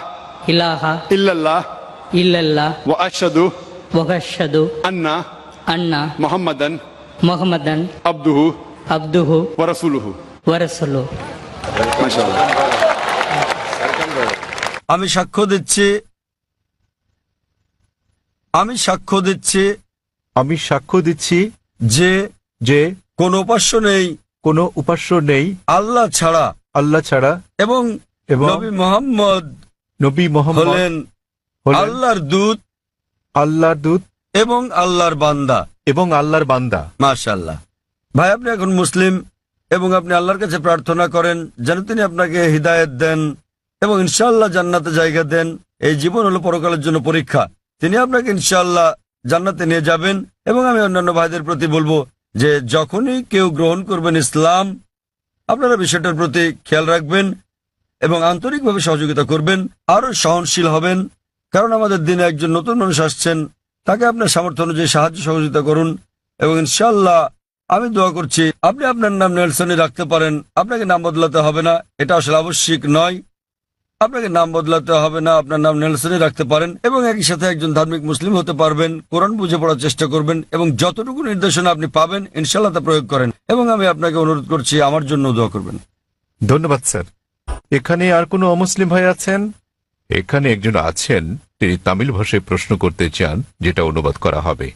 ইলাহা ইল্লাল্লাহ ইল্লাল্লাহ ওয়া আশহাদু ওয়া আশহাদু আন্না আন্না মুহাম্মাদান মুহাম্মাদান আবদুহু আবদুহু ওয়া রাসূলুহু। ওয়া রাসূলুহু। মাশাআল্লাহ। আমি সাক্ষ্য দিচ্ছি আমি সাক্ষ্য দিচ্ছি যে যে কোনো উপাস্য নেই কোনো উপাস্য নেই আল্লাহ ছাড়া, আল্লাহ ছাড়া, এবং এবং নবী মুহাম্মদ নবী মোহাম্মদ হলেন হলেন আল্লাহর দূত আল্লাহর দূত এবং আল্লাহর বান্দা। এবং আল্লাহর বান্দা। মাশাআল্লাহ। ভাই, আপনি এখন মুসলিম এবং আপনি আল্লাহর কাছে প্রার্থনা করেন যেন তিনি আপনাকে হিদায়াত দেন এবং ইনশাআল্লাহ জান্নাতে জায়গা দেন। এই জীবন হলো পরকালের জন্য পরীক্ষা, তিনি আপনাকে ইনশাআল্লাহ জান্নাতে নিয়ে যাবেন। এবং আমি অন্যান্য ভাইদের প্রতি বলবো যে যখনই কেউ গ্রহণ করবেন ইসলাম, আপনারা বিষয়টার প্রতি খেয়াল রাখবেন এবং আন্তরিকভাবে সহযোগিতা করবেন, আরো সহনশীল হবেন। কারণ আমাদের দিনে একজন নতুন মানুষ আসছেন, তাকে আপনার সামর্থ্য অনুযায়ী সাহায্য সহযোগিতা করুন। এবং ইনশাআল্লাহ আমি দোয়া করছি আপনি আপনার নাম নেলসনই রাখতে পারেন, আপনাকে নাম বদলাতে হবে না, এটা আসলে আবশ্যিক নয়। আপনাকে নাম বদলাতে হবে না, আপনার নাম নেলসনই রাখতে পারেন এবং একই সাথে একজন ধার্মিক মুসলিম হতে পারবেন। কোরআন বুঝে পড়ার চেষ্টা করবেন এবং যতটুকু নির্দেশনা আপনি পাবেন ইনশাআল্লাহ তা প্রয়োগ করেন। এবং আমি আপনাকে অনুরোধ করছি আমার জন্য দোয়া করবেন। ধন্যবাদ স্যার। এখানে আর কোনো অমুসলিম ভাই আছেন? এখানে একজন আছেন, তিনি তামিল ভাষায় প্রশ্ন করতে চান, যেটা অনুবাদ করা হবে।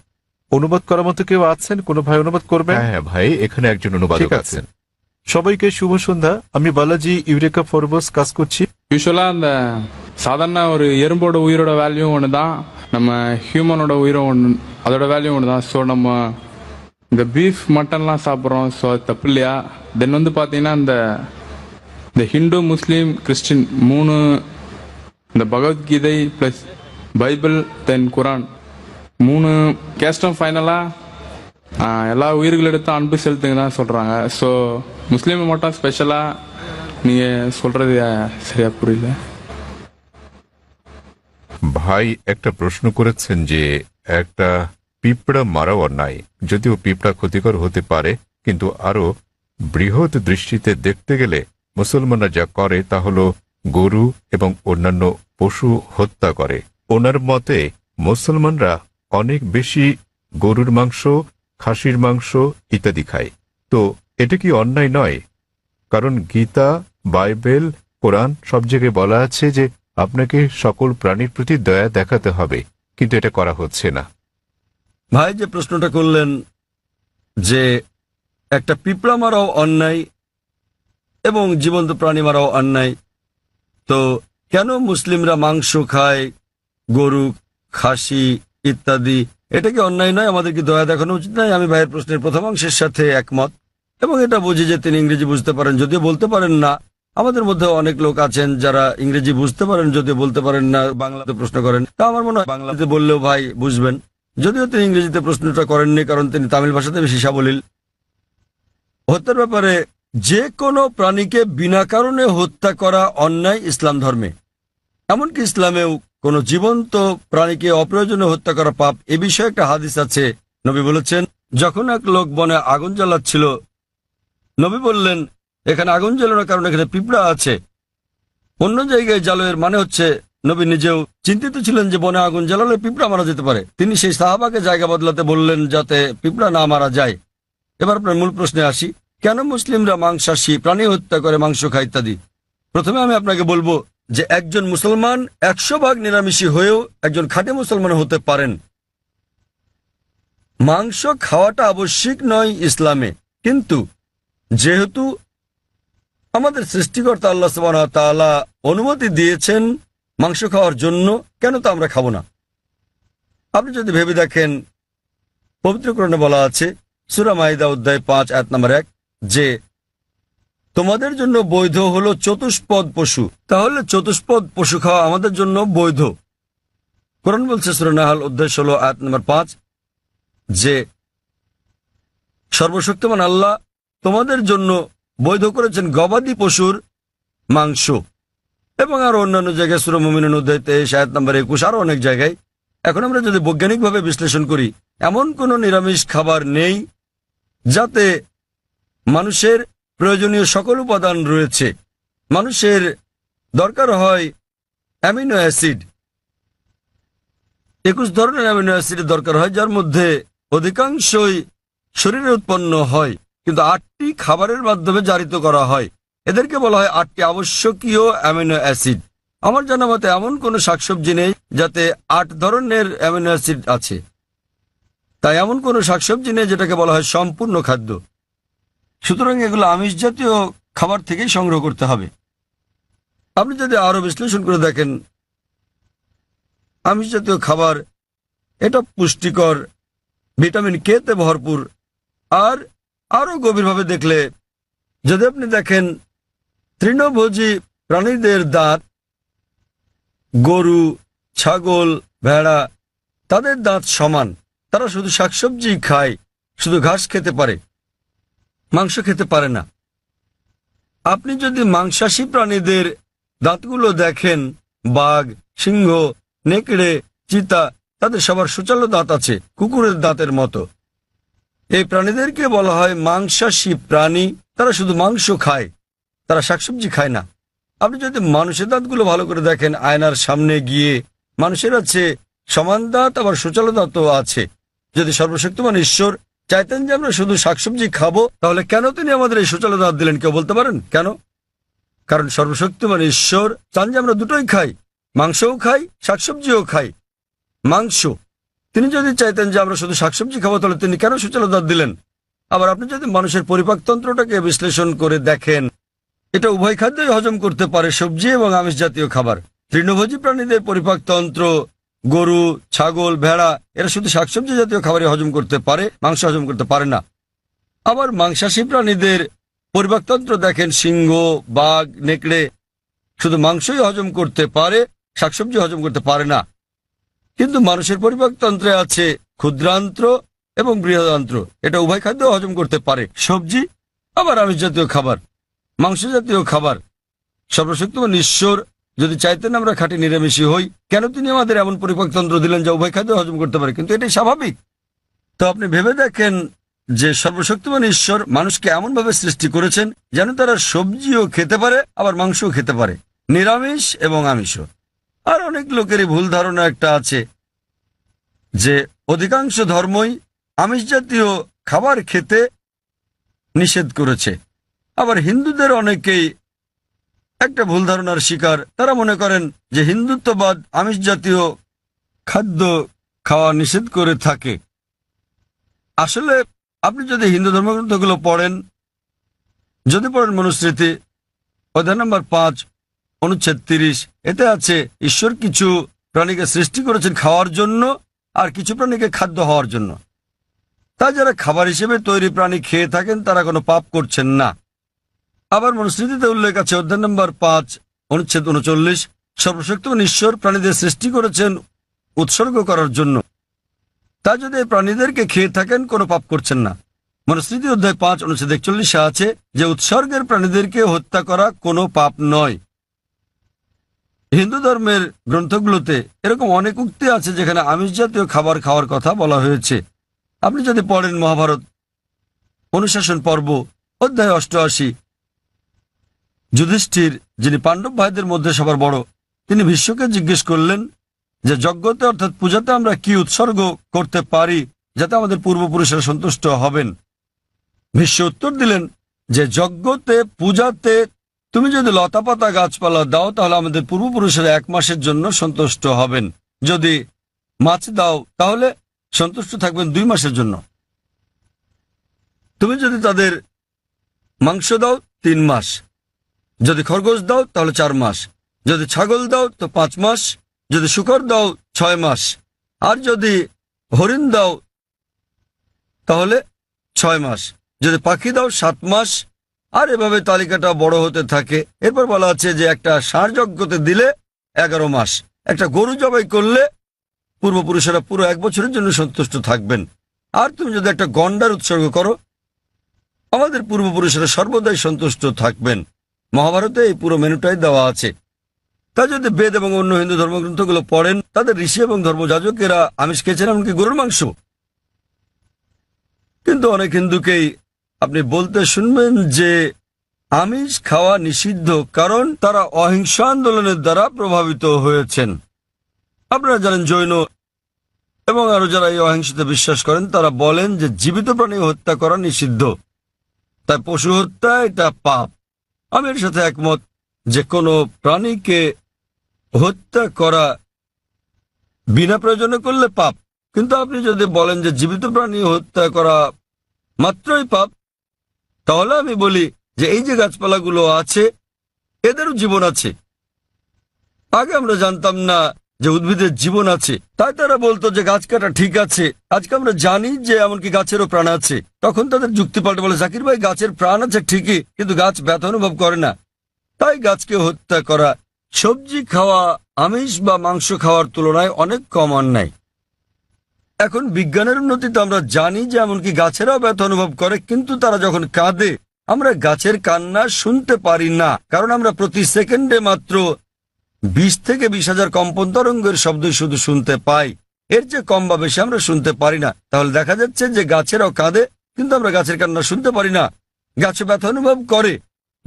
অনুবাদ করার মতো কেউ আছেন? কোনো ভাই অনুবাদ করবেন? হ্যাঁ হ্যাঁ ভাই, এখানে একজন অনুবাদক ঠিক আছে। আছেন। সবাইকে শুভ সন্ধ্যা। আমি বালাজি ইউরেকা ফরবস কাজ করছি। யூஸ்வலாக அந்த சாதாரண ஒரு எறும்போட உயிரோட வேல்யூ ஒன்று தான், நம்ம ஹியூமனோட உயிரும் ஒன்று, அதோட வேல்யூ ஒன்று தான். ஸோ நம்ம இந்த பீஃப் மட்டன்லாம் சாப்பிட்றோம், ஸோ அது தப்பு இல்லையா? தென் வந்து பார்த்தீங்கன்னா இந்த ஹிந்து முஸ்லீம் கிறிஸ்டின் மூணு, இந்த பகவத்கீதை ப்ளஸ் பைபிள் தென் குரான் மூணு கேஸ்டும் ஃபைனலாக எல்லா உயிர்களிடத்தும் அன்பு செலுத்துங்க தான் சொல்கிறாங்க. ஸோ முஸ்லீம் மட்டும் ஸ்பெஷலாக நீங்கள் சொல்கிறது சரியா புரியல. ভাই একটা প্রশ্ন করেছেন যে একটা পিঁপড়া মারা অন্যায়, যদিও পিঁপড়া ক্ষতিকর হতে পারে, কিন্তু আরো বৃহৎ দৃষ্টিতে দেখতে গেলে মুসলমানরা যা করে তা হল গরু এবং অন্যান্য পশু হত্যা করে। ওনার মতে মুসলমানরা অনেক বেশি গরুর মাংস, খাসির মাংস ইত্যাদি খায়। তো এটা কি অন্যায় নয়? কারণ গীতা, বাইবেল, কোরআন সব জায়গায় বলা আছে যে আপনাকে সকল প্রাণীর প্রতি দয়া দেখাতে হবে, কিন্তু এটা করা হচ্ছে না। ভাই যে প্রশ্নটা করলেন যে একটা পিঁপড়া মারাও অন্যায় এবং জীবন্ত প্রাণী মারাও অন্যায়, তো কেন মুসলিমরা মাংস খায়, গরু, খাসি ইত্যাদি, এটা কি অন্যায় নয়? আমাদের কি দয়া দেখানো উচিত নয়? আমি ভাইয়ের প্রশ্নের প্রথম অংশের সাথে একমত এবং এটা বুঝি যে তিনি ইংরেজি বুঝতে পারেন, যদিও বলতে পারেন না। আমাদের মধ্যে অনেক লোক আছেন যারা ইংরেজি বুঝতে পারেন, যদিও বলতে পারেন না, বাংলাতে প্রশ্ন করেন। তা আমার মনে হয় বাংলাতে বললেও ভাই বুঝবেন, যদিও তিনি ইংরেজিতে প্রশ্নটা করেননি কারণ তিনি তামিল ভাষাতে বেশি সাবলীল। হত্যার ব্যাপারে যে কোনো প্রাণীকে বিনা কারণে হত্যা করা অন্যায় ইসলাম ধর্মে। এমনকি ইসলামেও কোনো জীবন্ত প্রাণীকে অপ্রয়োজনে হত্যা করা পাপ। এ বিষয়ে একটা হাদিস আছে, নবী বলেছেন যখন এক লোক বনে আগুন জ্বালাচ্ছিল, নবী বললেন এখানে আগুন জ্বালানোর কারণে এখানে পিঁপড়া আছে, অন্য জায়গায় জ্বালো। এর মানে হচ্ছে নবী নিজেও চিন্তিত ছিলেন যে বনে আগুন জ্বালালে পিঁপড়া মারা যেতে পারে। তিনি সেই সাহাবাকে জায়গা বদলাতে বললেন যাতে পিঁপড়া না মারা যায়। এবার আপনার মূল প্রশ্নে আসি, কেন মুসলিমরা মাংসাশী প্রাণী হত্যা করে, মাংস খায় ইত্যাদি। প্রথমে আমি আপনাকে বলবো যে একজন মুসলমান 100% নিরামিষী হয়েও একজন খাঁটি মুসলমান হতে পারেন। মাংস খাওয়াটা আবশ্যিক নয় ইসলামে, কিন্তু যেহেতু আমাদের সৃষ্টিকর্তা আল্লাহ সুবহানাহু ওয়া তাআলা অনুমতি দিয়েছেন মাংস খাওয়ার জন্য, কেন তা আমরা খাবো না? আপনি যদি ভেবে দেখেন, পবিত্র কোরআনে বলা আছে সূরা মাইদা অধ্যায় 5 আয়াত নম্বর 1 যে তোমাদের জন্য বৈধ হলো চতুষ্পদ পশু। তাহলে চতুষ্পদ পশু খাওয়া আমাদের জন্য বৈধ। কোরআন বলছে সূরা নাহল অধ্যায় 16 আয়াত নম্বর 5 যে সর্বশক্তিমান আল্লাহ তোমাদের জন্য বৈধ করেছেন গবাদি পশুর মাংস। এবং আরো অন্যান্য জায়গায় সূরা মুমিনুন অধ্যায় 23 আয়াত নম্বর 21, আরো অনেক জায়গায়। এখন আমরা যদি বৈজ্ঞানিকভাবে বিশ্লেষণ করি, এমন কোনো নিরামিষ খাবার নেই যাতে মানুষের প্রয়োজনীয় সকল উপাদান রয়েছে। মানুষের দরকার হয় অ্যামিনো অ্যাসিড, 21 ধরনের অ্যামিনো অ্যাসিডের দরকার হয়, যার মধ্যে অধিকাংশই শরীরে উৎপন্ন হয়, কিন্তু 8টি খাবারের মাধ্যমে জারিত করা হয়। এদেরকে বলা হয় 8টি আবশ্যকীয় অ্যামিনো অ্যাসিড। আমার জানা মতে এমন কোনো শাকসবজি নেই যাতে 8 ধরনের অ্যামিনো অ্যাসিড আছে। তাই এমন কোনো শাকসবজি নেই যেটাকে বলা হয় সম্পূর্ণ খাদ্য। সুতরাং এগুলো আমিষ জাতীয় খাবার থেকেই সংগ্রহ করতে হবে। আপনি যদি আরো বিশ্লেষণ করে দেখেন, আমিষ জাতীয় খাবার এটা পুষ্টিকর, ভিটামিন কে তে ভরপুর। আর আরো গভীরভাবে দেখলে যদি আপনি দেখেন তৃণভোজী প্রাণীদের দাঁত, গরু, ছাগল, ভেড়া, তাদের দাঁত সমান। তারা শুধু শাকসবজি খায়, শুধু ঘাস খেতে পারে, মাংস খেতে পারে না। আপনি যদি মাংসাশী প্রাণীদের দাঁতগুলো দেখেন, বাঘ, সিংহ, নেকড়ে, চিতা, তাদের সবার সুচালো দাঁত আছে, কুকুরের দাঁতের মতো। এই প্রাণীদেরকে বলা হয় মাংসাশী প্রাণী। তারা শুধু মাংস খায়, তারা শাকসবজি খায় না। আপনি যদি মানুষের দাঁতগুলো ভালো করে দেখেন, আয়নার সামনে গিয়ে, মানুষের আছে সমান দাঁত, আবার সুচালো দাঁতও আছে। যদি সর্বশক্তিমান ঈশ্বর চাইতেন যে আমরা শুধু শাকসবজি খাবো, তাহলে কেন তিনি আমাদের এই সুচালো দাঁত দিলেন? কেউ বলতে পারেন কেন? কারণ সর্বশক্তিমান ঈশ্বর চান যে আমরা দুটোই খাই, মাংসও খাই, শাকসবজিও খাই। মাংস, তিনি যদি চাইতেন যে আমরা শুধু শাকসবজি খাবো, তাহলে তিনি কেন সুচালো দাঁত দিলেন? আবার আপনি যদি মানুষের পরিপাকতন্ত্রটাকে বিশ্লেষণ করে দেখেন, এটা উভয় খাদ্যই হজম করতে পারে, সবজি এবং আমিষ জাতীয় খাবার। তৃণভোজী প্রাণীদের পরিপাকতন্ত্র, গরু, ছাগল, ভেড়া, এরা শুধু শাকসবজি জাতীয় খাবারই হজম করতে পারে, মাংস হজম করতে পারে না। আবার মাংসাশী প্রাণীদের পরিপাকতন্ত্র দেখেন, সিংহ, বাঘ, নেকড়ে শুধু মাংসই হজম করতে পারে, শাকসবজি হজম করতে পারে না। কিন্তু মানুষের পরিপাকতন্ত্রে আছে ক্ষুদ্রান্ত্র এবং বৃহদান্ত্র, এটা উভয় খাদ্য হজম করতে পারে, সবজি আবার আমিষ জাতীয় খাবার, মাংস জাতীয় খাবার। সর্বশক্তিমান ঈশ্বর যদি চাইতেন আমরা খাঁটি নিরামিষী হই, কেন তিনি আমাদের এমন পরিপাকতন্ত্র দিলেন যা উভয় খাদ্য হজম করতে পারে? কিন্তু এটাই স্বাভাবিক। তো আপনি ভেবে দেখেন যে সর্বশক্তিমান ঈশ্বর মানুষকে এমনভাবে সৃষ্টি করেছেন যেন তারা সবজিও খেতে পারে, আবার মাংসও খেতে পারে, নিরামিষ এবং আমিষও। আর অনেক লোকেরই ভুল ধারণা একটা আছে যে অধিকাংশ ধর্মই আমিষ জাতীয় খাবার খেতে নিষেধ করেছে। আবার হিন্দুদের অনেকেই একটা ভুল ধারণার শিকার। তারা মনে করেন যে হিন্দুত্ববাদ আমিষ জাতীয় খাদ্য খাওয়া নিষেধ করে থাকে। আসলে আপনি যদি হিন্দু ধর্মগ্রন্থগুলো পড়েন, যদি পড়েন মনুস্মৃতি অধ্যায় নম্বর 5 অনুচ্ছেদ 30, এতে আছে ঈশ্বর কিছু প্রাণীকে সৃষ্টি করেছেন খাওয়ার জন্য আর কিছু প্রাণীকে খাদ্য হওয়ার জন্য। তাই যারা খাবার হিসেবে তৈরি প্রাণী খেয়ে থাকেন তারা কোনো পাপ করছেন না। আবার মনুস্মৃতিতে উল্লেখ আছে অধ্যায় নম্বর 5 অনুচ্ছেদ 39, সর্বশক্তিমান ঈশ্বর প্রাণীদের সৃষ্টি করেছেন উৎসর্গ করার জন্য। তা যদি এই প্রাণীদেরকে খেয়ে থাকেন কোনো পাপ করছেন না। মনুস্মৃতি অধ্যায় 5 অনুচ্ছেদ 41 আছে যে উৎসর্গের প্রাণীদেরকে হত্যা করা কোনো পাপ নয়। হিন্দু ধর্মের গ্রন্থগুলোতে এরকম অনেক উক্তি আছে যেখানে আমিষ জাতীয় খাবার খাওয়ার কথা বলা হয়েছে। আপনি যদি পড়েন মহাভারত অনুশাসন পর্ব অধ্যায় 88, যুধিষ্ঠির, যিনি পাণ্ডব ভাইদের মধ্যে সবার বড়, তিনি ভীষ্মকে জিজ্ঞেস করলেন যে যজ্ঞতে অর্থাৎ পূজাতে আমরা কি উৎসর্গ করতে পারি যাতে আমাদের পূর্বপুরুষেরা সন্তুষ্ট হবেন। ভীষ্ম উত্তর দিলেন যে যজ্ঞতে, পূজাতে তুমি যদি লতাপাতা গাছপালা দাও তাহলে আমাদের পূর্বপুরুষেরা 1 মাসের জন্য সন্তুষ্ট হবেন। যদি মাছ দাও তাহলে সন্তুষ্ট থাকবেন 2 মাসের জন্য। তুমি যদি তাদের মাংস দাও 3 মাস, যদি খরগোশ দাও তাহলে 4 মাস, যদি ছাগল দাও তো 5 মাস, যদি শূকর দাও 6 মাস, আর যদি হরিণ দাও তাহলে 6 মাস, যদি পাখি দাও 7 মাস। আর এভাবে তালিকাটা বড় হতে থাকে। এরপর বলা আছে যে একটা ষাঁড় যজ্ঞতে দিলে 11 মাস, একটা গরু জবাই করলে পূর্বপুরুষেরা পুরো 1 বছরের জন্য সন্তুষ্ট থাকবেন। আর তুমি যদি একটা গন্ডার উৎসর্গ করো, আমাদের পূর্বপুরুষেরা সর্বদাই সন্তুষ্ট থাকবেন। মহাভারতে এই পুরো মেনুটাই দেওয়া আছে। তা যদি বেদ এবং অন্য হিন্দু ধর্মগ্রন্থগুলো পড়েন, তাদের ঋষি এবং ধর্মযাজকেরা আমিষ খেয়েছেন, এমনকি গরুর মাংস। কিন্তু অনেক হিন্দুকেই আপনি বলতে শুনবেন যে আমিষ খাওয়া নিষিদ্ধ, কারণ তারা অহিংস আন্দোলনের দ্বারা প্রভাবিত হয়েছেন। আপনারা জানেন জৈন এবং আরো যারা এই অহিংসতে বিশ্বাস করেন তারা বলেন যে জীবিত প্রাণী হত্যা করা নিষিদ্ধ, তাই পশু হত্যা এটা পাপ। আমি এর সাথে একমত যে কোনো প্রাণীকে হত্যা করা বিনা প্রয়োজনে করলে পাপ। কিন্তু আপনি যদি বলেন যে জীবিত প্রাণী হত্যা করা মাত্রই পাপ, তাহলে আমি বলি যে এই যে গাছপালাগুলো আছে এদেরও জীবন আছে। আগে আমরা জানতাম না যে উদ্ভিদের জীবন আছে, তাই তারা বলতো যে গাছ কাটা ঠিক আছে। আজকে আমরা জানি যে এমনকি গাছেরও প্রাণ আছে। তখন তাদের যুক্তি পাল্টে বলে, জাকির ভাই গাছের প্রাণ আছে ঠিকই, কিন্তু গাছ ব্যথা অনুভব করে না, তাই গাছকে হত্যা করা সবজি খাওয়া আমিষ বা মাংস খাওয়ার তুলনায় অনেক কম অন্যায়। এখন বিজ্ঞানের উন্নতিতে আমরা জানি যে এমনকি গাছেরাও ব্যথা অনুভব করে, কিন্তু তারা যখন কাঁদে আমরা গাছের কান্না শুনতে পারি না, কারণ আমরা প্রতি সেকেন্ডে মাত্র 20 থেকে 20,000 কম্পন তরঙ্গের শব্দ শুধু শুনতে পাই। এর চেয়ে কম বা বেশি আমরা শুনতে পারি না। তাহলে দেখা যাচ্ছে যে গাছেরাও কাঁদে, কিন্তু আমরা গাছের কান্না শুনতে পারি না। গাছে ব্যথা অনুভব করে,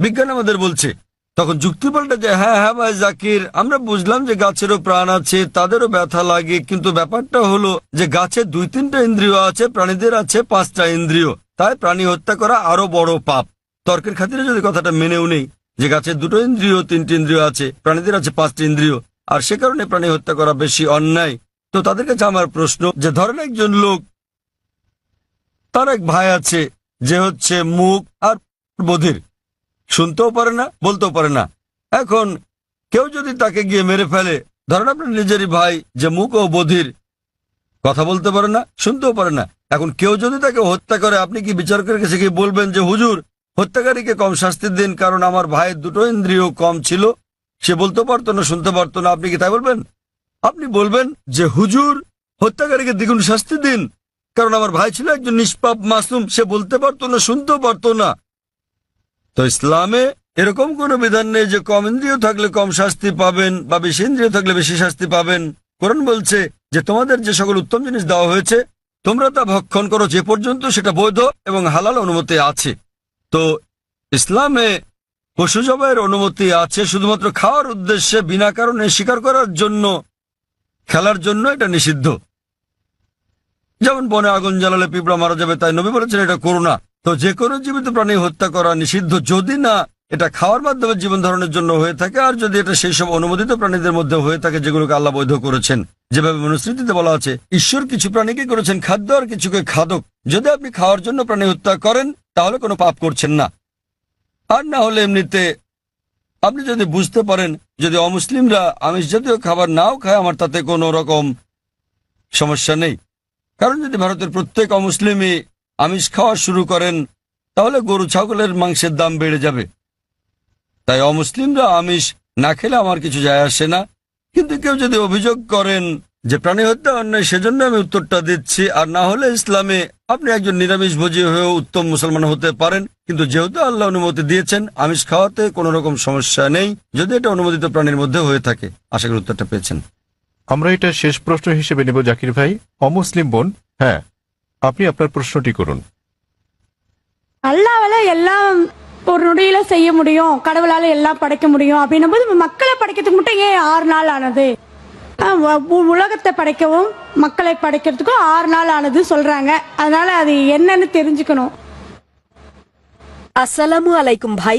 বিজ্ঞান আমাদের বলছে। তখন যুক্তি পাল্টে যে হ্যাঁ হ্যাঁ ভাই জাকির, আমরা বুঝলাম যে গাছেরও প্রাণ আছে, তাদেরও ব্যথা লাগে, কিন্তু ব্যাপারটা হলো যে গাছের 2-3টা ইন্দ্রিয় আছে, প্রাণীদের আছে 5টা ইন্দ্রিয়, তাই প্রাণী হত্যা করা আরো বড় পাপ। তর্কের খাতিরে যদি কথাটা মেনেও নেই যে গাছের 2টো ইন্দ্রিয় 3টি ইন্দ্রিয় আছে, প্রাণীদের আছে 5টি ইন্দ্রিয়, আর সে কারণে প্রাণী হত্যা করা বেশি অন্যায়, তো তাদের কাছে আমার প্রশ্ন যে ধরেন একজন লোক, তার এক ভাই আছে যে হচ্ছে মুখ আর বধির, শুনতেও পারে না, বলতেও পারে না। এখন কেউ যদি তাকে গিয়ে মেরে ফেলে, ধরেন আপনার নিজেরই ভাই যে মুখ ও বধির, কথা বলতে পারে না, শুনতেও পারে না, এখন কেউ যদি তাকে হত্যা করে, আপনি কি বিচারকের কাছে গিয়ে বলবেন যে হুজুর হত্যাকারীকে কম শাস্তি দিন, কারণ আমার ভাইয়ের 2টো ইন্দ্রিয় কম ছিল, সে বলতে পারতো না, শুনতে পারতো না? আপনি কি তাই বলবেন? আপনি বলবেন যে হুজুর হত্যাকারীকে দ্বিগুণ শাস্তি দিন, কারণ আমার ভাই ছিল একজন নিষ্পাপ মাসুম, সে বলতে পারতো না, শুনতেও পারতো না। তো ইসলামে এরকম কোনো বিধান নেই যে কম ইন্দ্রিয় থাকলে কম শাস্তি পাবেন বা বেশি ইন্দ্রিয় থাকলে বেশি শাস্তি পাবেন। কোরআন বলছে যে তোমাদের যে সকল উত্তম জিনিস দেওয়া হয়েছে তোমরা তা ভক্ষণ করো যে পর্যন্ত সেটা বৈধ এবং হালাল অনুমতি আছে। তো ইসলামে পশু জবাইয়ের অনুমতি আছে, শুধুমাত্র খাওয়ার উদ্দেশ্যে বিনা কারণে শিকার করার জন্য, খেলার জন্য এটা নিষিদ্ধ। যেমন বনে আগুন জ্বালালে পিঁপড়া মারা যাবে, তাই নবী বলেছেন এটা করো না। তো যে কোনো জীবিত প্রাণী হত্যা করা নিষিদ্ধ, যদি না এটা খাওয়ার মাধ্যমে জীবন ধারণের জন্য হয়ে থাকে, আর যদি এটা সেই সব অনুমোদিত প্রাণীদের মধ্যে হয়ে থাকে যেগুলোকে আল্লাহ বৈধ করেছেন। যেভাবে মনুস্মৃতিতে বলা আছে ঈশ্বর কিছু প্রাণীকে করেছেন খাদ্য আর কিছুকে খাদক। যদি আপনি খাওয়ার জন্য প্রাণী হত্যা করেন তাহলে কোনো পাপ করছেন না। আর না হলে এমনিতে আপনি যদি বুঝতে পারেন যদি অমুসলিমরা আমিষ জাতীয় খাবার নাও খায়, আমার তাতে কোনো রকম সমস্যা নেই। কারণ যদি ভারতের প্রত্যেক অমুসলিমই আমিষ খাওয়া শুরু করেন তাহলে গরু ছাগলের মাংসের দাম বেড়ে যাবে। তাই অমুসলিমরা আমিষ না খেলে আমার কিছু যায় আসে না। কিন্তু কেউ যদি অভিযোগ করেন যে প্রাণী হত্যা অন্যায়, সেজন্য আমি উত্তরটা দিচ্ছি। আর না হলে ইসলামে আপনি একজন নিরামিষভোজী হয়েও উত্তম মুসলমান হতে পারেন, কিন্তু যেহেতু আল্লাহ অনুমতি দিয়েছেন আমিষ খাওয়াতে কোনো রকম সমস্যা নেই, যদি এটা অনুমোদিত প্রাণীর মধ্যে হয়ে থাকে। আশা করি উত্তরটা পেয়েছেন। আমরা এটা শেষ প্রশ্ন হিসেবে নেব জাকির ভাই। অমুসলিম বোন, হ্যাঁ আপনি আপনার প্রশ্নটি করুন। அல்லாவால எல்லாம் ஒரு நொடியில செய்ய முடியும், கடவுளால எல்லாம் படைக்க முடியும் அப்படின்னும் போது மக்களை படைக்கிறதுக்கு மட்டும் ஏன் 6 நாள் ஆனது? உலகத்தை படைக்கவும் மக்களை படைக்கிறதுக்கும் 6 நாள் ஆனது சொல்றாங்க. அதனால அது என்னன்னு தெரிஞ்சுக்கணும். আসসালামু আলাইকুম ভাই,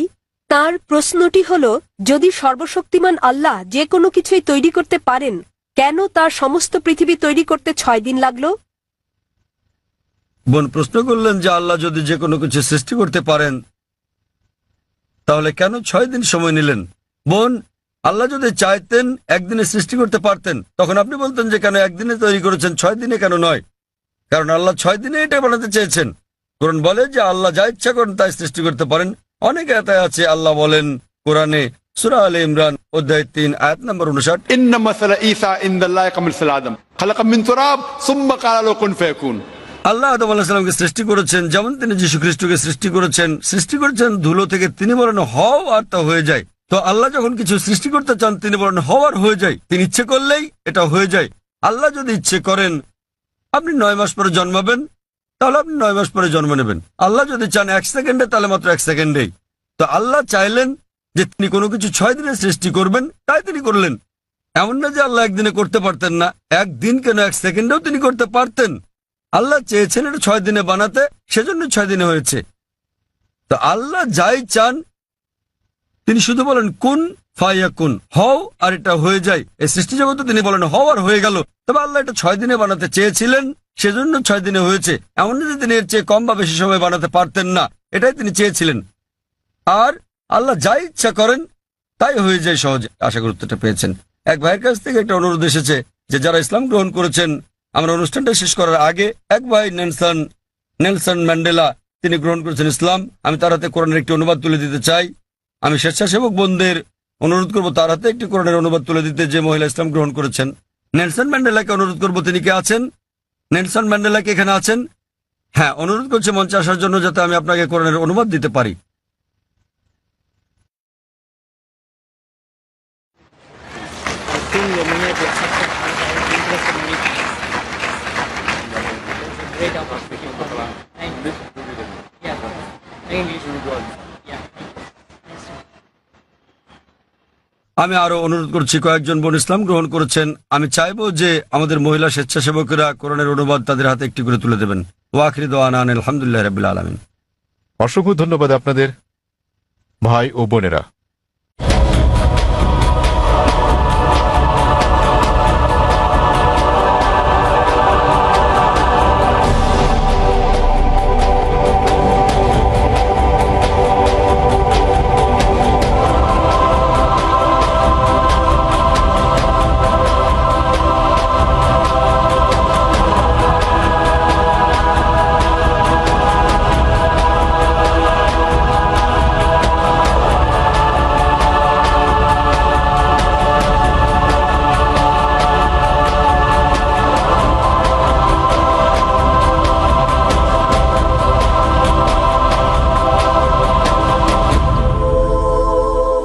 তার প্রশ্নটি হলো যদি সর্বশক্তিমান আল্লাহ যে কোনো কিছুই তৈরি করতে পারেন, কেন তার সমস্ত পৃথিবী তৈরি করতে 6 দিন লাগলো? বোন প্রশ্ন করলেন যে আল্লাহ যদি যে কোনো কিছু সৃষ্টি করতে পারেন তাহলে কেন 6 দিন সময় নিলেন? বোন, আল্লাহ যদি চাইতেন একদিনে সৃষ্টি করতে পারতেন, তখন আপনি বলতেন যে কেন একদিনে তৈরি করেছেন, 6 দিনে কেন নয়? কারণ আল্লাহ 6 দিনে এটা বানাতে চেয়েছেন। কোরআন বলে যে আল্লাহ যা ইচ্ছা করেন তাই সৃষ্টি করতে পারেন। অনেক আয়াত আছে আল্লাহ বলেন কোরআনে, সূরা আলে ইমরান অধ্যায় 3 আয়াত নম্বর 59, ইন্না মাসালা ঈসা ইনদাল্লাহি কামাসালি আদম খালাকা মিন তুরাব সুম্মা ক্বালা লাহু কুন ফায়াকুন। আল্লাহ আদম আলাইহিস সালামকে সৃষ্টি করেছেন যেমন তিনি যীশু খ্রিস্টকে সৃষ্টি করেছেন ধুলো থেকে, তিনি বলেন হও আর তা হয়ে যায়। তো আল্লাহ যখন কিছু সৃষ্টি করতে চান তিনি বলেন হওয়ার হয়ে যায়, তিনি ইচ্ছে করলেই এটা হয়ে যায়। আল্লাহ যদি ইচ্ছে করেন আপনি 9 মাস পরে জন্মাবেন, তাহলে আপনি 9 মাস পরে জন্ম নেবেন। আল্লাহ যদি চান 1 সেকেন্ডে, তাহলে মাত্র 1 সেকেন্ডেই। তো আল্লাহ চাইলেন যে তিনি কোনো কিছু 6 দিনে সৃষ্টি করবেন, তাই তিনি করলেন। এমন না যে আল্লাহ একদিনে করতে পারতেন না, একদিন কেন 1 সেকেন্ডেও তিনি করতে পারতেন। আল্লাহ চেয়েছেন এটা 6 দিনে বানাতে, সেজন্য 6 দিনে হয়েছে। তো আল্লাহ যাই চান তিনি শুধু বলেন কুন ফায়াকুন, হও আর এটা হয়ে যায়। এই সৃষ্টি জগতে তিনি বলেন হও আর হয়ে গেল। তবে আল্লাহ এটা 6 দিনে বানাতে চেয়েছিলেন, সেজন্য 6 দিনে হয়েছে। এমন না যে তিনি এর চেয়ে কম বা বেশি সময় বানাতে পারতেন না, এটাই তিনি চেয়েছিলেন। আর আল্লাহ যাই ইচ্ছা করেন তাই হয়ে যায় সহজে। আশা করি উত্তরটা পেয়েছেন। এক ভাইয়ের কাছ থেকে একটা অনুরোধ এসেছে যে যারা ইসলাম গ্রহণ করেছেন, আমরা অনুষ্ঠানটা শেষ করার আগে এক ভাই নেলসন ম্যান্ডেলা তিনি গ্রহণ করেছেন ইসলাম। আমি তার হাতে কোরআনের একটি অনুবাদ তুলে দিতে চাই। আমি স্বেচ্ছাসেবক বোনদের অনুরোধ করবো তার হাতে একটি কোরআনের অনুবাদ তুলে দিতে, যে মহিলা ইসলাম গ্রহণ করেছেন। নেলসন ম্যান্ডেলাকে অনুরোধ করবো, তিনি কে আছেন? নেলসন ম্যান্ডেলা কি এখানে আছেন? হ্যাঁ, অনুরোধ করছে মঞ্চে আসার জন্য যাতে আমি আপনাকে কোরআনের অনুবাদ দিতে পারি। আমি আরো অনুরোধ করছি, কয়েকজন বোন ইসলাম গ্রহণ করেছেন। আমি চাইবো যে আমাদের মহিলা স্বেচ্ছাসেবকেরা কোরআনের অনুবাদ তাদের হাতে একটি করে তুলে দেবেন। ওয়াখিরি দাওয়ানা আলহামদুলিল্লাহি রাব্বিল আলামিন। অসংখ্য ধন্যবাদ আপনাদের ভাই ও বোনেরা।